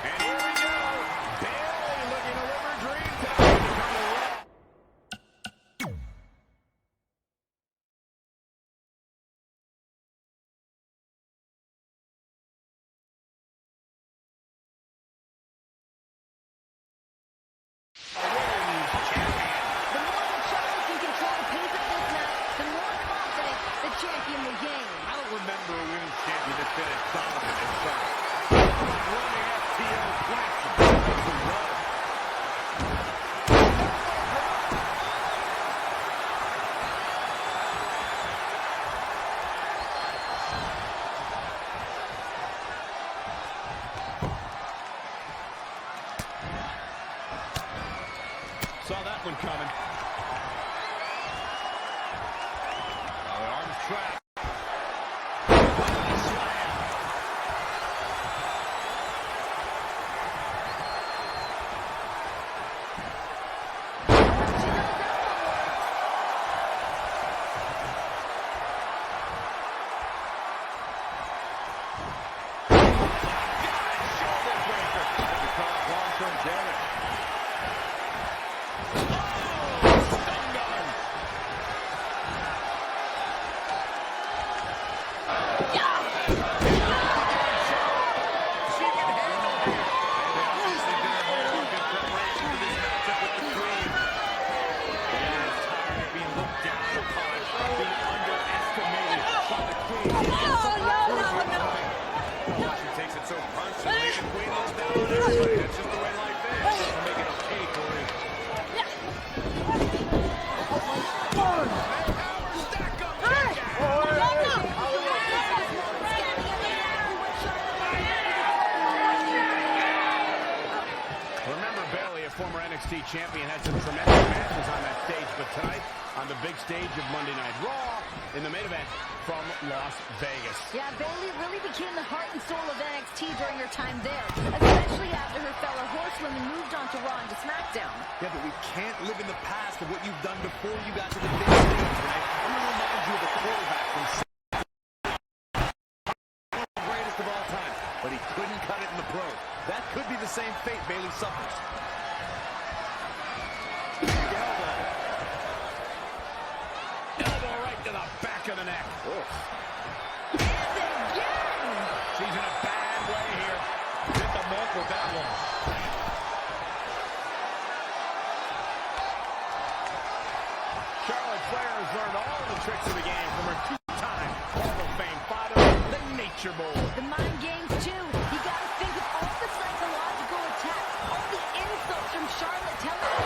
And here we go. Bayley looking to live her dreams out. The more the Charlotte can control the pace of this match, the more confident the champion will gain. I don't remember a women's champion that's been as dominant as Sasha. Running FTO classic. It's a run. Saw that one coming. Now the arms trapped. Long-term damage. Being looked down upon, being under former NXT champion had some tremendous matches on that stage, but tonight, on the big stage of Monday Night Raw, in the main event from Las Vegas. Yeah, Bayley really became the heart and soul of NXT during her time there, especially after her fellow horsewomen moved on to Raw and to SmackDown. Yeah, but we can't live in the past of what you've done before you got to the big stage, right? I'm going to remind you of the quarterback from the greatest of all time, but he couldn't cut it in the pros. That could be the same fate Bayley suffers. Elbow right to the back of the neck. She's in a bad way here. Hit the mark with that one. Charlotte Flair has learned all the tricks of the game from her two-time Hall of Fame father, the Nature Boy. The mind games, too. You got to think of all the psychological attacks, all the insults from Charlotte telling her.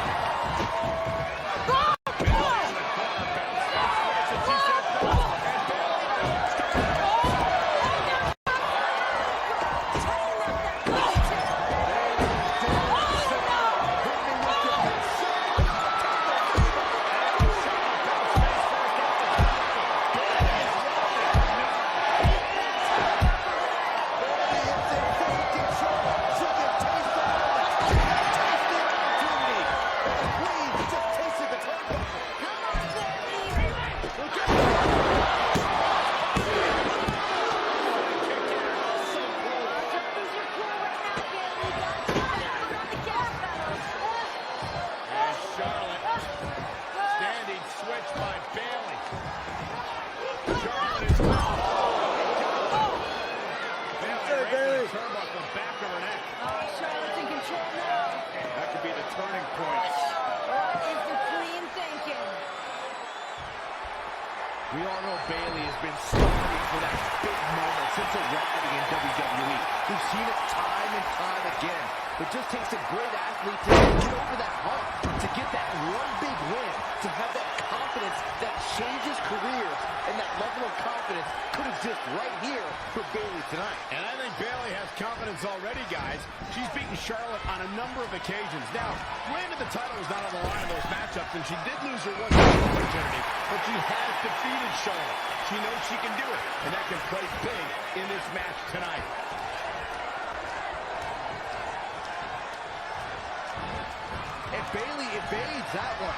We all know Bayley has been starving for that big moment since arriving in WWE. We've seen it time and time again. It just takes a great athlete to get over that hump, to get that one big win, to have that confidence that changes careers, and that level of confidence could exist right here for Bayley tonight. And I think Bayley has confidence already, guys. She's beaten Charlotte on a number of occasions. Now, granted the title was not on the line in those matchups, and she did lose her one opportunity, but she has defeated Charlotte. She knows she can do it, and that can play big in this match tonight. And Bayley evades that one.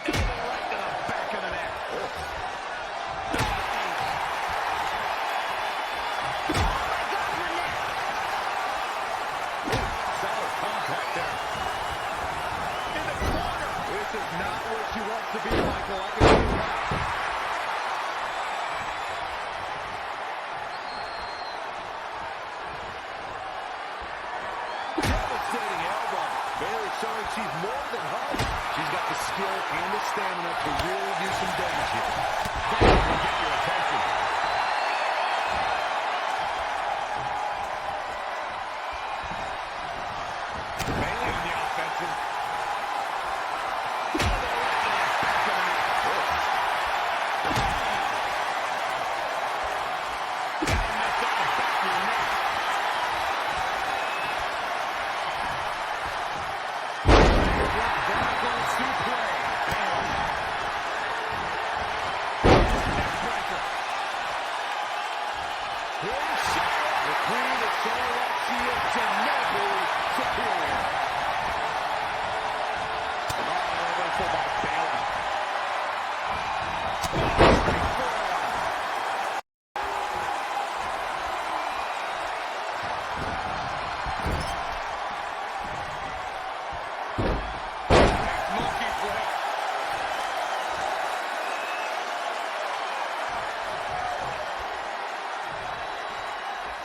Elbow right to the back of the neck. Solid contact there. In the corner. This is not where she wants to be, Michael. I can tell you that. Devastating elbow. Bayley showing she's more than hard. She's got the skill and the stamina to really do some damage here. That will get your attention. Bayley on the offensive.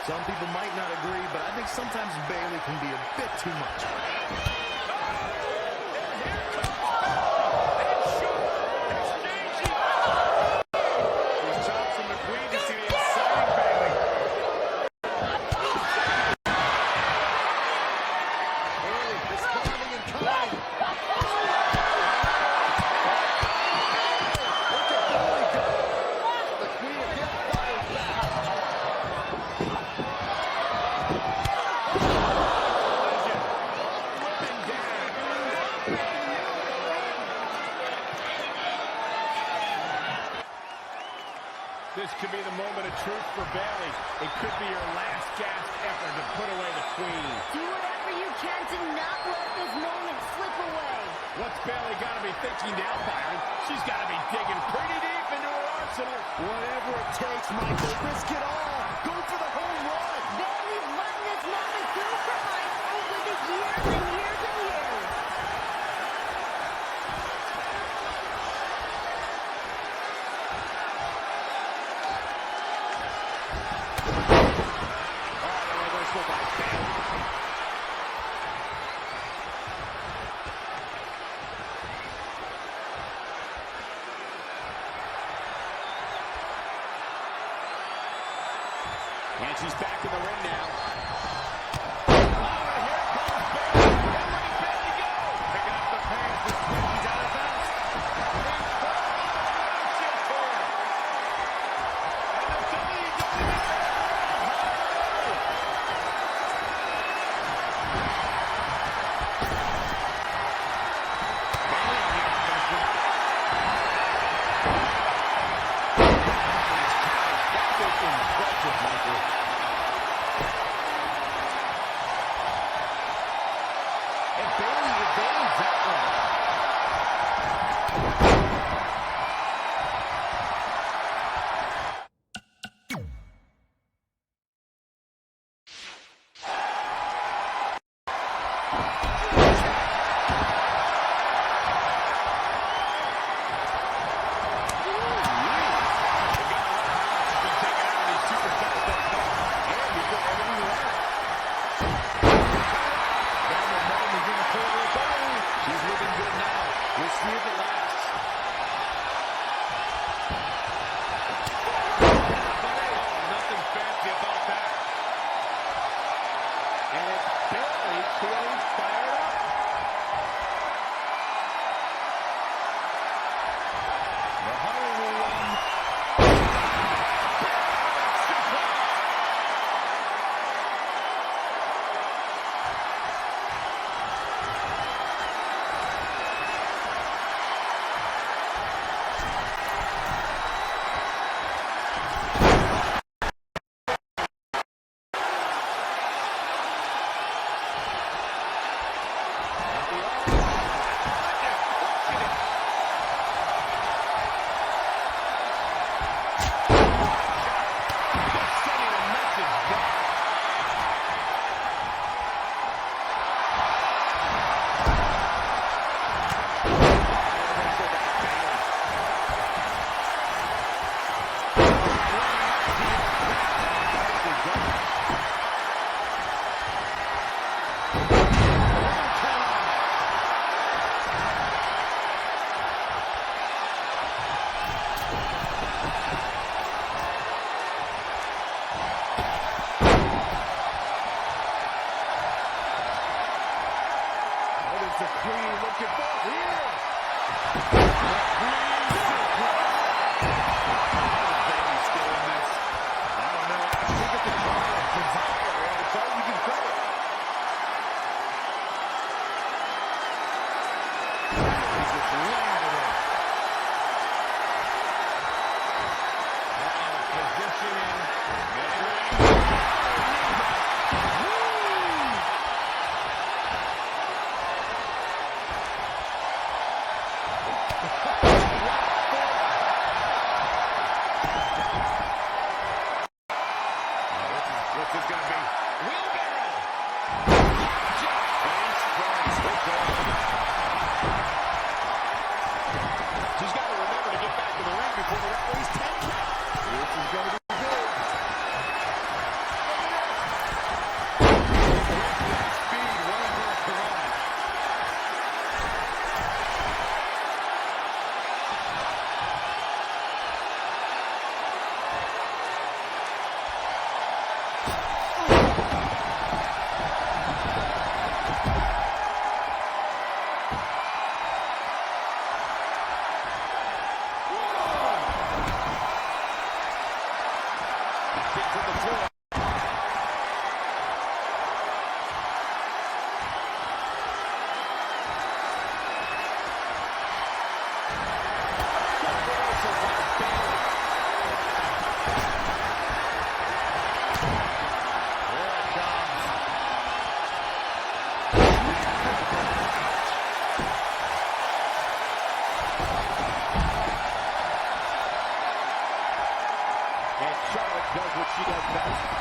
Some people might not agree, but I think sometimes Bayley can be a bit too much. This could be the moment of truth for Bayley. It could be your last gasp effort to put away the Queen. Do whatever you can to not let this moment slip away. What's Bayley got to be thinking now, Byron? She's got to be digging pretty deep into her arsenal. Whatever it takes, Michael. Risk it all. Go for the home run. Bayley's letting this moment go for life over the years and years and years. And she's back in the ring now. Oh, and here comes Bayley. And look at Bayley go. Picking up the pace. This time she's at her best. Shift here. And the WWE. she does best.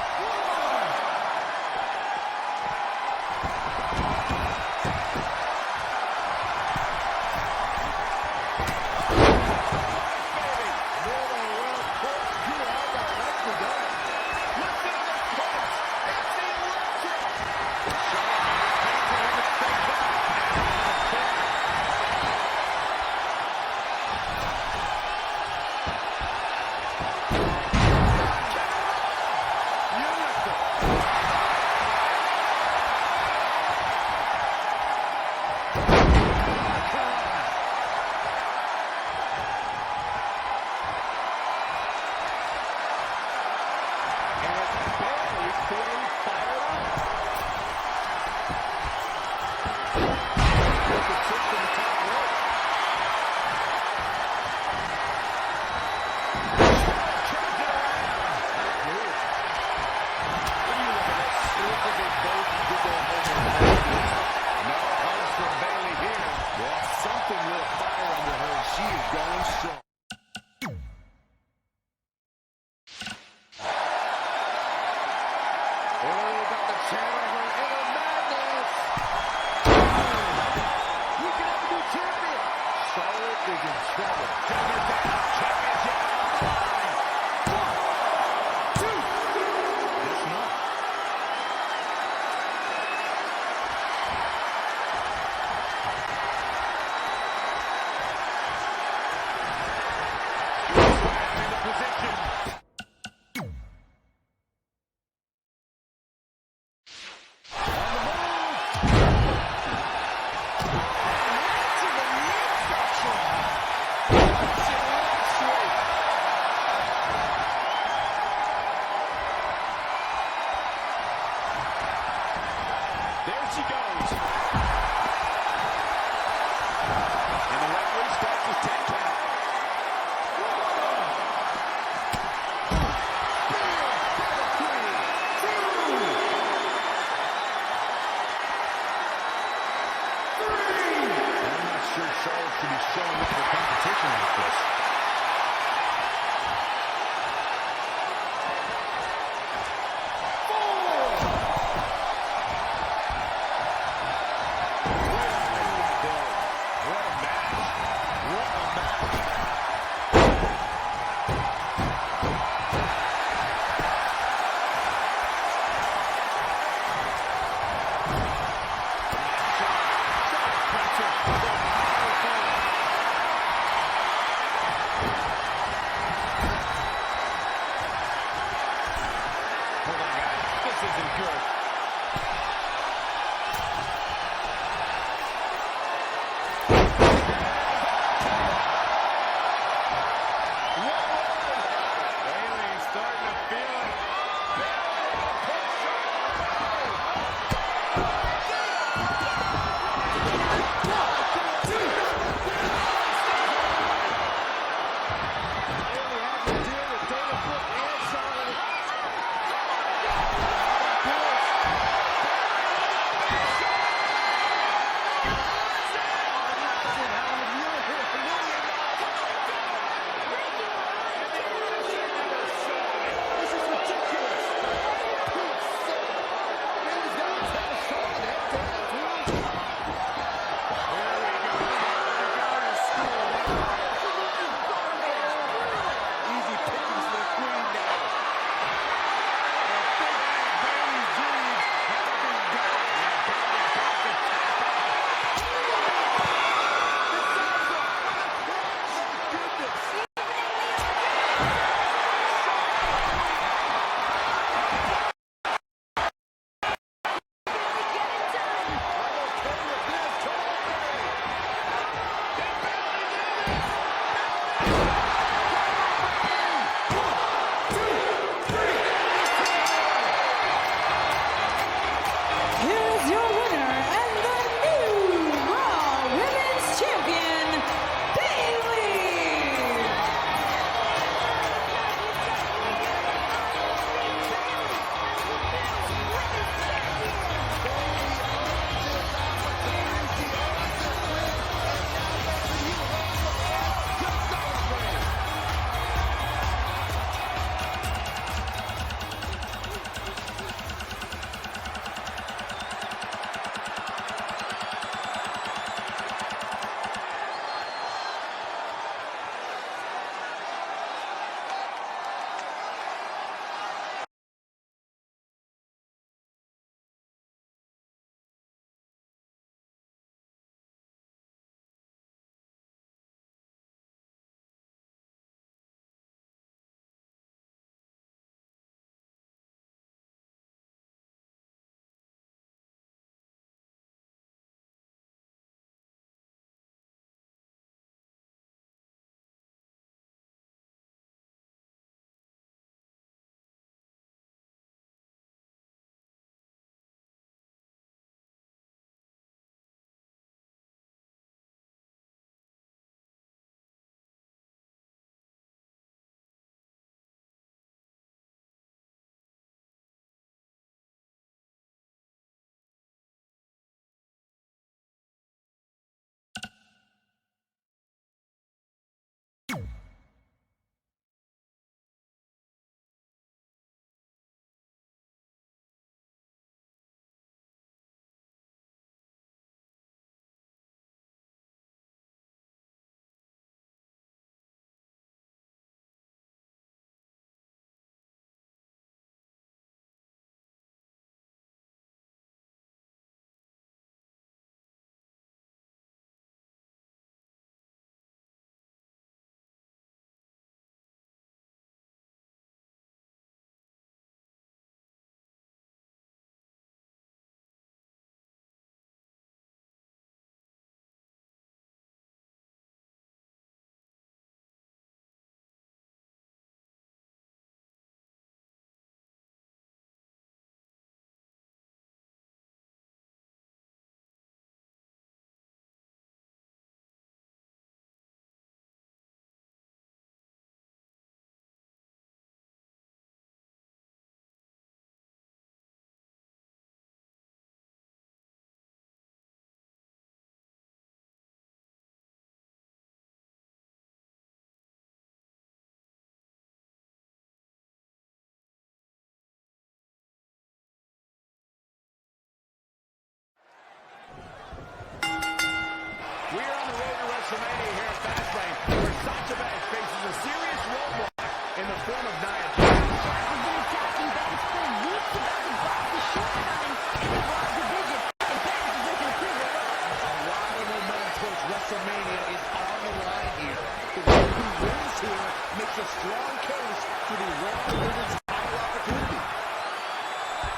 We are on the road to WrestleMania here at Fastlane, where Sasha Banks faces a serious roadblock in the form of Nia Jax. Jax has been attacking Banks for weeks about the boss's shortcomings in the Raw division, and Banks is looking to clear it up. A lot of momentum towards WrestleMania is on the line here. The one who wins here makes a strong case for the Raw Women's title opportunity.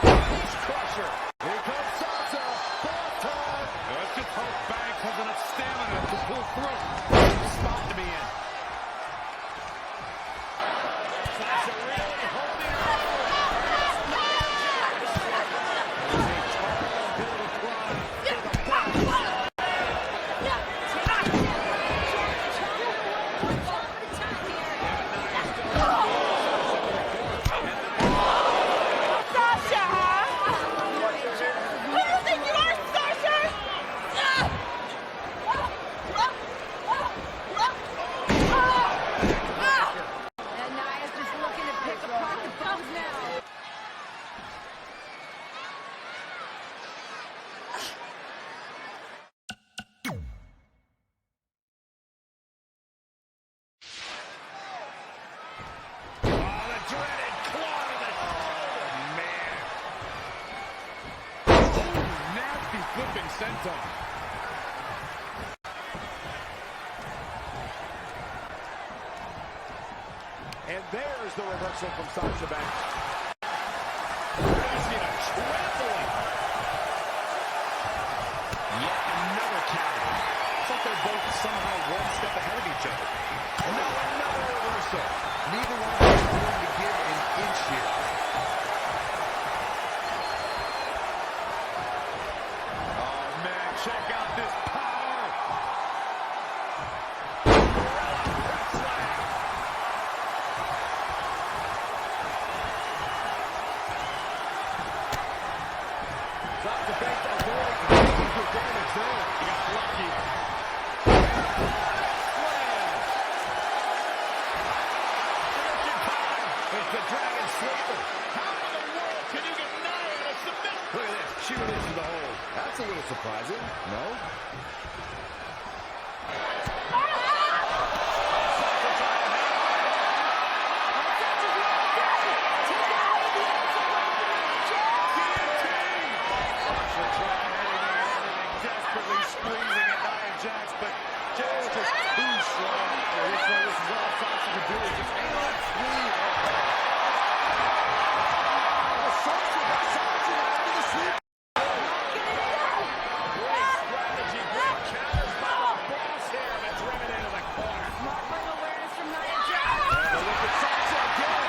Face crusher. Here comes Sasha. Boss time. Let's just hope Banks has enough stamina to pull through. Spot to be in. Sasha really holding her own. And Nia's just looking to pick apart the bones now. Oh, the dreaded claw to the shoulder. Man. Oh, nasty flipping senton. And there's the reversal from Sasha Banks. Crazy to trampling. Yet another counter. It's like they're both somehow one step ahead of each other. And now another reversal. Neither one of them is willing to give an inch here. Oh, man, check out this power. Sasha Banks avoiding major damage there. He got lucky. It's the Dragon Sleeper. How in the world can you get Nia to submit? Look at this. She releases the hold. That's a little surprising, no? Desperately squeezing at Nia Jax, but Jax just too strong. This is all Sasha can do is just hang on, squeeze. Great strategy. Great counters by the boss here. That's driven into the corner. Smart ring awareness from Nia Jax. And look at Sasha again.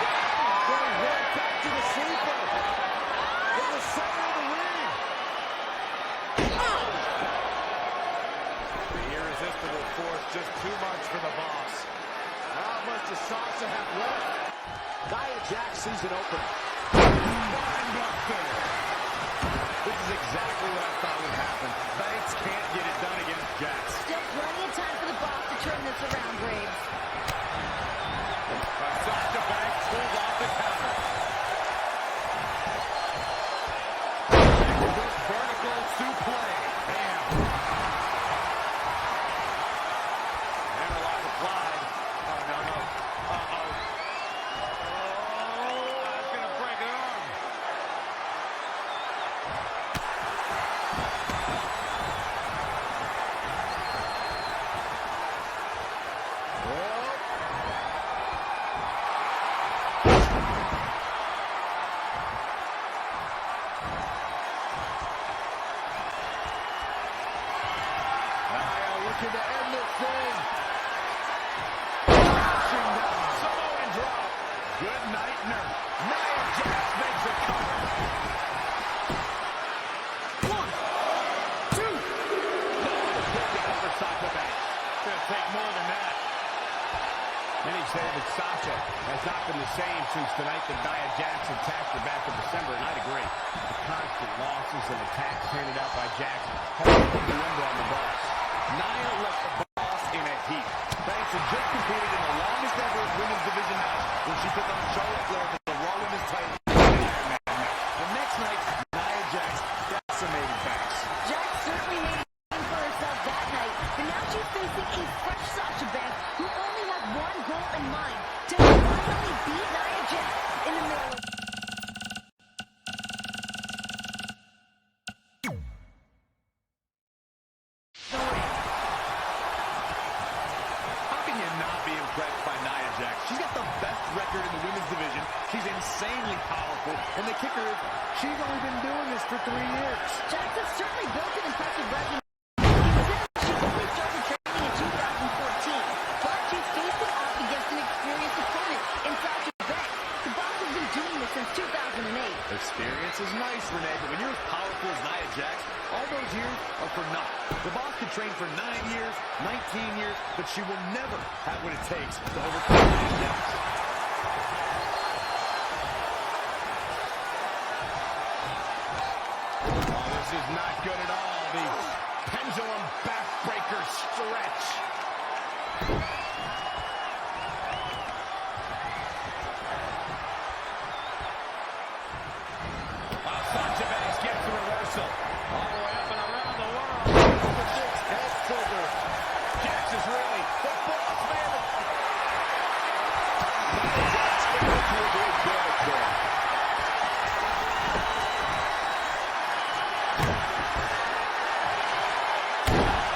Going right back to the sleeper. In the center of the ring. The irresistible force, just too much for the boss. How much does Sasha have left? Nia Jax sees an opening. This is exactly what I thought would happen. Banks can't get it done against Jax. Still plenty of time for the boss to turn this around, Graves. Sasha Banks pulls off the counter. This vertical suplex. Bam. Hammerlock applied. Oh, no. Uh-oh. Oh, that's going to break an arm. Looking to end this thing. Crashing down. Samoan drop. Good night, nurse. Nia Jax makes a cover. 1, 2. Good cover for Sasha Banks. It's going to take more than that. Many say that Sasha has not been the same since the night that Nia Jax attacked her back in December, and I'd agree. The constant losses and attacks handed out by Jax have opened the window on the boss. Nia left the boss in a heap. Banks had just competed in the longest ever women's division match when she took on Charlotte Flair for the Raw Women's title. The next night, Nia Jax decimated Banks. Jax certainly made a name for herself that night, but now she's facing a fresh Sasha Banks who only has one goal in mind, to finally beat Nia Jax in the middle of... How can you not be impressed by Nia Jax? She's got the best record in the women's division. She's insanely powerful. And the kicker is, she's only been doing this for 3 years. Jax has certainly built an impressive resume. She only started training in 2014, but she's facing off against an experienced opponent in Sasha Banks. The Boss has been doing this since 2008. Experience is nice, Renee, but when you're as powerful as Nia Jax, all those years are for nothing. The Boss could train for 9 years, 19 years, but she will never have what it takes to overcome Nia Jax. Oh, this is not good at all. The pendulum backbreaker stretch. Sasha Banks gets the reversal. All the way up and around the world. The big head trigger. Jax is really the boss man. Nia Jax able to avoid damage there.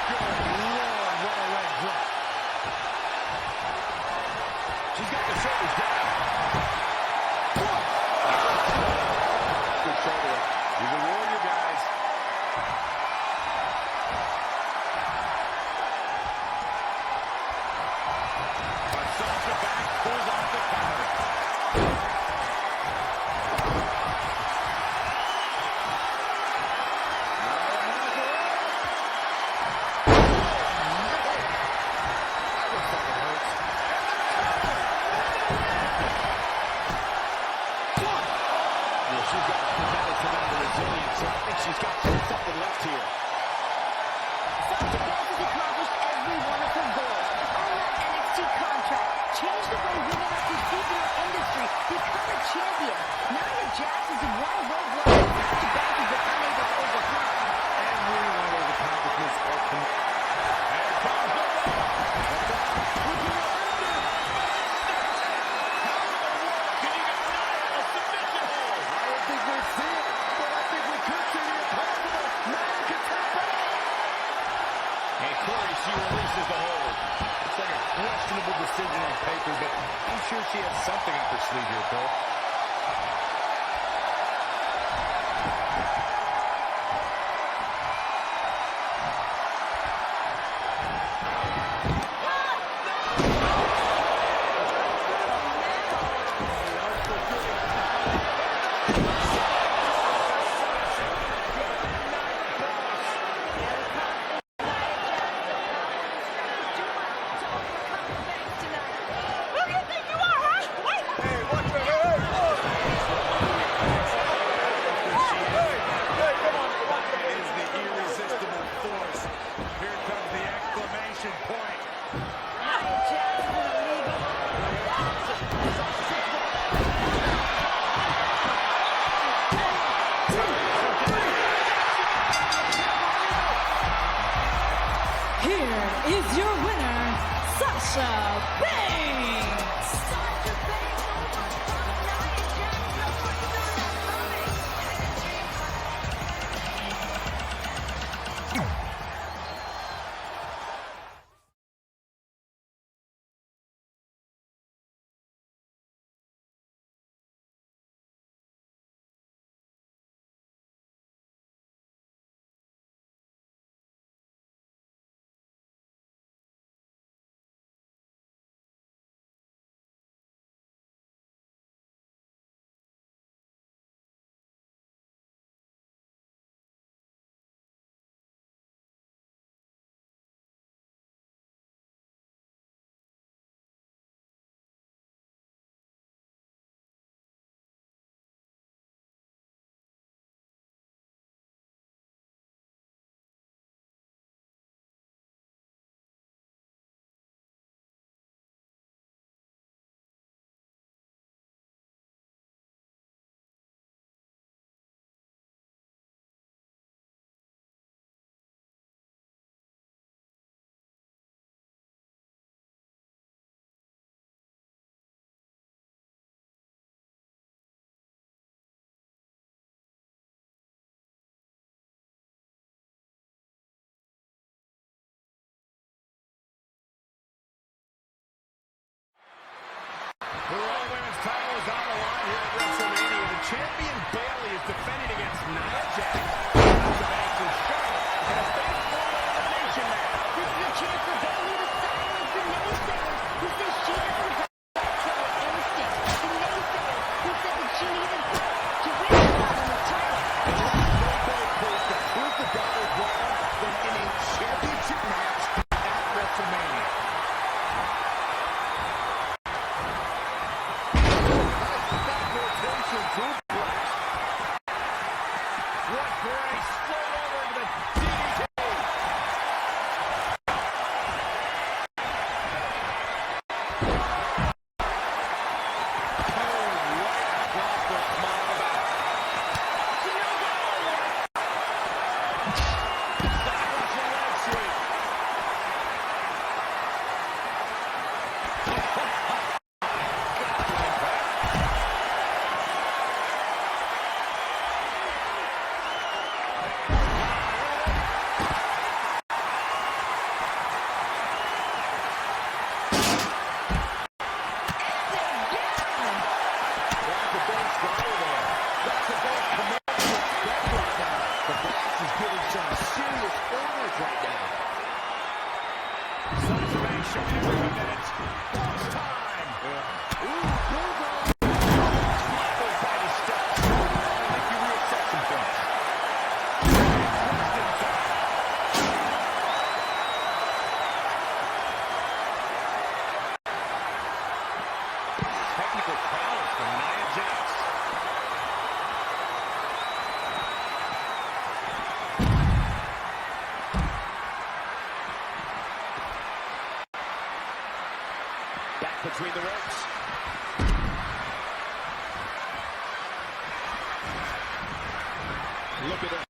Good Lord, what a leg drop. She's got the shoulders down. Good shoulder up. He's a warrior, guys. But Sasha Banks pulls off the counter. She's got tremendous amount of resilience, so I think she's got something left here. Sasha Banks has accomplished every one of her goals. Earn that NXT contract. Change the way women are perceived in our industry. Become a champion. Nia Jax is the one roadblock that Sasha Banks has been unable to overcome. Every one of those accomplishments are Here comes the she releases the hold. It's like a questionable decision on paper, but I'm sure she has something up her sleeve here, Cole. The Raw Women's title is on the line here at WrestleMania. The champion Bayley is defending against Nia Jax. Sasha Banks and Charlotte in a fatal elimination match. This is a chance for Bayley to silence the naysayers who say she doesn't have killer instinct. The naysayers who said that she needed help to win the Women's title. And there's no better place to prove the daughters wrong than in a championship match at WrestleMania. Between the ropes. Look at this.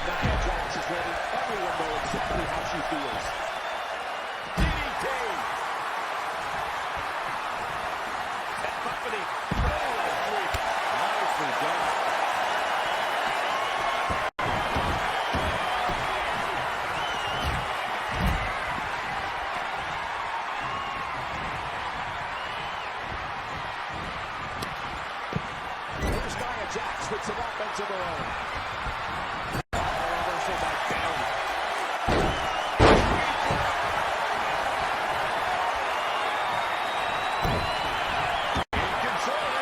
Nia Jax is letting everyone know exactly how she feels. DDT. Tap up for the nicely done. Jax with some offense of her own. Reversal by Bayley. In control.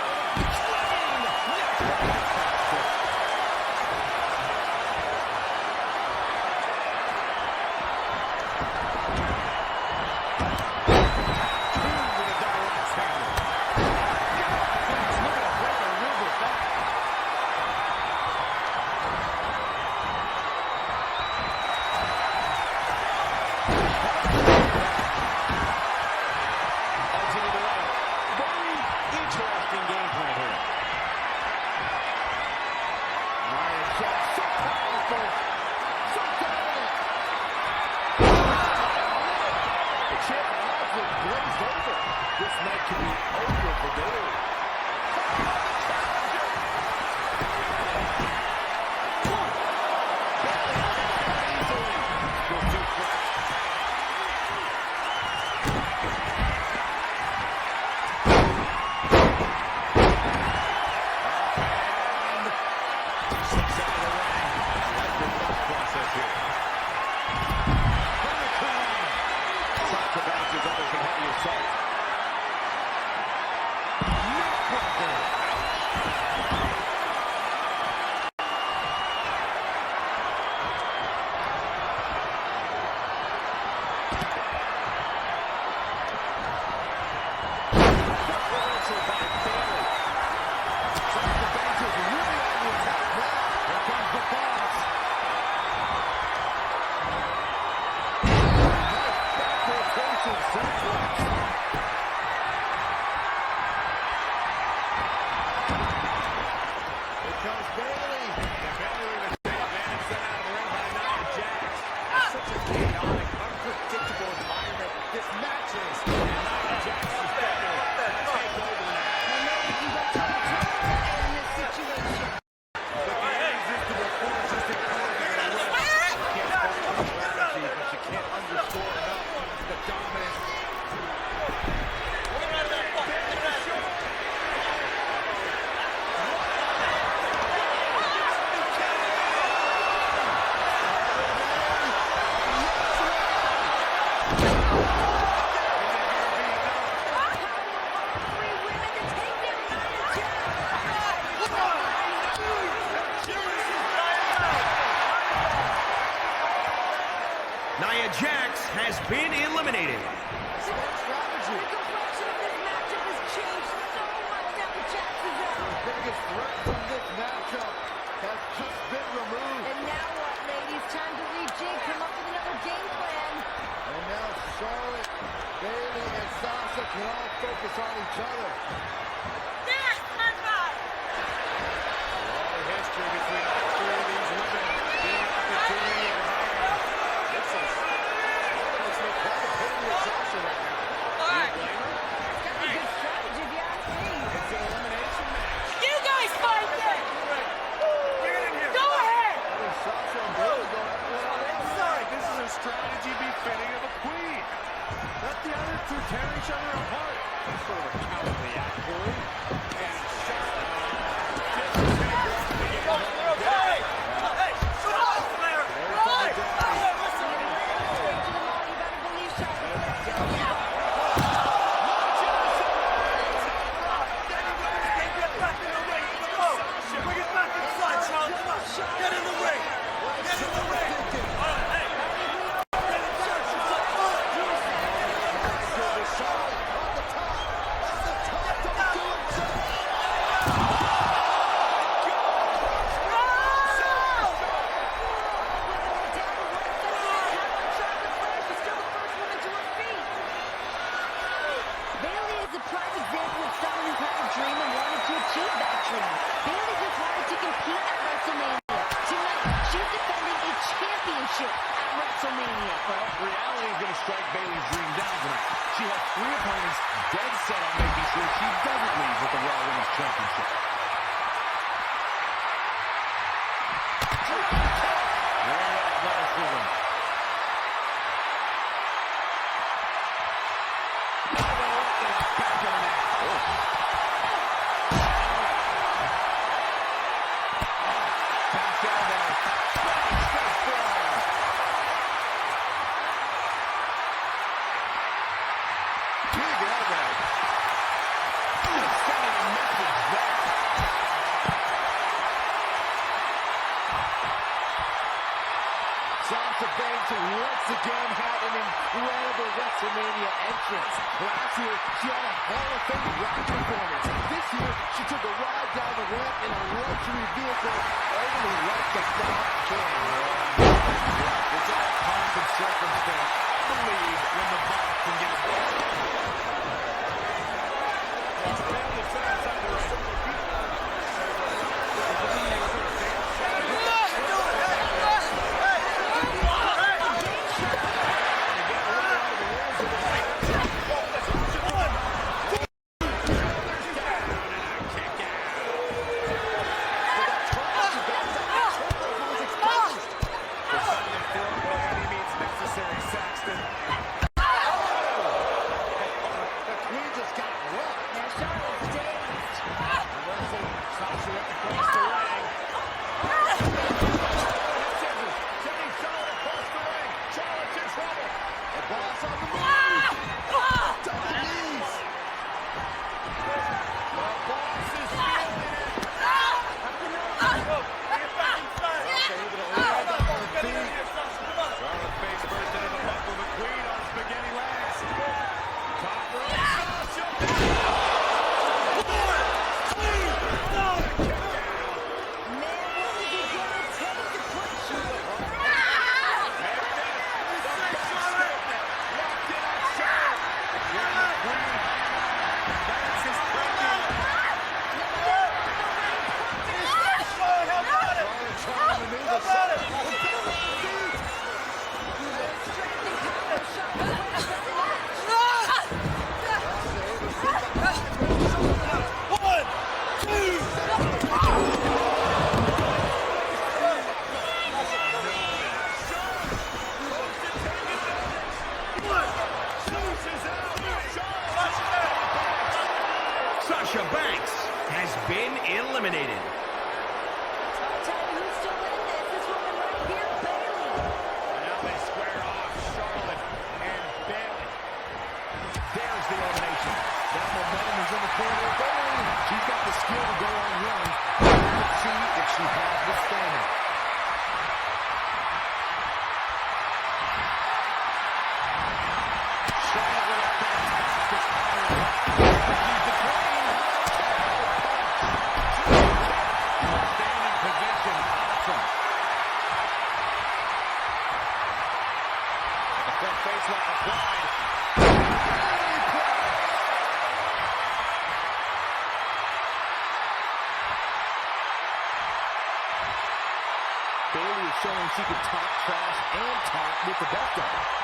This night could be over for Bayley. Sasha can all focus on each other. Long history between all three of these women. Being opportunity and higher. This is quite a pity with Sasha right now. Do you blame her? That's a good strategy if you ask me. It's an elimination match. You guys fight it! Bring it in here. Go ahead! Sasha and Bayley go at it. All right, this is a strategy befitting of a queen. Let the other two tear each other apart. That's sort of a cowardly act, Corey. And Charlotte Reality is going to strike Bayley's dream down tonight. She has 3 opponents dead set on making sure she doesn't leave with the Raw Women's Championship. Very athleticism. Sasha Banks once again had an incredible WrestleMania entrance. Last year, she had a Hall of Fame rock performance. This year, she took a ride down the ramp in a luxury vehicle only like the Fox King. It's all pomp and circumstance. I believe when the boss can get it done. Bayley set outside the ring. Sasha Banks has been eliminated. I'll tell you who's still in this. This woman right here, Bayley. And now they square off, Charlotte and Bayley. There's the elimination. Now momentum is in the corner of Bayley. She's got the skill to go on one. Let's see if she has the stamina. Charlotte with a fantastic standing position. Awesome. The front face lock applied. shown she can talk trash and talk with the best of them.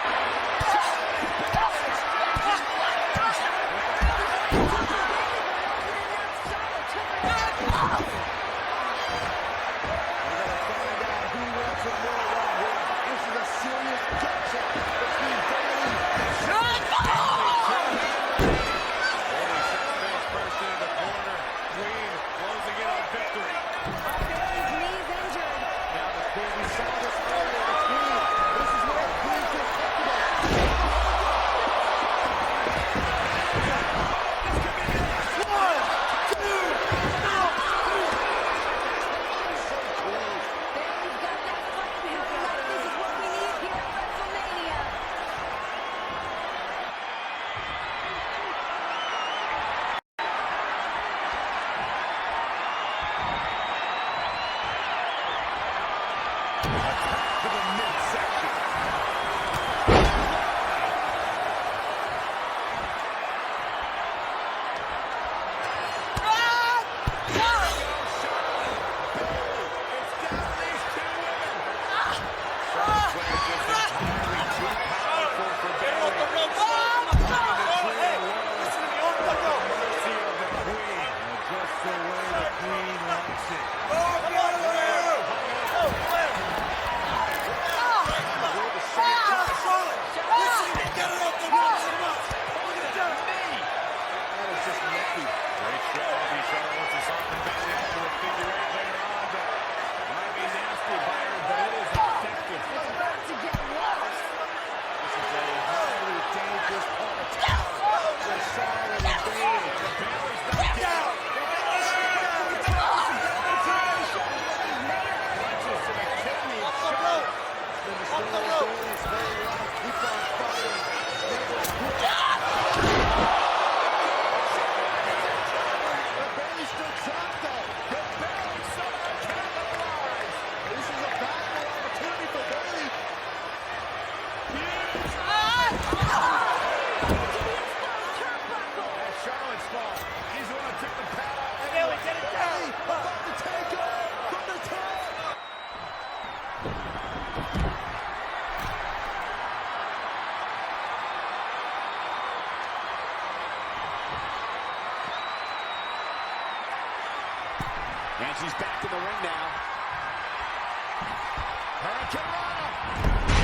And she's back in the ring now.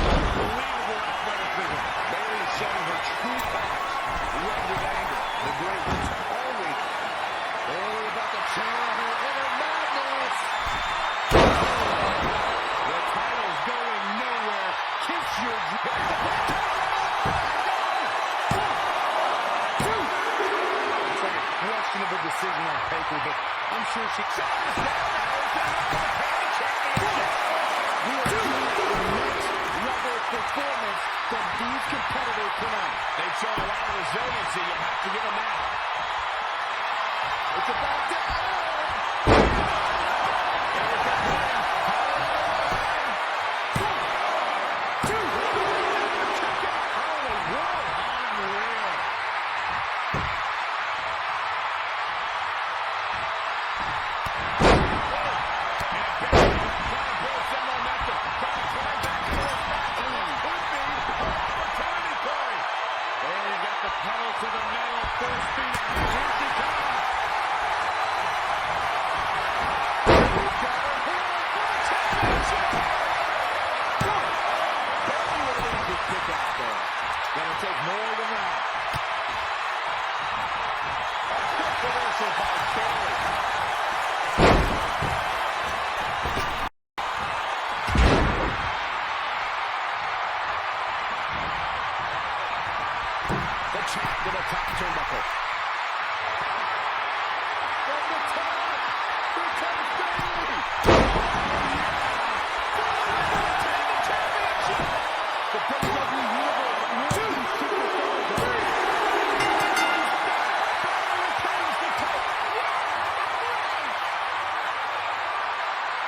Unbelievable athleticism. Bayley is showing her true colors. Red with anger. The great ones always. Bayley about to channel her inner madness. The title's going nowhere. Kiss your It's like a questionable decision on paper, but I'm sure she... We are seeing the next level performance from these competitors tonight. They've shown a lot of resiliency. You have to give them that. It's about to...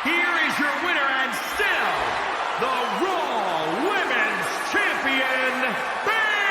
Here is your winner and still the Raw Women's Champion, Bayley.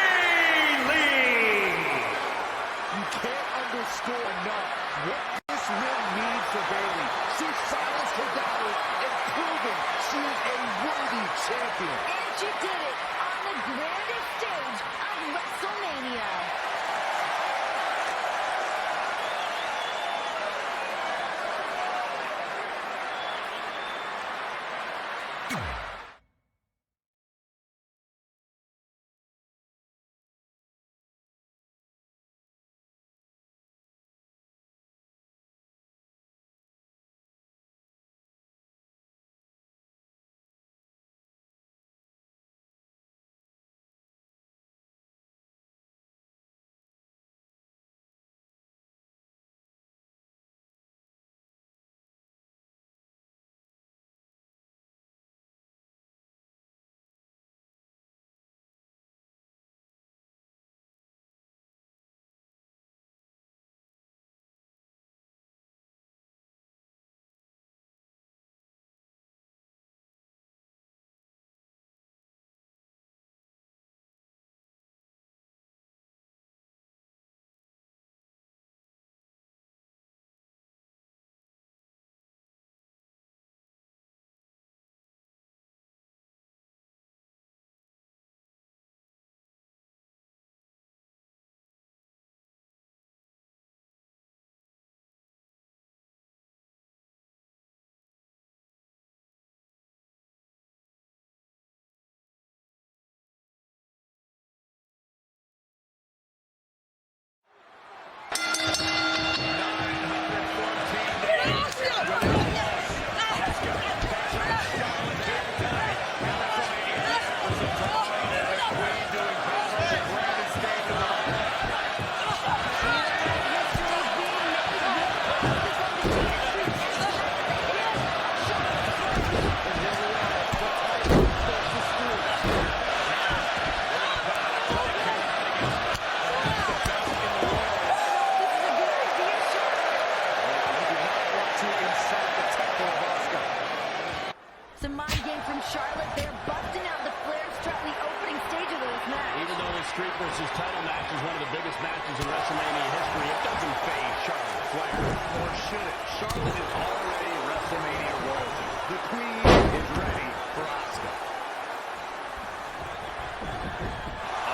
Some mind game from Charlotte. They're busting out the Flair strut in the opening stage of this match. Even though the Street versus title match is one of the biggest matches in WrestleMania history, it doesn't fade Charlotte Flair. Or should it? Charlotte is already WrestleMania royalty. The Queen is ready for Asuka.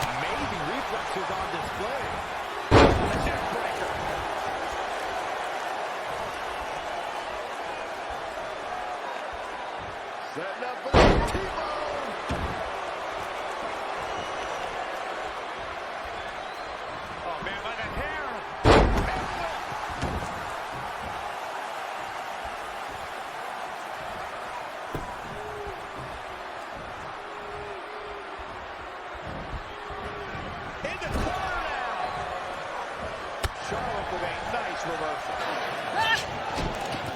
Amazing reflexes on display. A neck breaker. Setting up for the T-bone. Oh, man, by the hair. In the corner now. Charlotte with a nice reversal.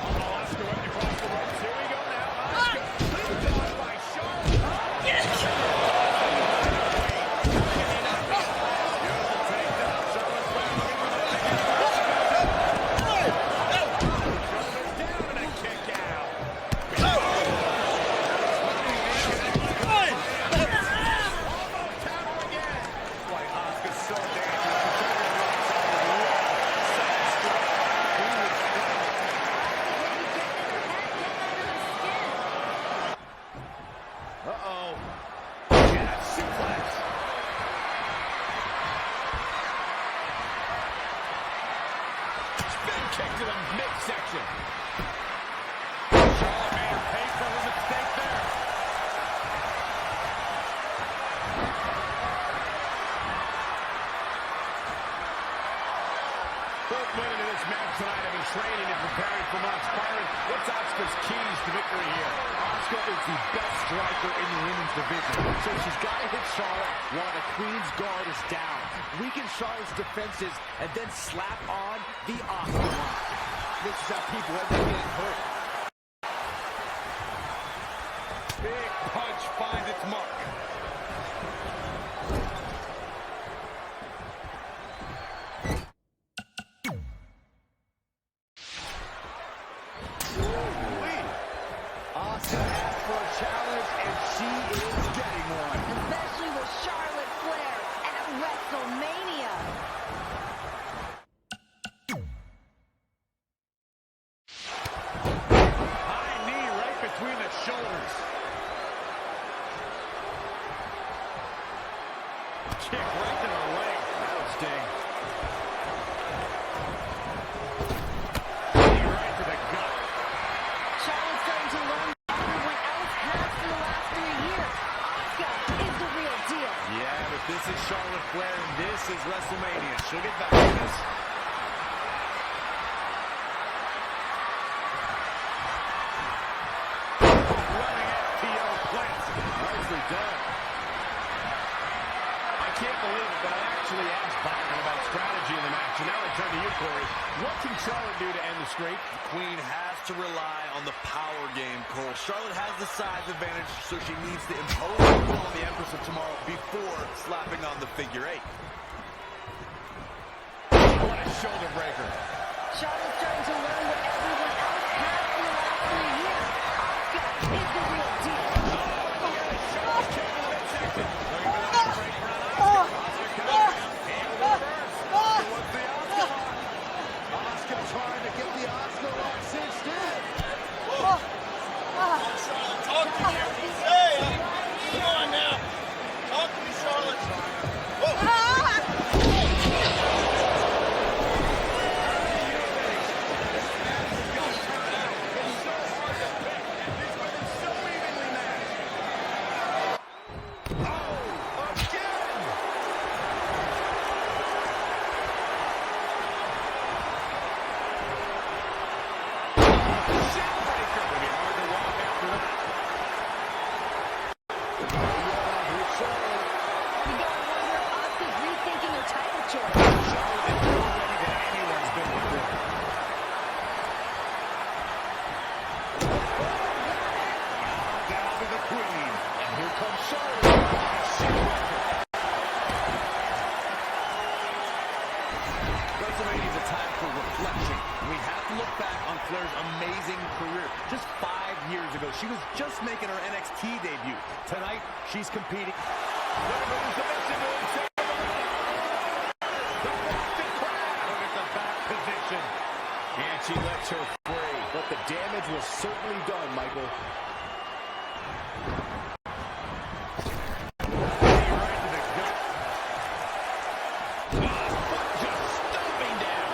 Oh, Asuka went across the ropes. Here we go now. Asuka leads on by Charlotte. Uh-oh. Jet suplex. Spin kick to the midsection. Charlotte made her pay for her mistake there. Both women in this match tonight have been training and preparing for months. Byron, what's Asuka's keys to victory here? Asuka is the best striker in the women's division, so she's got to hit Charlotte while the Queen's guard is down. Weaken Charlotte's defenses and then slap on the Asuka lock. This is how people end up getting hurt. Big punch finds its mark. Asuka asked for a challenge, and she is getting one. Especially with Charlotte Flair at WrestleMania. High knee right between the shoulders. WrestleMania. She'll get back to this. Running FTO plants. Nicely done. I can't believe it, but I actually asked Byron about strategy in the match. And now I turn to you, Corey. What can Charlotte do to end the streak? The Queen has to rely on the power game, Cole. Charlotte has the size advantage, so she needs to impose her will on the Empress of Tomorrow before slapping on the figure 8. What a shoulder breaker. Charlotte's starting to learn what everyone else has in the last 3 years. Asuka is the real deal. Asuka trying to get the Asuka lock cinched in. Talk to me. Hey, come on now. Talk to me, Charlotte. WrestleMania is a time for reflection. We have to look back on Flair's amazing career. Just 5 years ago, she was just making her NXT debut. Tonight, she's competing. And she lets her free. But the damage was certainly done, Michael. Right to the gut. Just stomping down.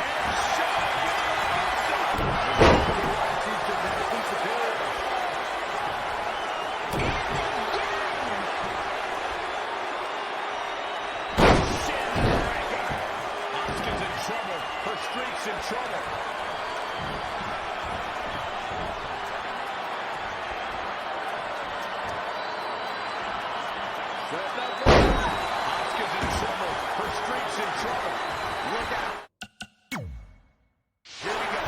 And she's dramatically superior. Asuka's in trouble. Her streak's in trouble. Asuka's in trouble. Her streak's in trouble. Look out. Here we go.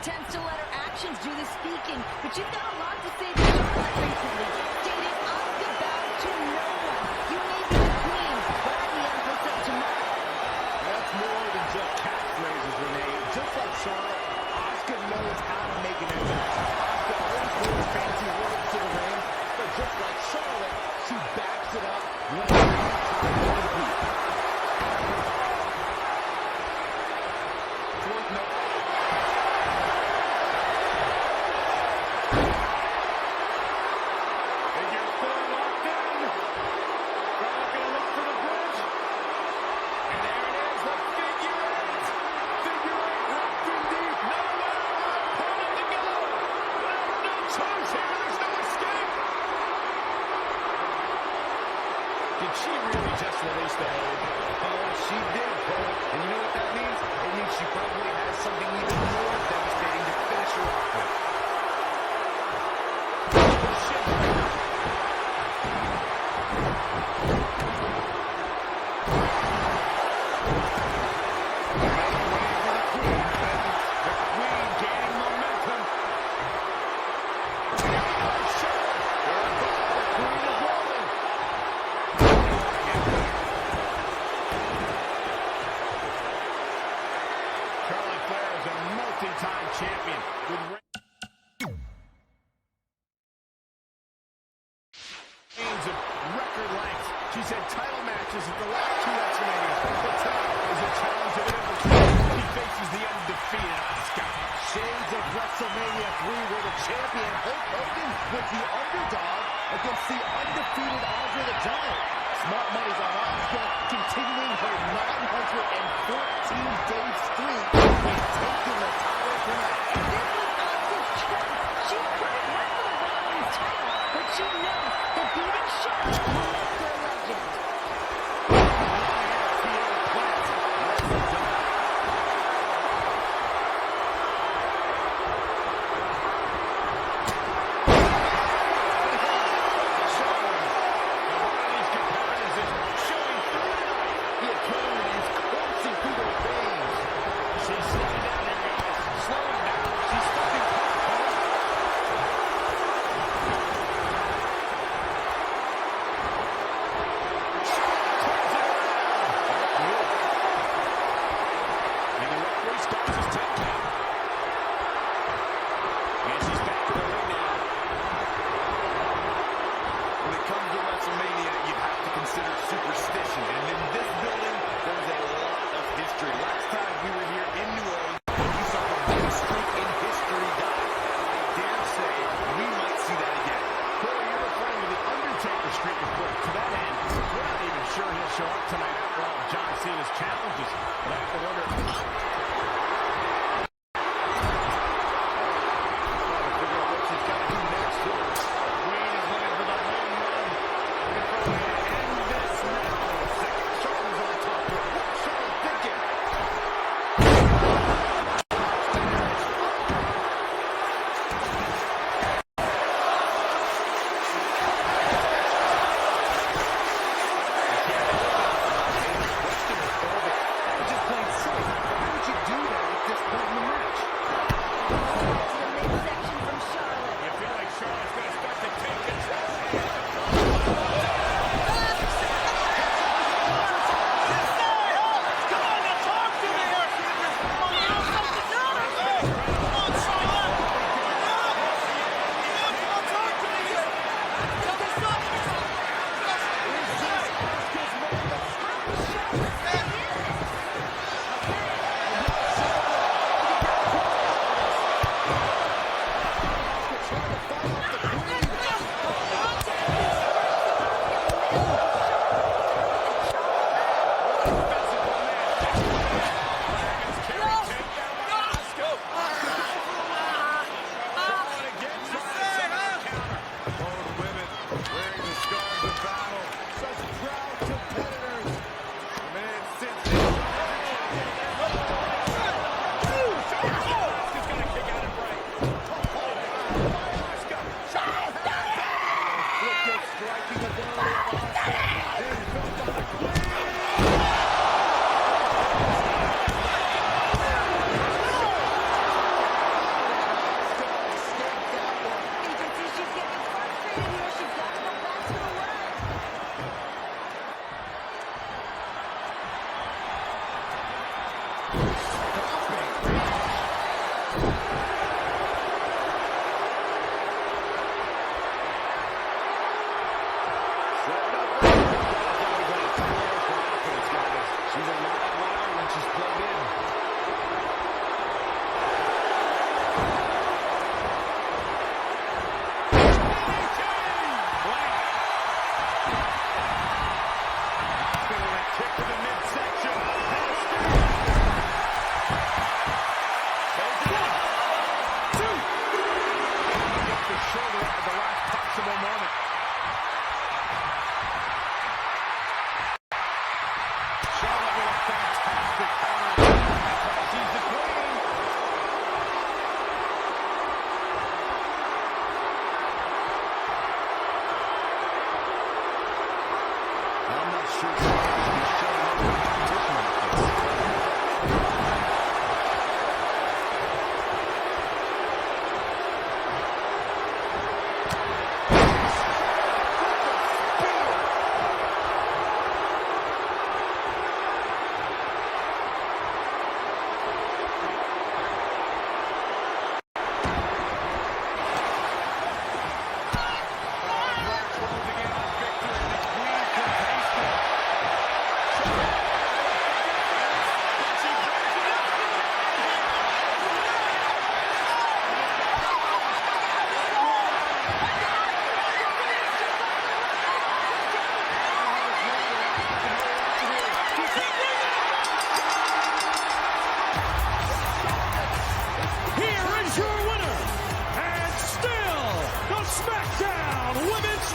Tends to let her actions do the speaking, but you've got a lot to say to Charlotte recently. Stated, Asuka bows to no one. You may be the queen, but I'm the Empress of Tomorrow. That's more than just catchphrases, Renee. Just like Charlotte, Asuka knows how to make an entrance. Asuka always brings fancy words to the ring, but just like Charlotte, she backs it up when it's time to compete. It's worth noting. Did she really just release the hold? Oh, she did, Cole. And you know what that means? It means she probably has something even more devastating to finish her off with. She's had title matches at the last 2 WrestleManias, but tonight is a challenge of inevitable. She faces the undefeated Asuka. Shades of WrestleMania 3, where the champion Hulk Hogan was the underdog against the undefeated Andre the Giant. Smart money's on Asuka, continuing her 914-day streak and taking the title tonight. And this was Asuka's choice. She couldn't wrestle the women's title, but she knows that beating Charlotte will make her a legend.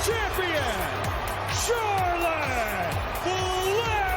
champion, Charlotte Flair!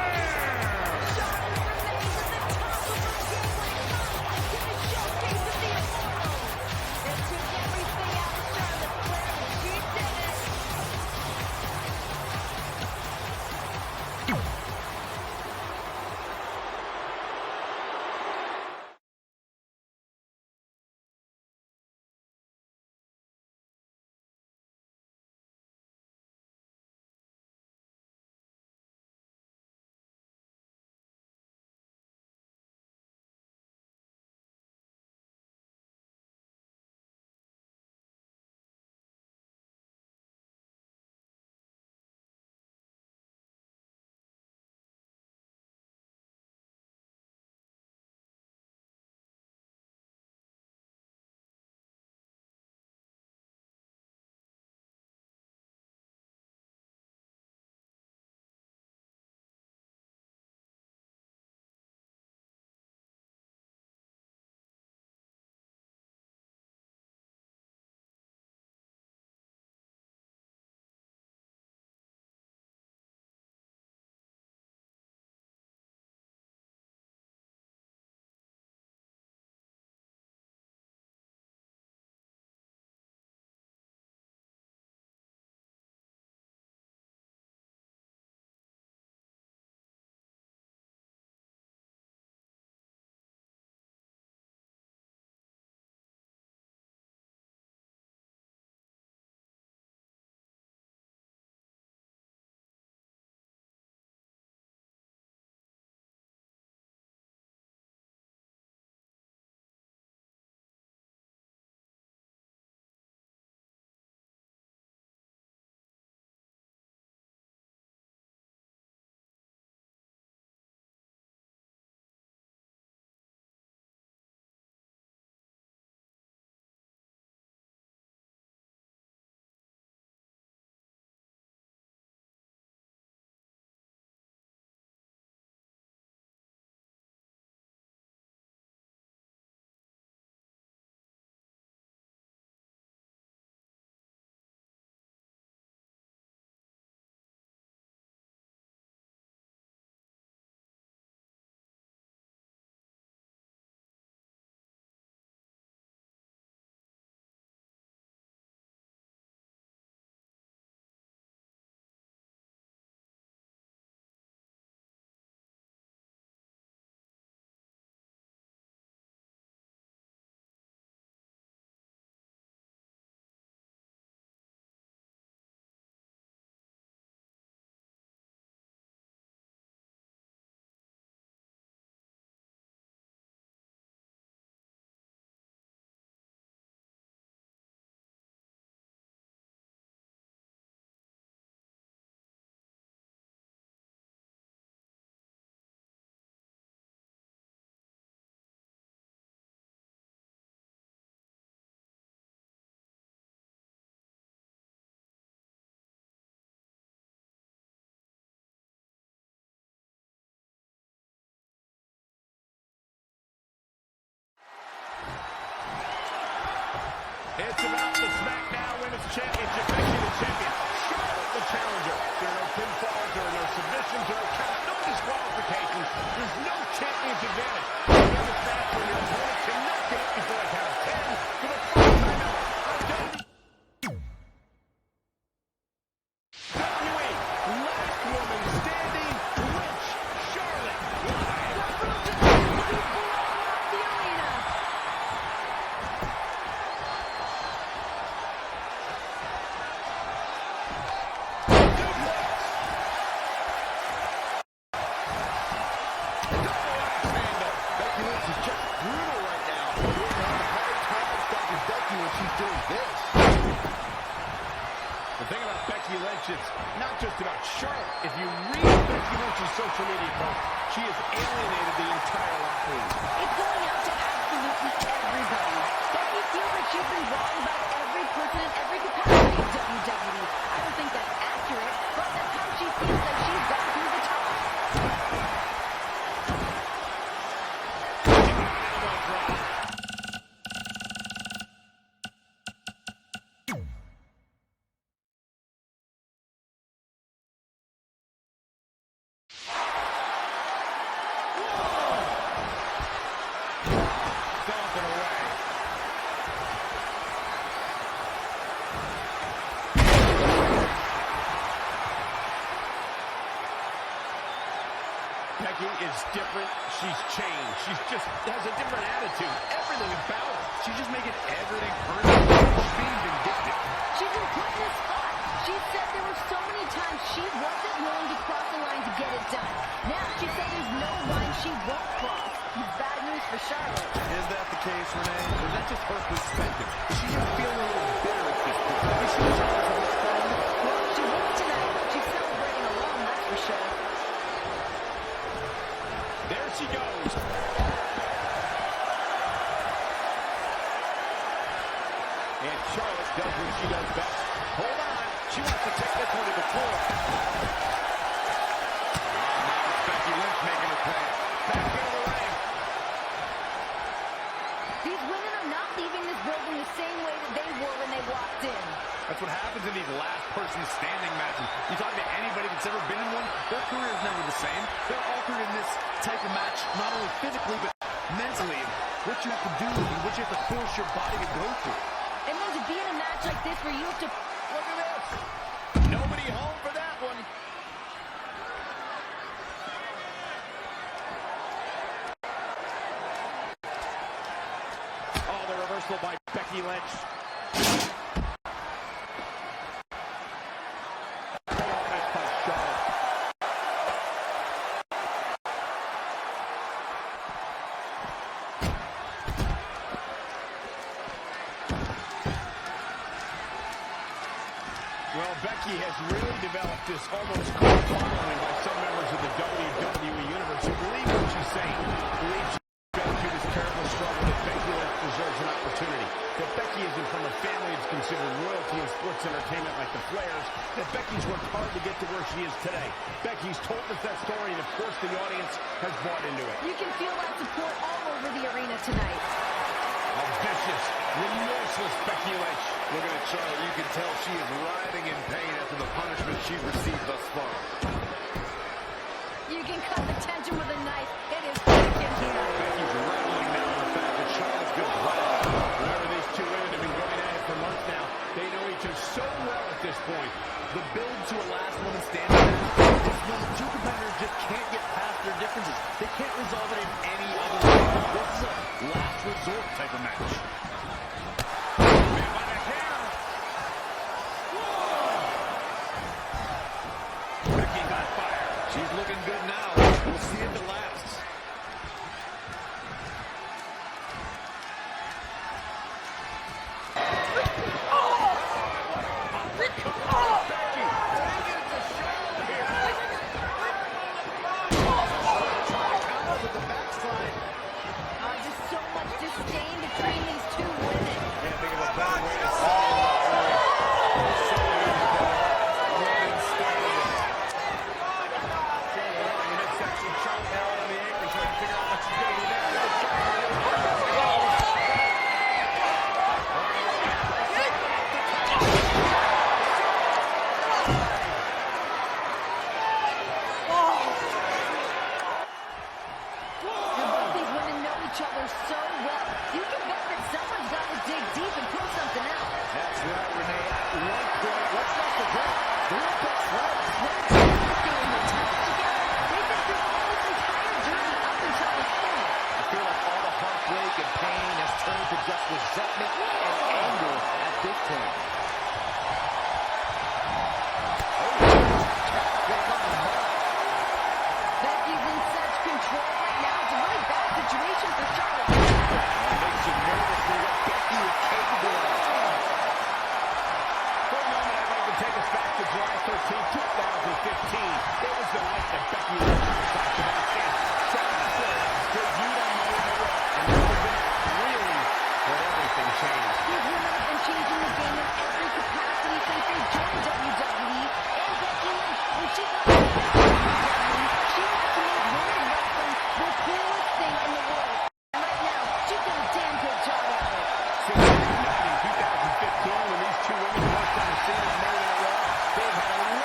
It's about the SmackDown Women's Championship. Becky the champion. Charlotte the challenger. There are no pinfalls, there are no submissions, there are counts, no disqualifications. There's no champion's advantage. Remember this match when your opponent cannot get up before a count of 10 for the first time ever. WWE, last woman standing, Lynch, Charlotte, live. Becky Lynch is just brutal right now. We're having a hard time stopping Becky when she's doing this. The thing about Becky Lynch, it's not just about Charlotte. If you read Becky Lynch's social media post, she has alienated the entire locker room. It's going out to absolutely everybody. Becky feels like she's been wronged by every person in every capacity in WWE. I don't think that's accurate, but that's how she feels like she's gone through the top. Becky is different. She's changed. She's just has a different attitude. Everything about her. She's just making everything personal. She's being vindictive. She's been put in a spot. She said there were so many times she wasn't willing to cross the line to get it done. Now she said there's no line she won't cross. Bad news for Charlotte. Is that the case, Renee? Or is that just her perspective? Is she just feeling a little bitter at this point? Maybe she was jealous of her friend. Well, she won tonight. She's celebrating alone, that's for sure. There she goes. And Charlotte does what she does best. Hold on. She wants to take this one to the floor. Now it's Becky Lynch making her play. Back into the ring. These women are not leaving this building the same way that they were when they walked in. That's what happens in these last person standing matches. You talk to anybody that's ever been in one, their career is never the same. They're altered in this type of match, not only physically, but mentally. What you have to do and what you have to force your body to go through. And then to be in a match like this where you have to... Look at this. Nobody home for that one. Oh, the reversal by Becky Lynch. Well, Becky has really developed this almost cult following by some members of the WWE Universe who believe what she's saying. Believe she's been through this terrible struggle that Becky Lynch deserves an opportunity. That Becky isn't from a family that's considered royalty in sports entertainment like the Flairs. That Becky's worked hard to get to where she is today. Becky's told us that story, and of course the audience has bought into it. You can feel that support all over the arena tonight. A vicious, remorseless Becky Lynch. Looking at Charlotte, you can tell she is writhing in pain after the punishment she's received thus far. You can cut the tension with a knife. It is thick in here. Becky's rattling now the fact that Charlotte's been glad. Remember, these two women have been going at it for months now. They know each other so well at this point. The build to a last woman standing match is when the two competitors just can't get past their differences. They can't resolve it in any other way. This is a last resort type of match. Becky's on fire. She's looking good now. We'll see if it lasts. Just so much disdain between these two women. Can't think of a better way to say it. Both these women know each other so well. You can bet that someone's got to dig deep and prove something out. That's right, Renee. At one point, let's not forget, they were best friends. Doing the touch together. They've been through all this entire journey up until this point. I feel like all the heartbreak and pain has turned to just resentment and anger at this point. Becky's in such control right now. It's a really bad situation for Charlotte. It makes you nervous for what Becky is capable of. For a moment, I'd like to take us back to July 13, 2015. It was the night that Becky Lynch and Sasha Banks and Charlotte Flair debuted on the main road. And that was the night, really, where everything changed. These women have been changing the game in every capacity since they joined WWE. And Becky Lynch, when she got to WWE, she had to make women's wrestling the coolest thing in the world. And right now, she's doing a damn good job at it. Since in 2015, when these two women burst on the scene on Monday Night Raw, they've had 11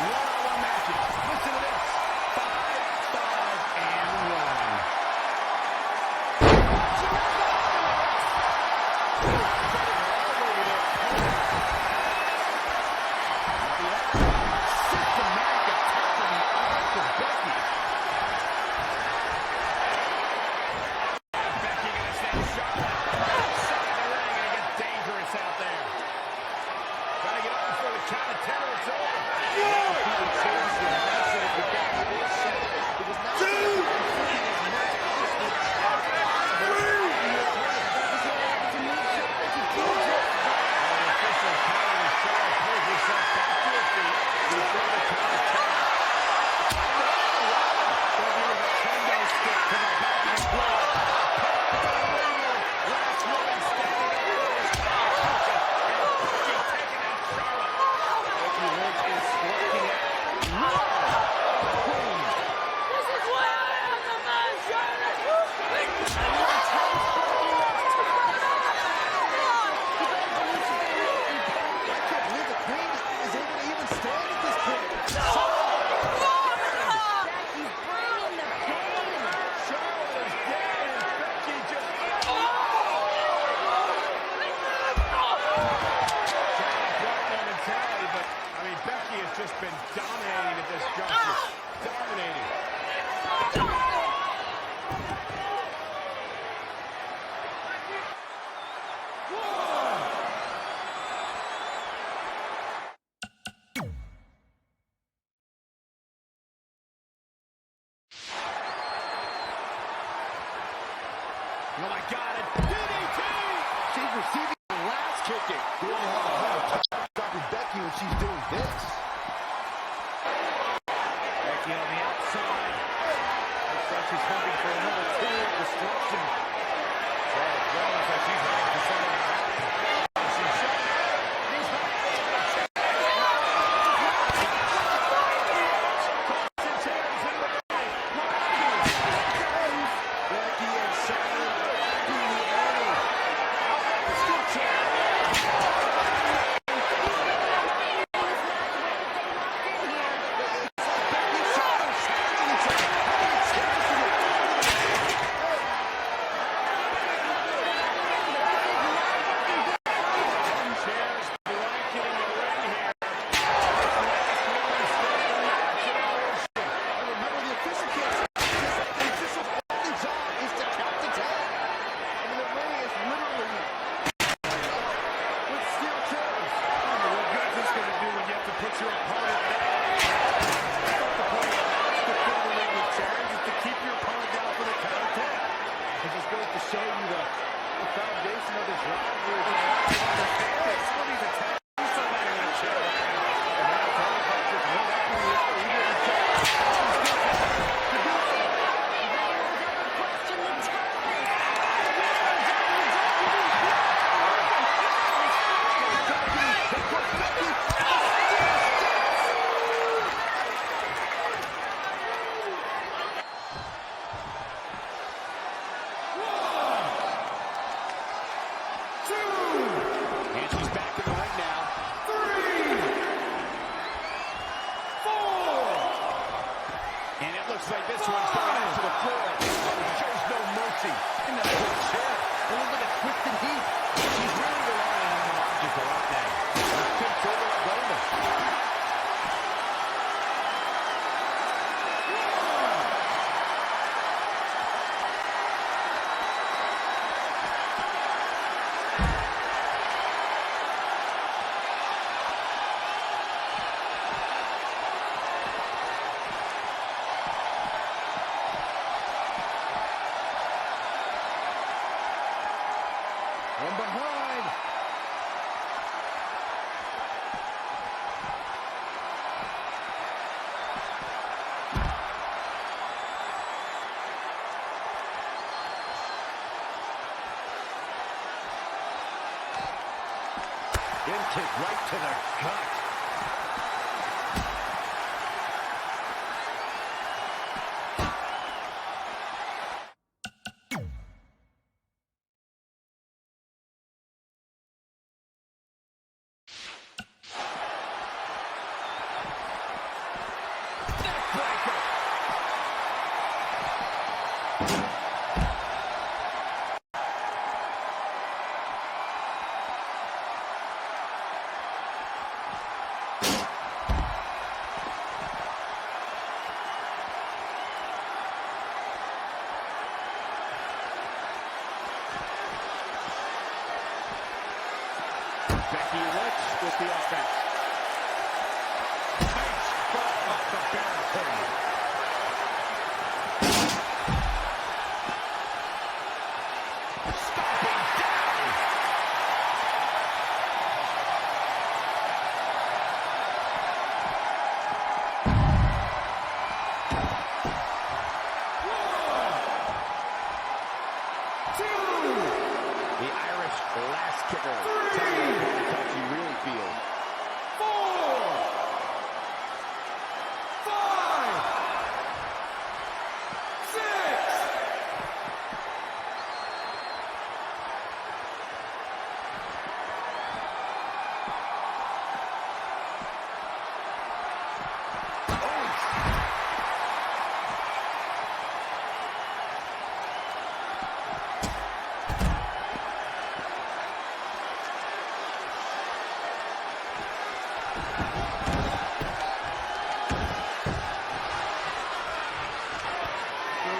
one-on-one matches. Listen to this. 5-5. count of 10 or it's over. Been dominating at this juncture. Dominating. Oh my God, a DDT! She's receiving the last kicking. You don't have a hard time stopping Becky when she's doing this. On the outside. Looks like she's hoping for another tool of destruction. So it looks like she's heading for something to happen. Becky and Sasha being the enemy. Still looks like this one's going out to the floor. Shows no mercy. In that good chair. A little bit of twisted heat. She's really relying on the logical right now. Couldn't further blame her. From behind. In kick right to the gut.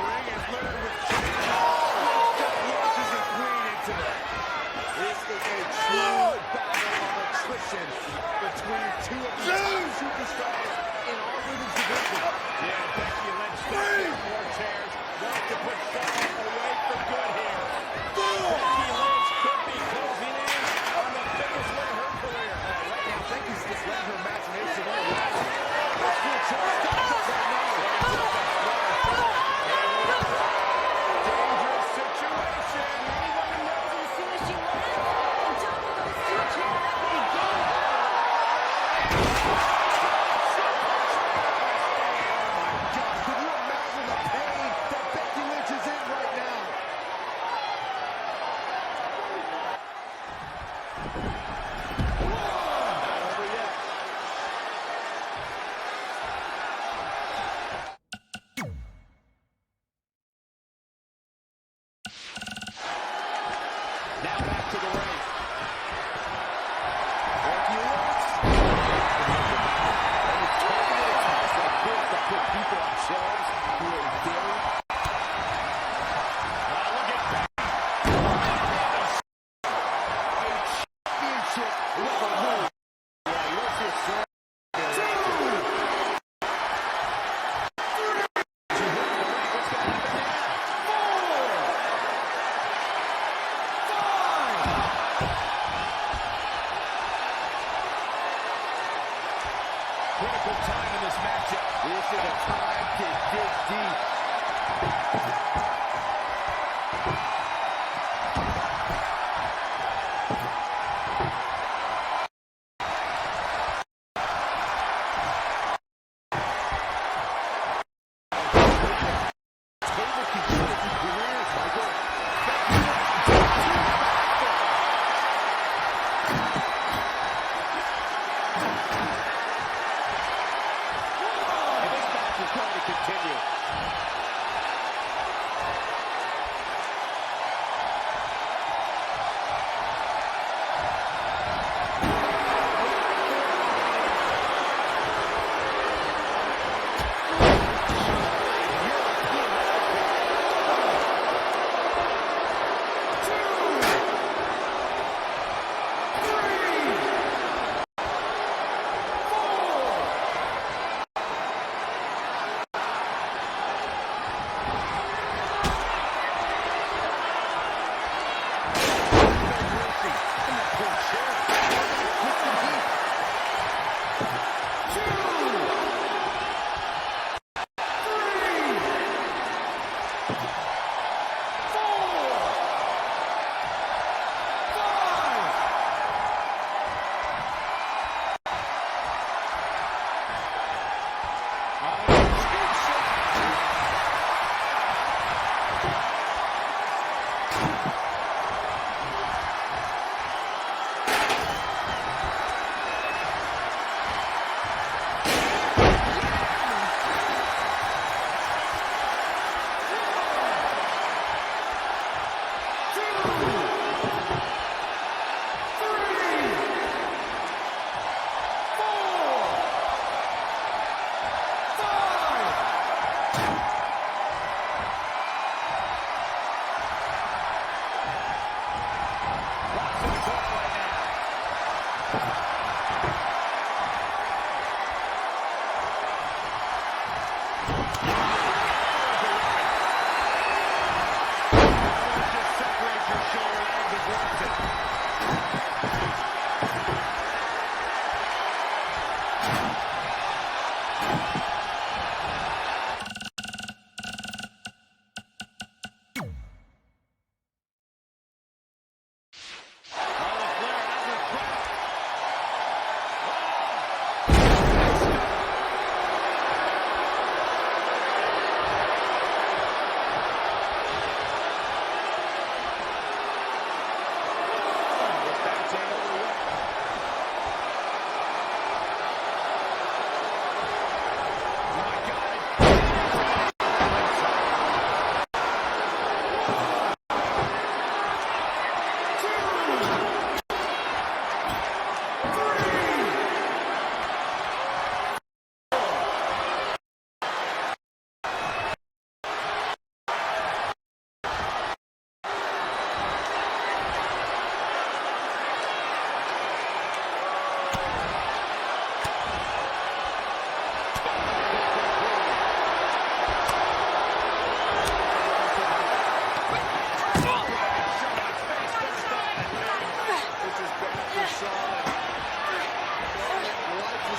ring is littered with launches the Queen into it. This is a true battle of attrition between two of the top superstars in our women's division. Yeah, Becky Lynch stepping more chairs. Wants to put Charlotte away for good here. Becky Lynch could be closing in on the biggest win of her career. Right now, Becky's just letting her imagination run wild. Let's do a chance. Right now. Dangerous situation. Anyone knows as soon as she lands on top of those two chairs, that could be game over. God, can you imagine the pain that Becky Lynch is in right now? Not over yet. Now back to the ring. Becky Lynch. And it's totally a toss like this that put people on shelves who are very championship level move. Yeah, you don't see a slam. Critical time in this matchup. This is a time to dig deep. Table control careers, Michael. And this match is going to continue.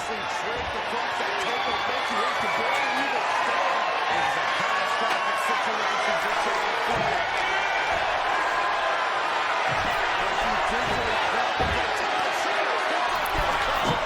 nicely draped across that table. Makes you look to barely even stand. This is a catastrophic situation for Charlotte Flair. She digitally cracked the good time. She almost gets up there to cover.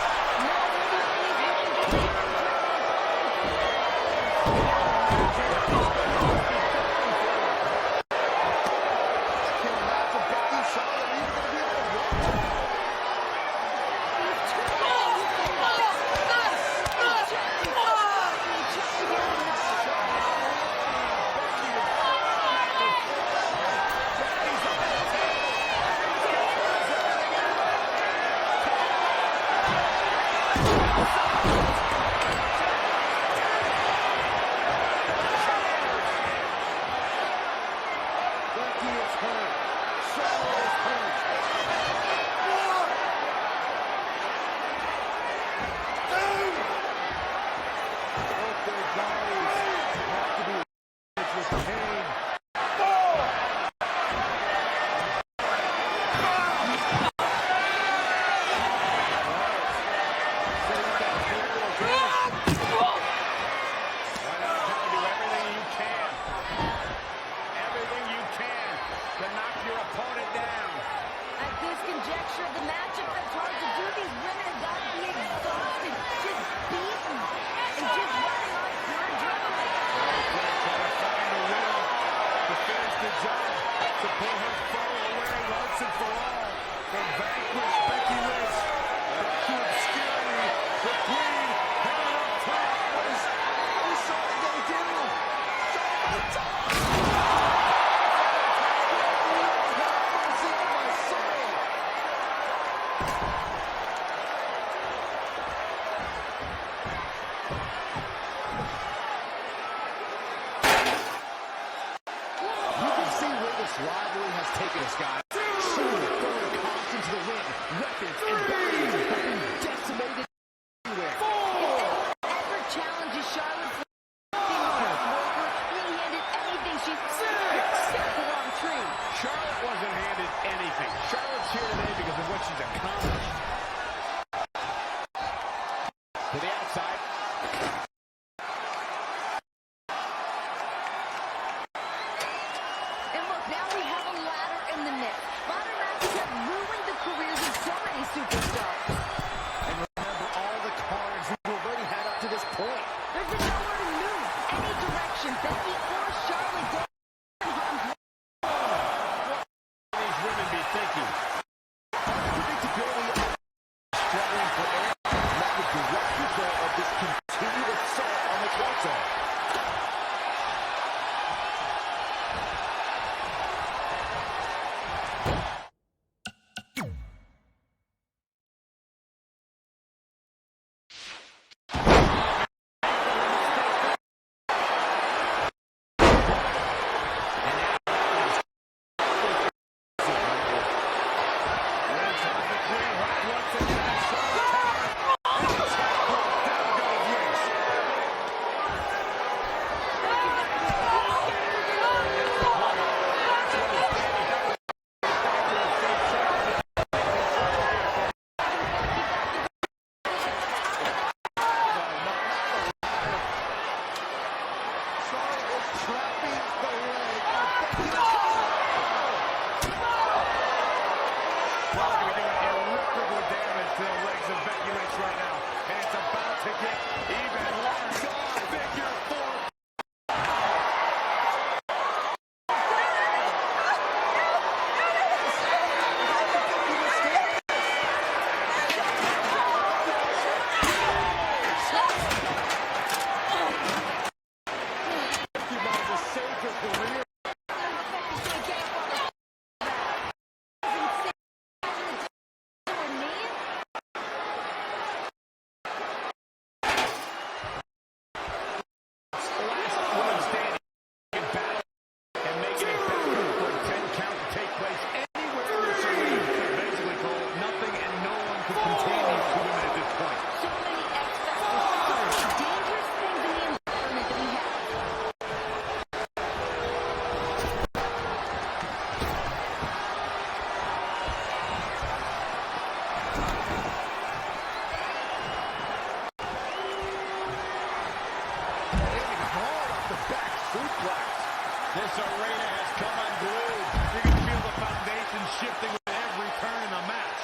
This arena has come unglued. You can feel the foundation shifting with every turn in the match.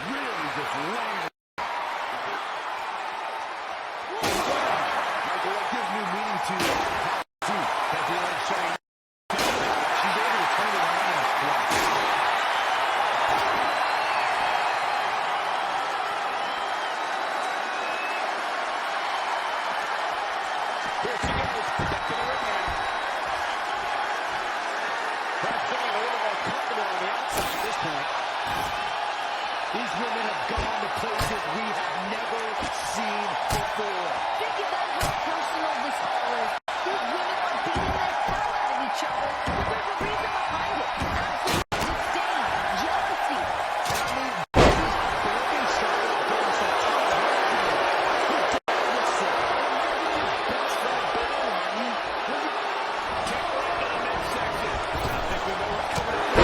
Really just laying. Michael, what gives new meaning to Becky Lynch showing she's able to turn it around in this clutch. Here she goes, back to the ring now. Perhaps feeling a little more comfortable on the outside at this point. These women have gone to places we have never seen before. Think about how personal this all is. These women are beating the hell out of each other, but there's a reason behind it. Absolute disdain, jealousy. Broken Charlotte during some tough argument. Who does this? Best friend Bayley. Take it right to the midsection. I think we know what's coming up.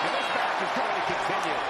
And this match is going to continue.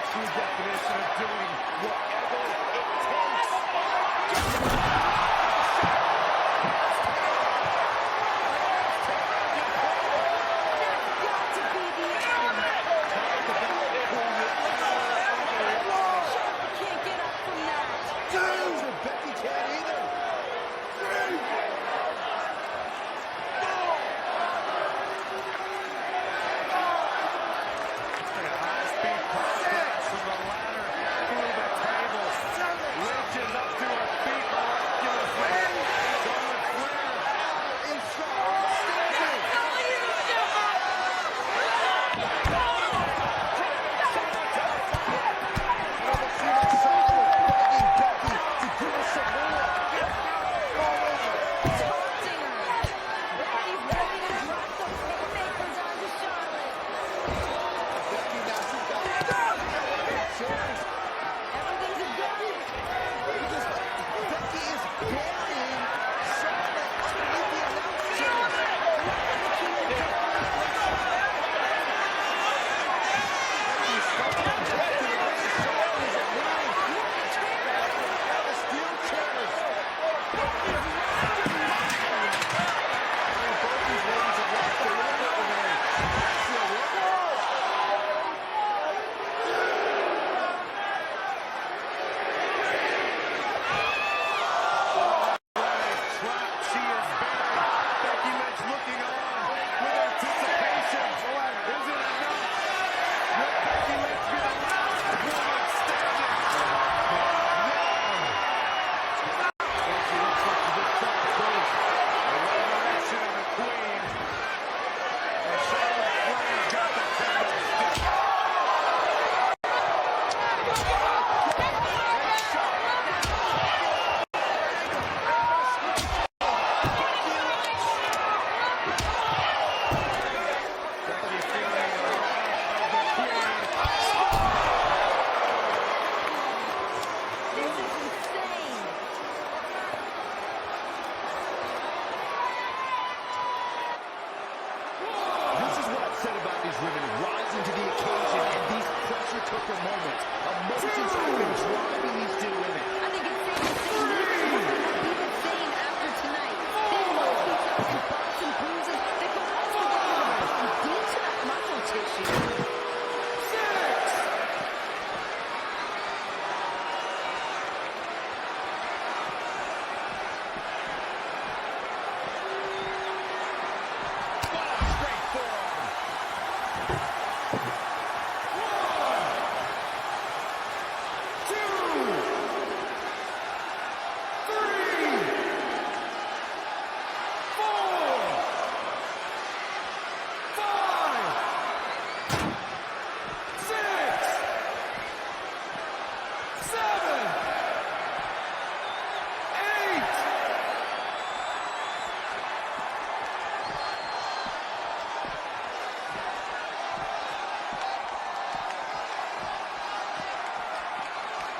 True definition of doing whatever it takes. From the ladder through the tables. Lynch is up to her feet. for moments. Emotions have been driving these two women. I think it's safe to say neither woman will be the same after tonight. They lost each other with bumps and bruises. They both also got some decent muscle tissue.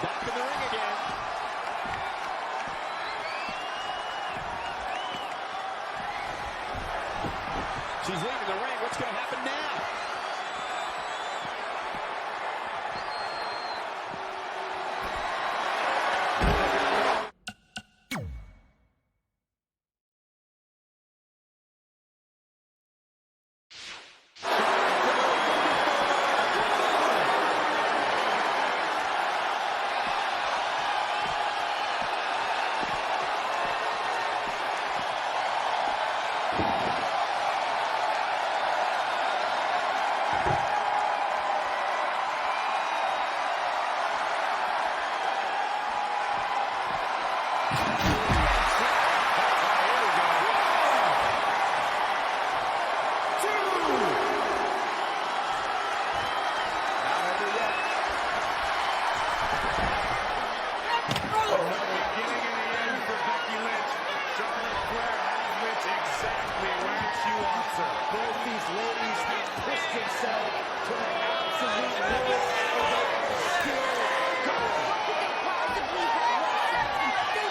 Back in the ring again. She's leaving the ring. What's going to happen now? Beginning and the end for Becky Lynch. Charlotte Flair has Lynch exactly where she wants her. Both these ladies have pushed themselves to the absolute limit, and they are still going. What could they possibly have left? They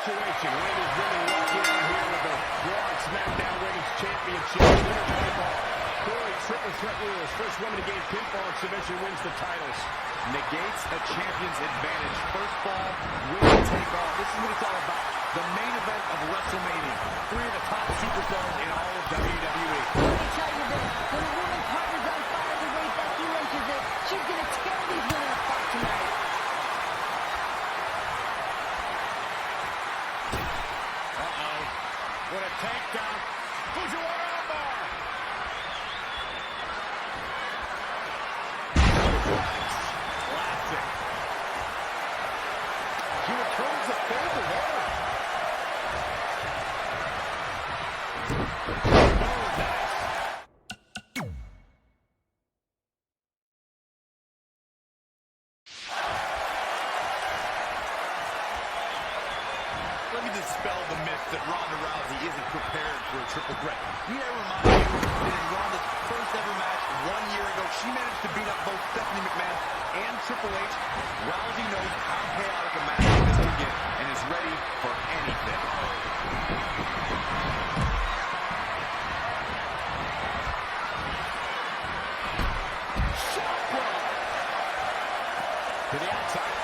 situation. One of these women walking out here with the Raw and SmackDown Women's Championship. Winner take all. Corey, triple threat rules. First woman to gain pinfall and submission wins the titles. Negates a champion's advantage. First fall, winner take all. This is what it's all about. The main event of WrestleMania. Three of the top superstars in all of WWE. Let me tell you this. When a woman partners on fire the way Becky Lynch is it, she's going to tear these women apart tonight. Uh-oh. What a takedown. Fujiwara armbar. Classic. She returns the favor there. Let me dispel the myth that Ronda Rousey isn't prepared for a triple threat. May I remind you that in Ronda's first ever match 1 year ago, she managed to beat up both Stephanie McMahon and Triple H. Rousey knows how chaotic a match like this can get and is ready for anything. Shot block. To the outside.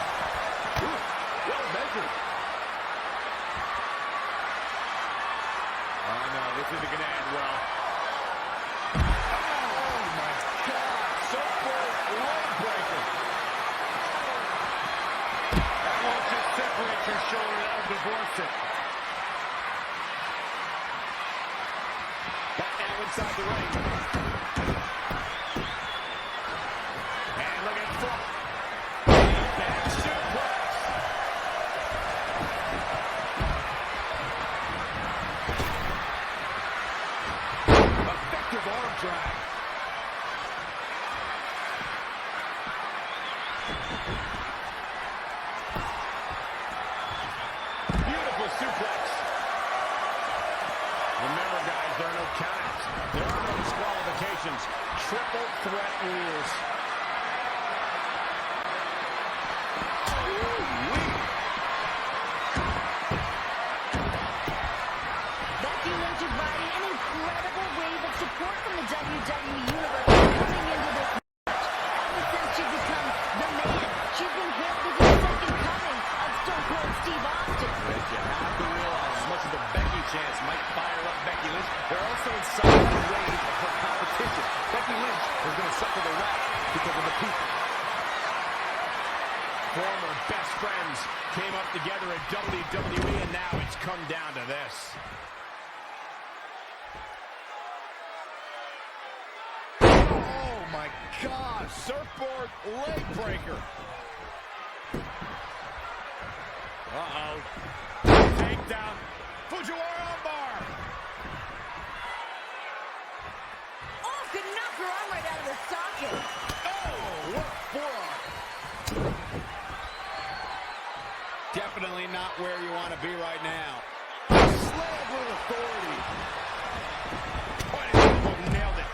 Ooh, well measured. Oh, no, this isn't going to end well. Oh, my God. Surfboard leg breaker. That won't just separate your shoulder. That'll divorce it. Back now inside the ring. And look at Flair. Back suplex. Effective arm drag. Beautiful suplex. Remember, guys, there are no countouts. There are no disqualifications. Triple threat rules. Becky Lynch is riding an incredible wave of support from the WWE Universe coming into this match. Ever since she's become the man, she's been hailed as the second coming of Stone Cold Steve Austin. But you have to realize, as much as the Becky chance might fire up Becky Lynch, they're also inside the wave of her competition. Becky Lynch is going to suffer the wrath because of the people. Former best friends came up together at WWE, and now it's come down to this. Oh, my God. Surfboard leg breaker. Uh-oh. Takedown. Fujiwara armbar. Oh, could knock her arm right out of the socket. Oh, what a forearm. Definitely not where you want to be right now. Slam with authority. Nailed it.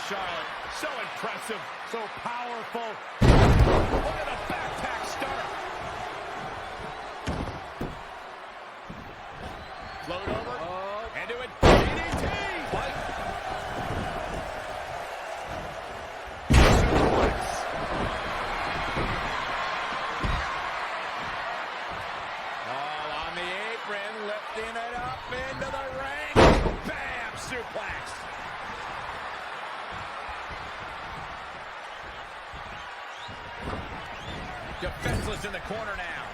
Charlotte, so impressive, so powerful. Look at the backpack stunner. Float over, and do it. DDT. What? Suplex. All on the apron, lifting it up into the ring. Bam! Suplex. Defenseless in the corner now.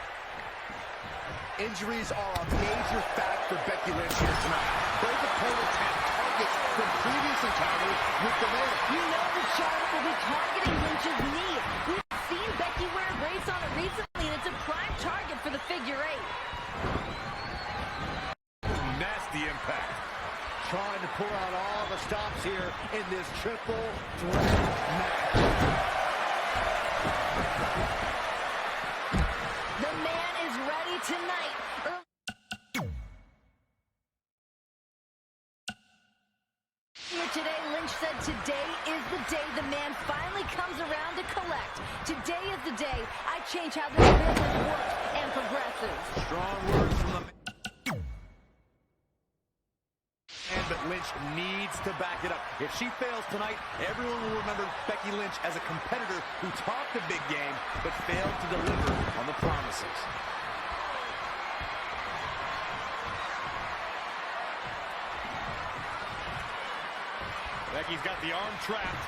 Injuries are a major fact for Becky Lynch here tonight. Both opponents have targets from previous encounters with the man. You know that Charlotte will be targeting Lynch's knee. We've seen Becky wear a brace on it recently, and it's a prime target for the figure eight. Nasty impact. Trying to pull out all the stops here in this triple threat match. The man is ready tonight. Here today, Lynch said today is the day the man finally comes around to collect. Today is the day I change how this business works and progresses. Strong words from the man. But Lynch needs to back it up. If she fails tonight, everyone will remember Becky Lynch as a competitor who talked a big game but failed to deliver on the promises. Becky's got the arm trapped.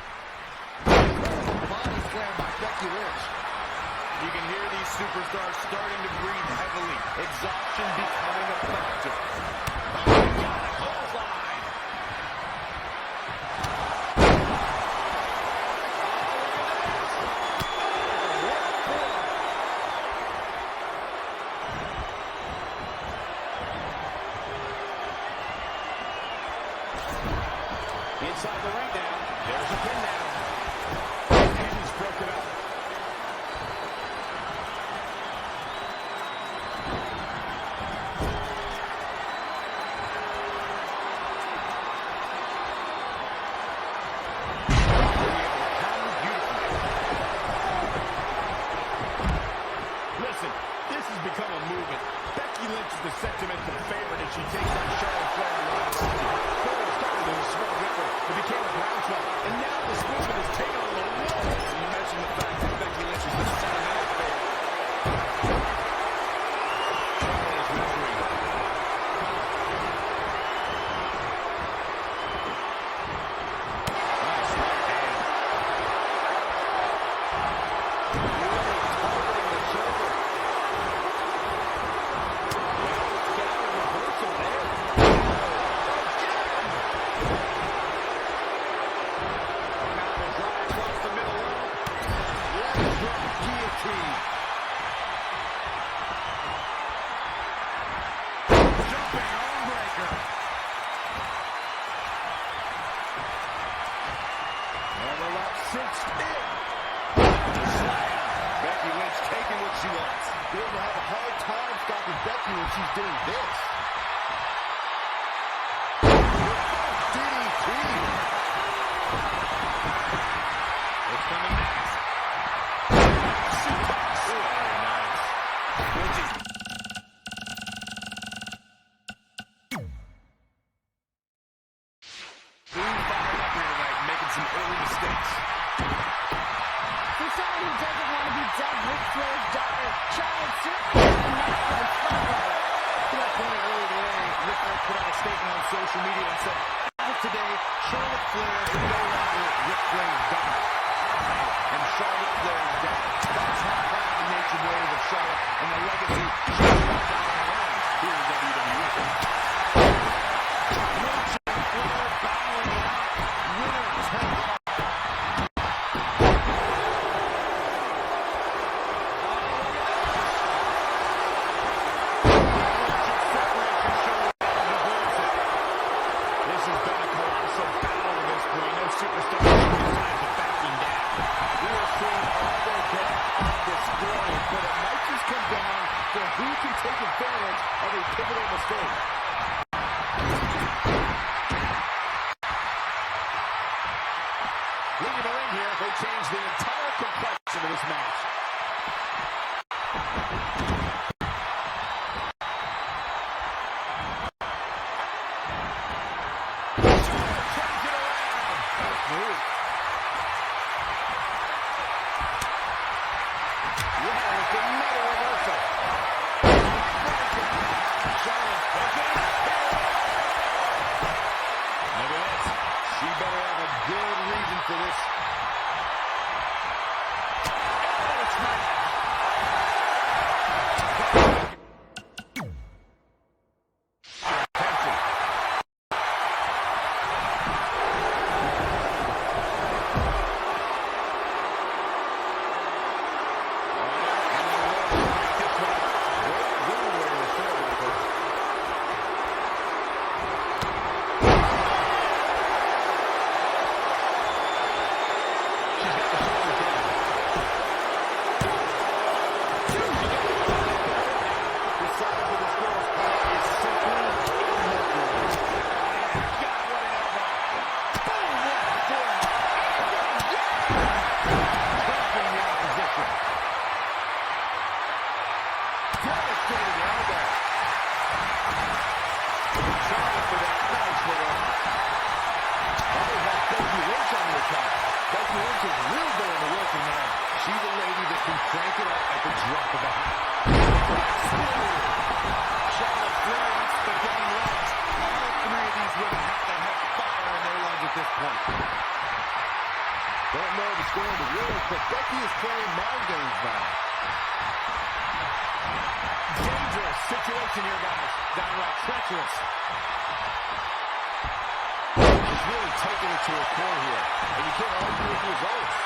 Body slam by Becky Lynch. You can hear these superstars starting to breathe heavily. Exhaustion becoming a factor. Oh, my God, a clothesline. Inside the ring now. There's a pin now. And he's broken up. Listen, this has become a movement. Becky Lynch is the sentimental favorite as she takes on Charlotte Flair and Sasha started as a small ripple. It became a groundswell. And now this movement has taken on the world. And you mentioned the fact that Becky Lynch is the sentimental favorite. Charlotte is referee. Nice right hand. Really targeting the shoulder. Get out of reversal there. Becky Lynch taking what she wants. They're going to have a hard time stopping Becky when she's doing this. DDT. What's coming next? Suplex. Very nice. Being fired up here tonight, making some early mistakes. For someone who doesn't want to be dubbed Ric Flair's daughter, Charlotte certainly has the knack for the spotlight. To that point earlier today, Ric Flair put out a statement on social media and said, as of today, Charlotte Flair is no longer Ric Flair's daughter. And Charlotte Flair is dead. That's how proud the nature wave of Charlotte and the legacy she has left on her own here in WWE. Lynch and Flair battling it out. Winner take all. Leaving the ring here, they change the entire complexion of this match. Turns it around. Nice move. Yeah, with another reversal. Charlotte taking it. Look at this. She better have a good reason for this. is going to work, but Becky is playing mind games now. Dangerous situation here, guys. Downright treacherous. She's really taking it to her core here, and you can't argue with the results.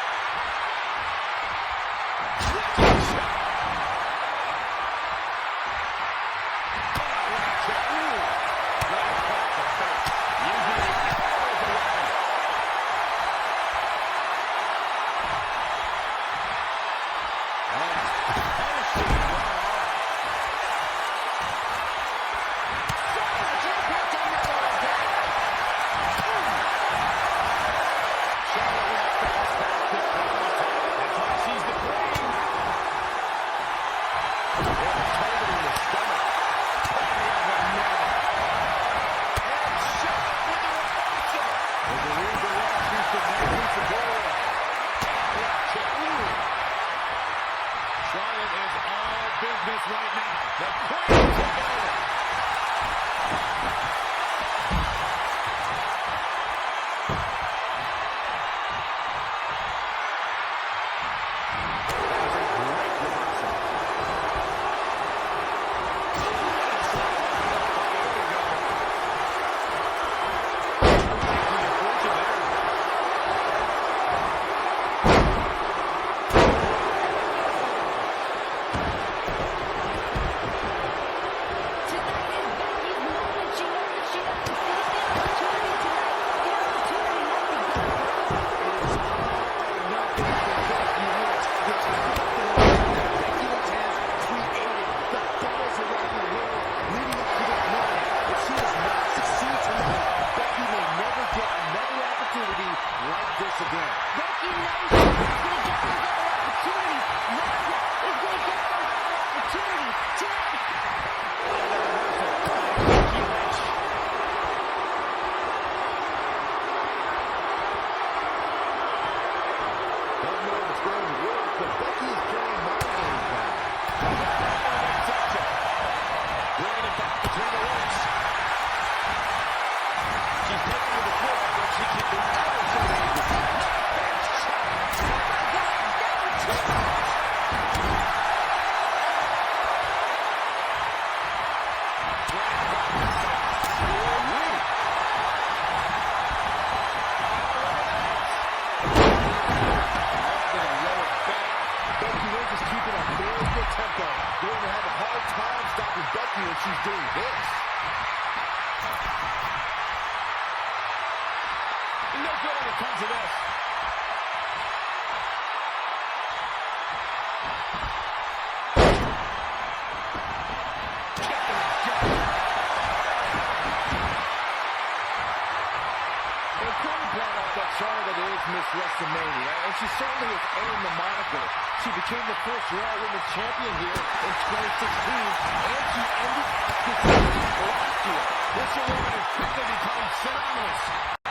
WrestleMania, and she certainly has earned the moniker. She became the first Raw Women's Champion here in 2016, and she ended exclusivity last year. This woman has quickly become synonymous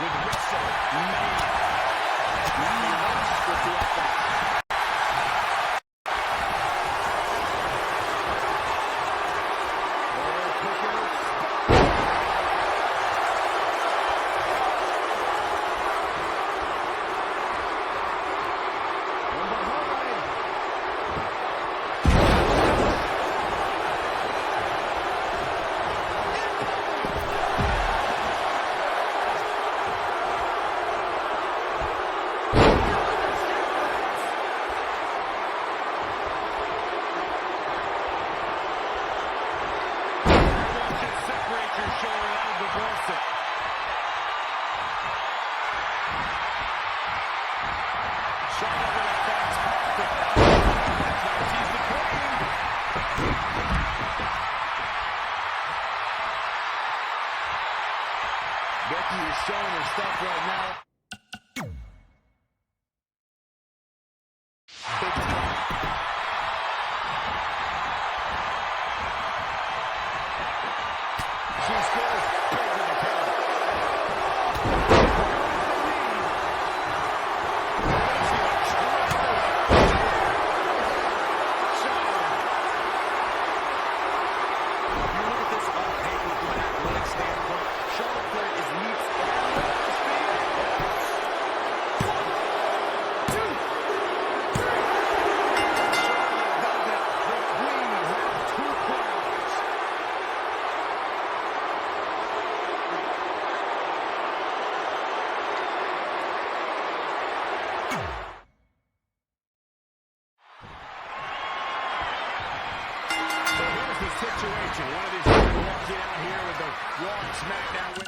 with WrestleMania. With the offense. Becky is showing her stuff right now. She scores big with the counter. SmackDown win.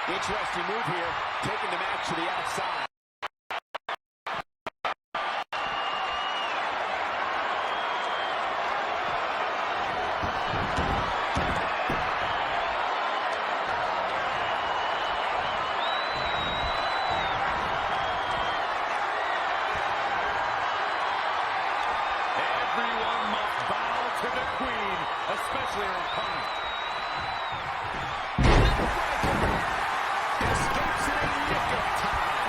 Interesting move here, taking the match to the outside. Everyone must bow to the queen, especially her opponent. Escapes in a nick of time.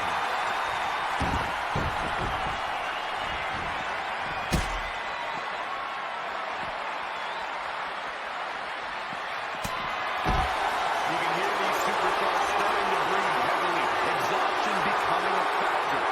You can hear these superstars starting to breathe heavily, exhaustion becoming a factor.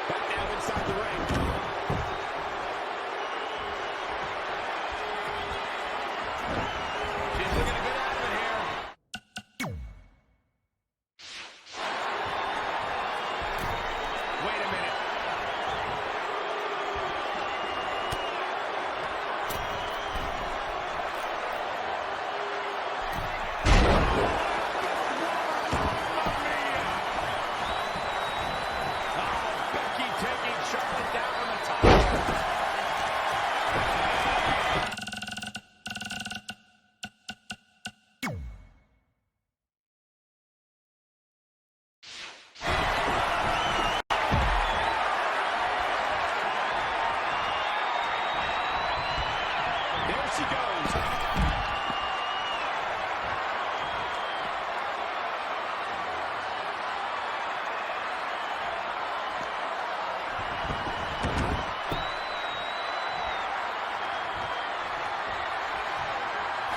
Back now inside the ring. She's looking to get out of it here. Wait a minute. Becky taking Charlotte down from the top. There she goes.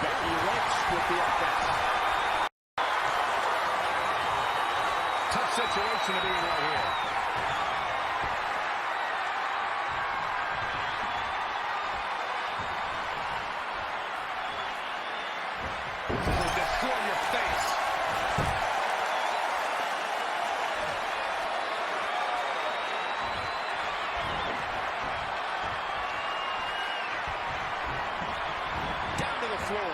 Becky Lynch with the offense. Tough situation to be in right here. This will destroy your face. Down to the floor.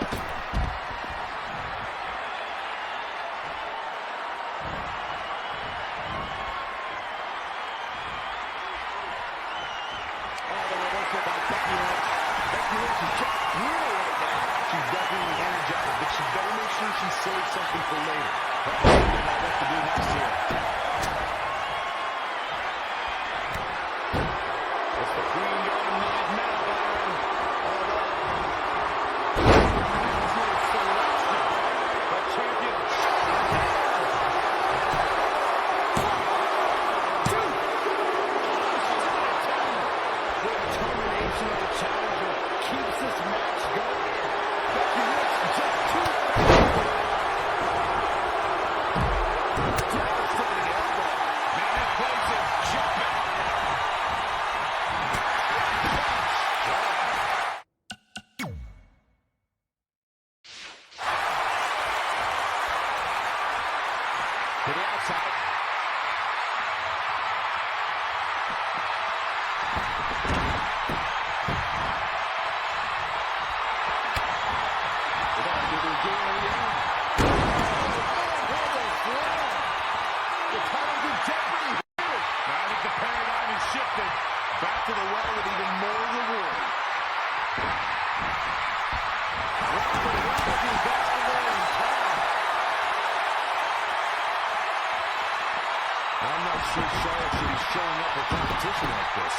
Oh, the reversal by Becky Lynch. Becky Lynch is just brutal right now. She's definitely energized, but she better make sure she saves something for later. That's what to do next year. It's the queen going live now, Byron. The champion. The determination of the challenger keeps this match going. Becky Lynch just too devastating elbow. Man, this place is jumping. To the outside. I think the paradigm has shifted. Back to the well with even more reward. sure Charlotte should be showing up for competition like this.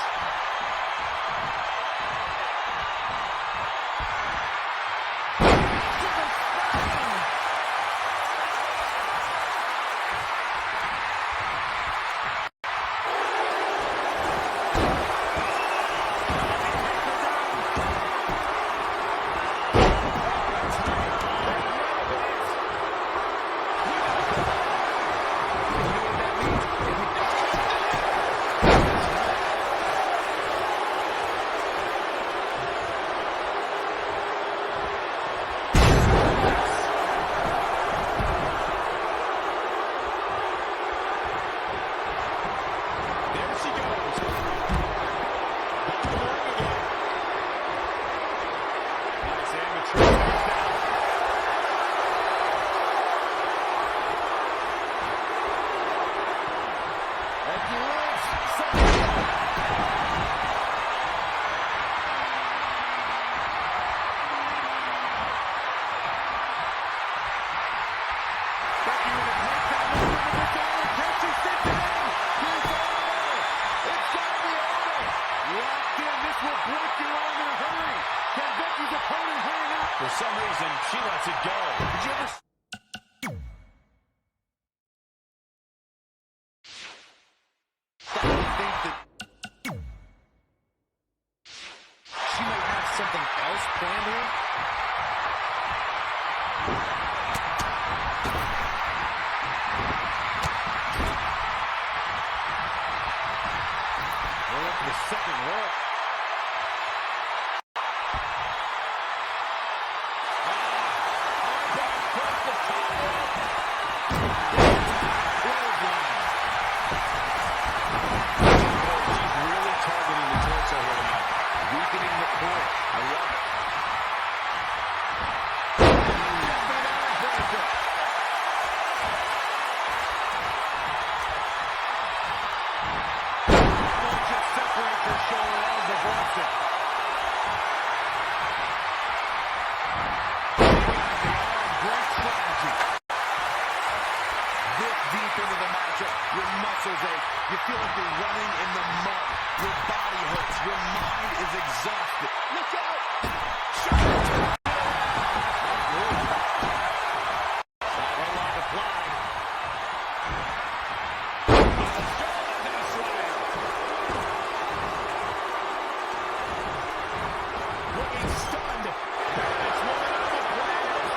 For some reason, she lets it go. Did you ever... think that she might have something else planned here? We're up to the second rope. Your muscles ache. You feel like you're running in the mud. Your body hurts. Your mind is exhausted. Look out! Headlock applied. Looking stunned. This woman on the plan is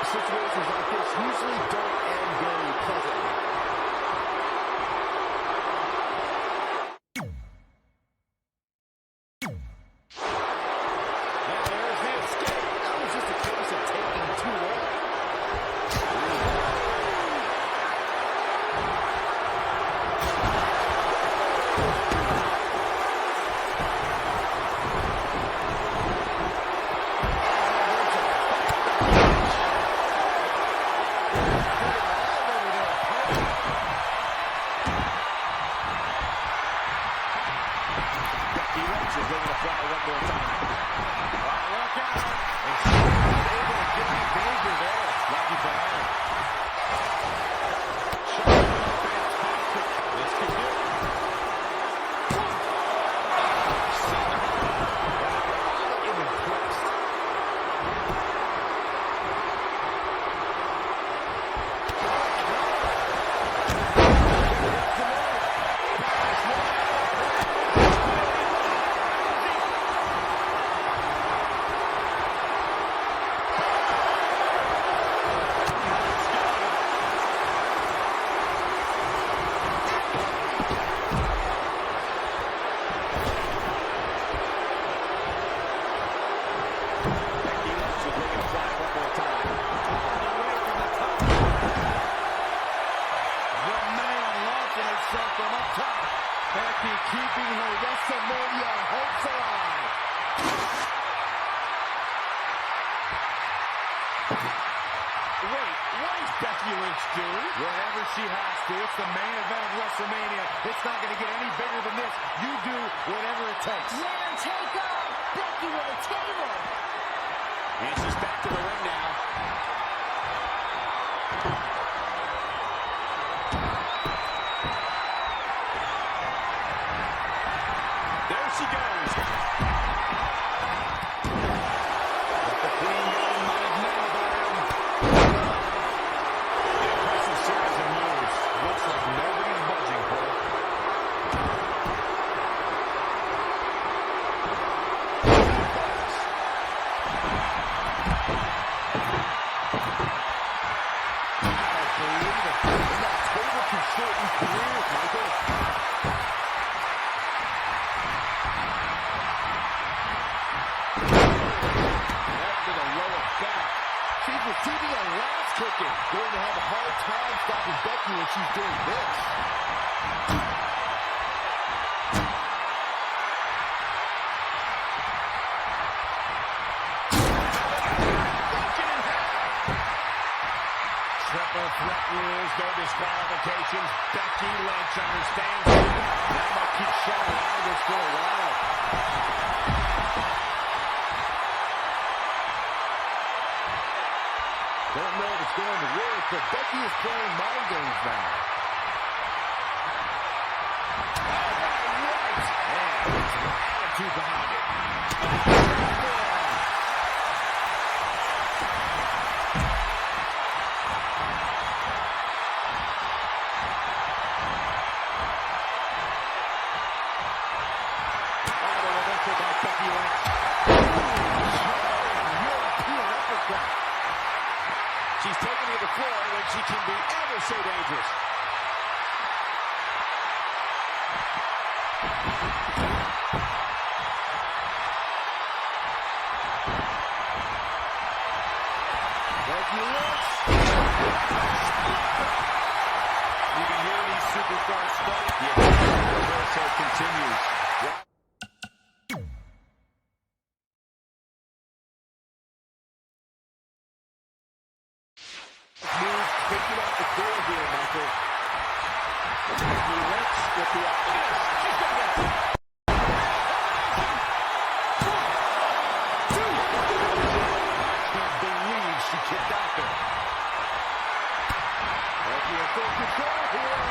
situations like this usually don't end very pleasantly. there's the escape. That was just a case of taking too long. All over their opponent. Becky Lynch do? Whatever she has to. It's the main event of WrestleMania. It's not going to get any bigger than this. You do whatever it takes. Winner take all. Becky with a table. And she's back to the ring now. There she goes. But the Queen Woman might have known about her. An impressive series of moves. Looks like nobody's budging, Cole. She's receiving a last kicking. Going to have a hard time stopping Becky when she's doing this. Triple threat rules, no disqualifications. Becky Lynch understands that. That might keep Charlotte out of this for a while. Don't know if it's going to work, but Becky is playing mind games now. Right. And there's some attitude behind it. Oh, the reversal by Becky Lynch. European uppercut. She's taken to the floor when she can be ever so dangerous. Becky Lynch. You can hear these superstars fight. Yeah, the torso continues. Move taken off the floor here, Michael. Becky Lynch with the offense. She's going to get it. Can't believe she kicked out there. Becky in full control here.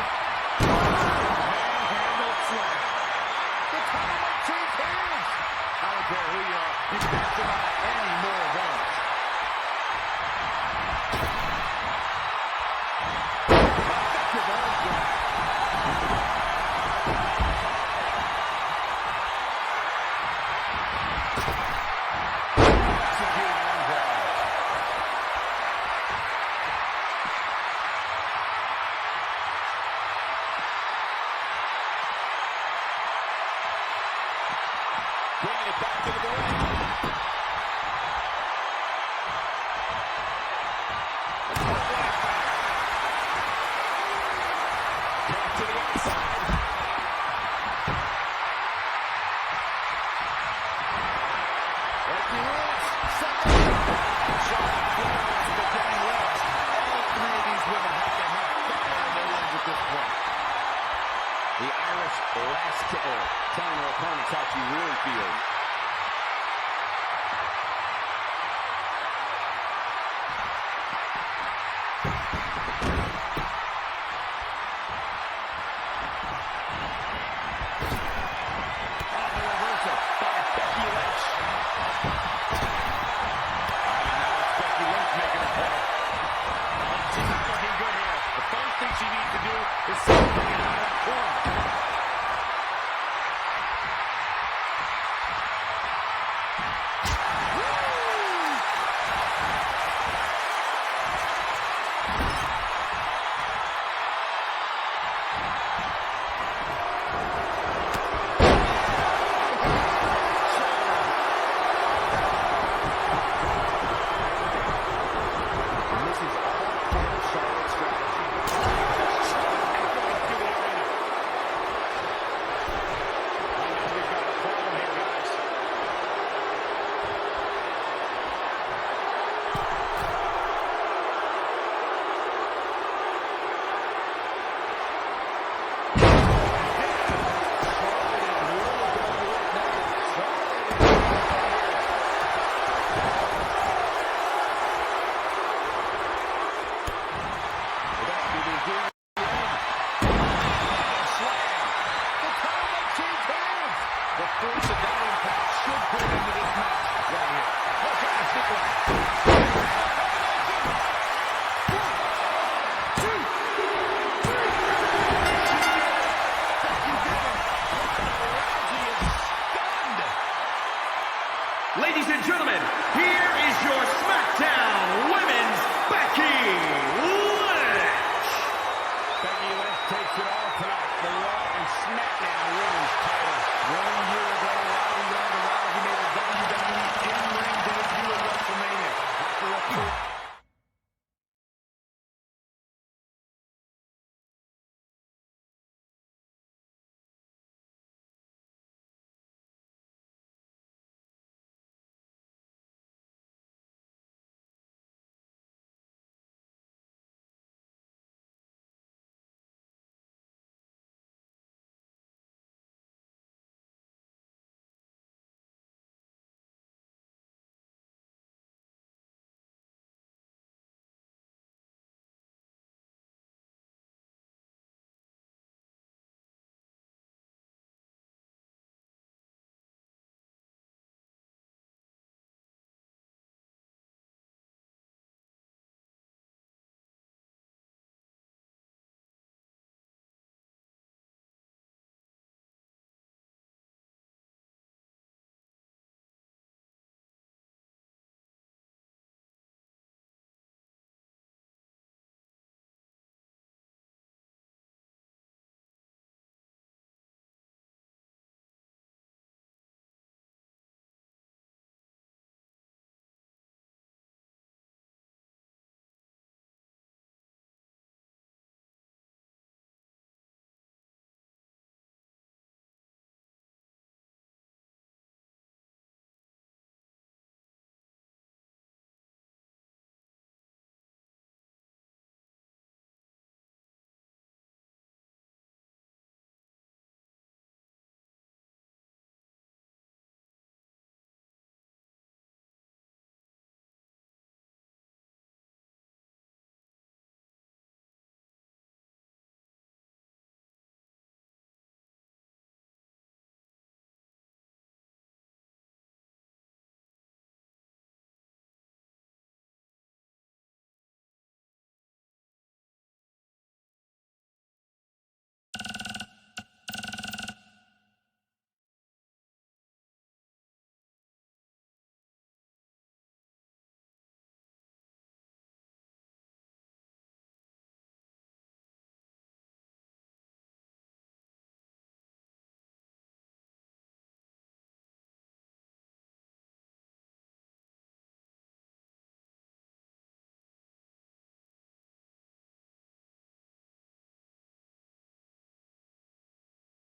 Manhandle slam. The title change hands. I don't care who you are. You can't survive any more of those. Sasha.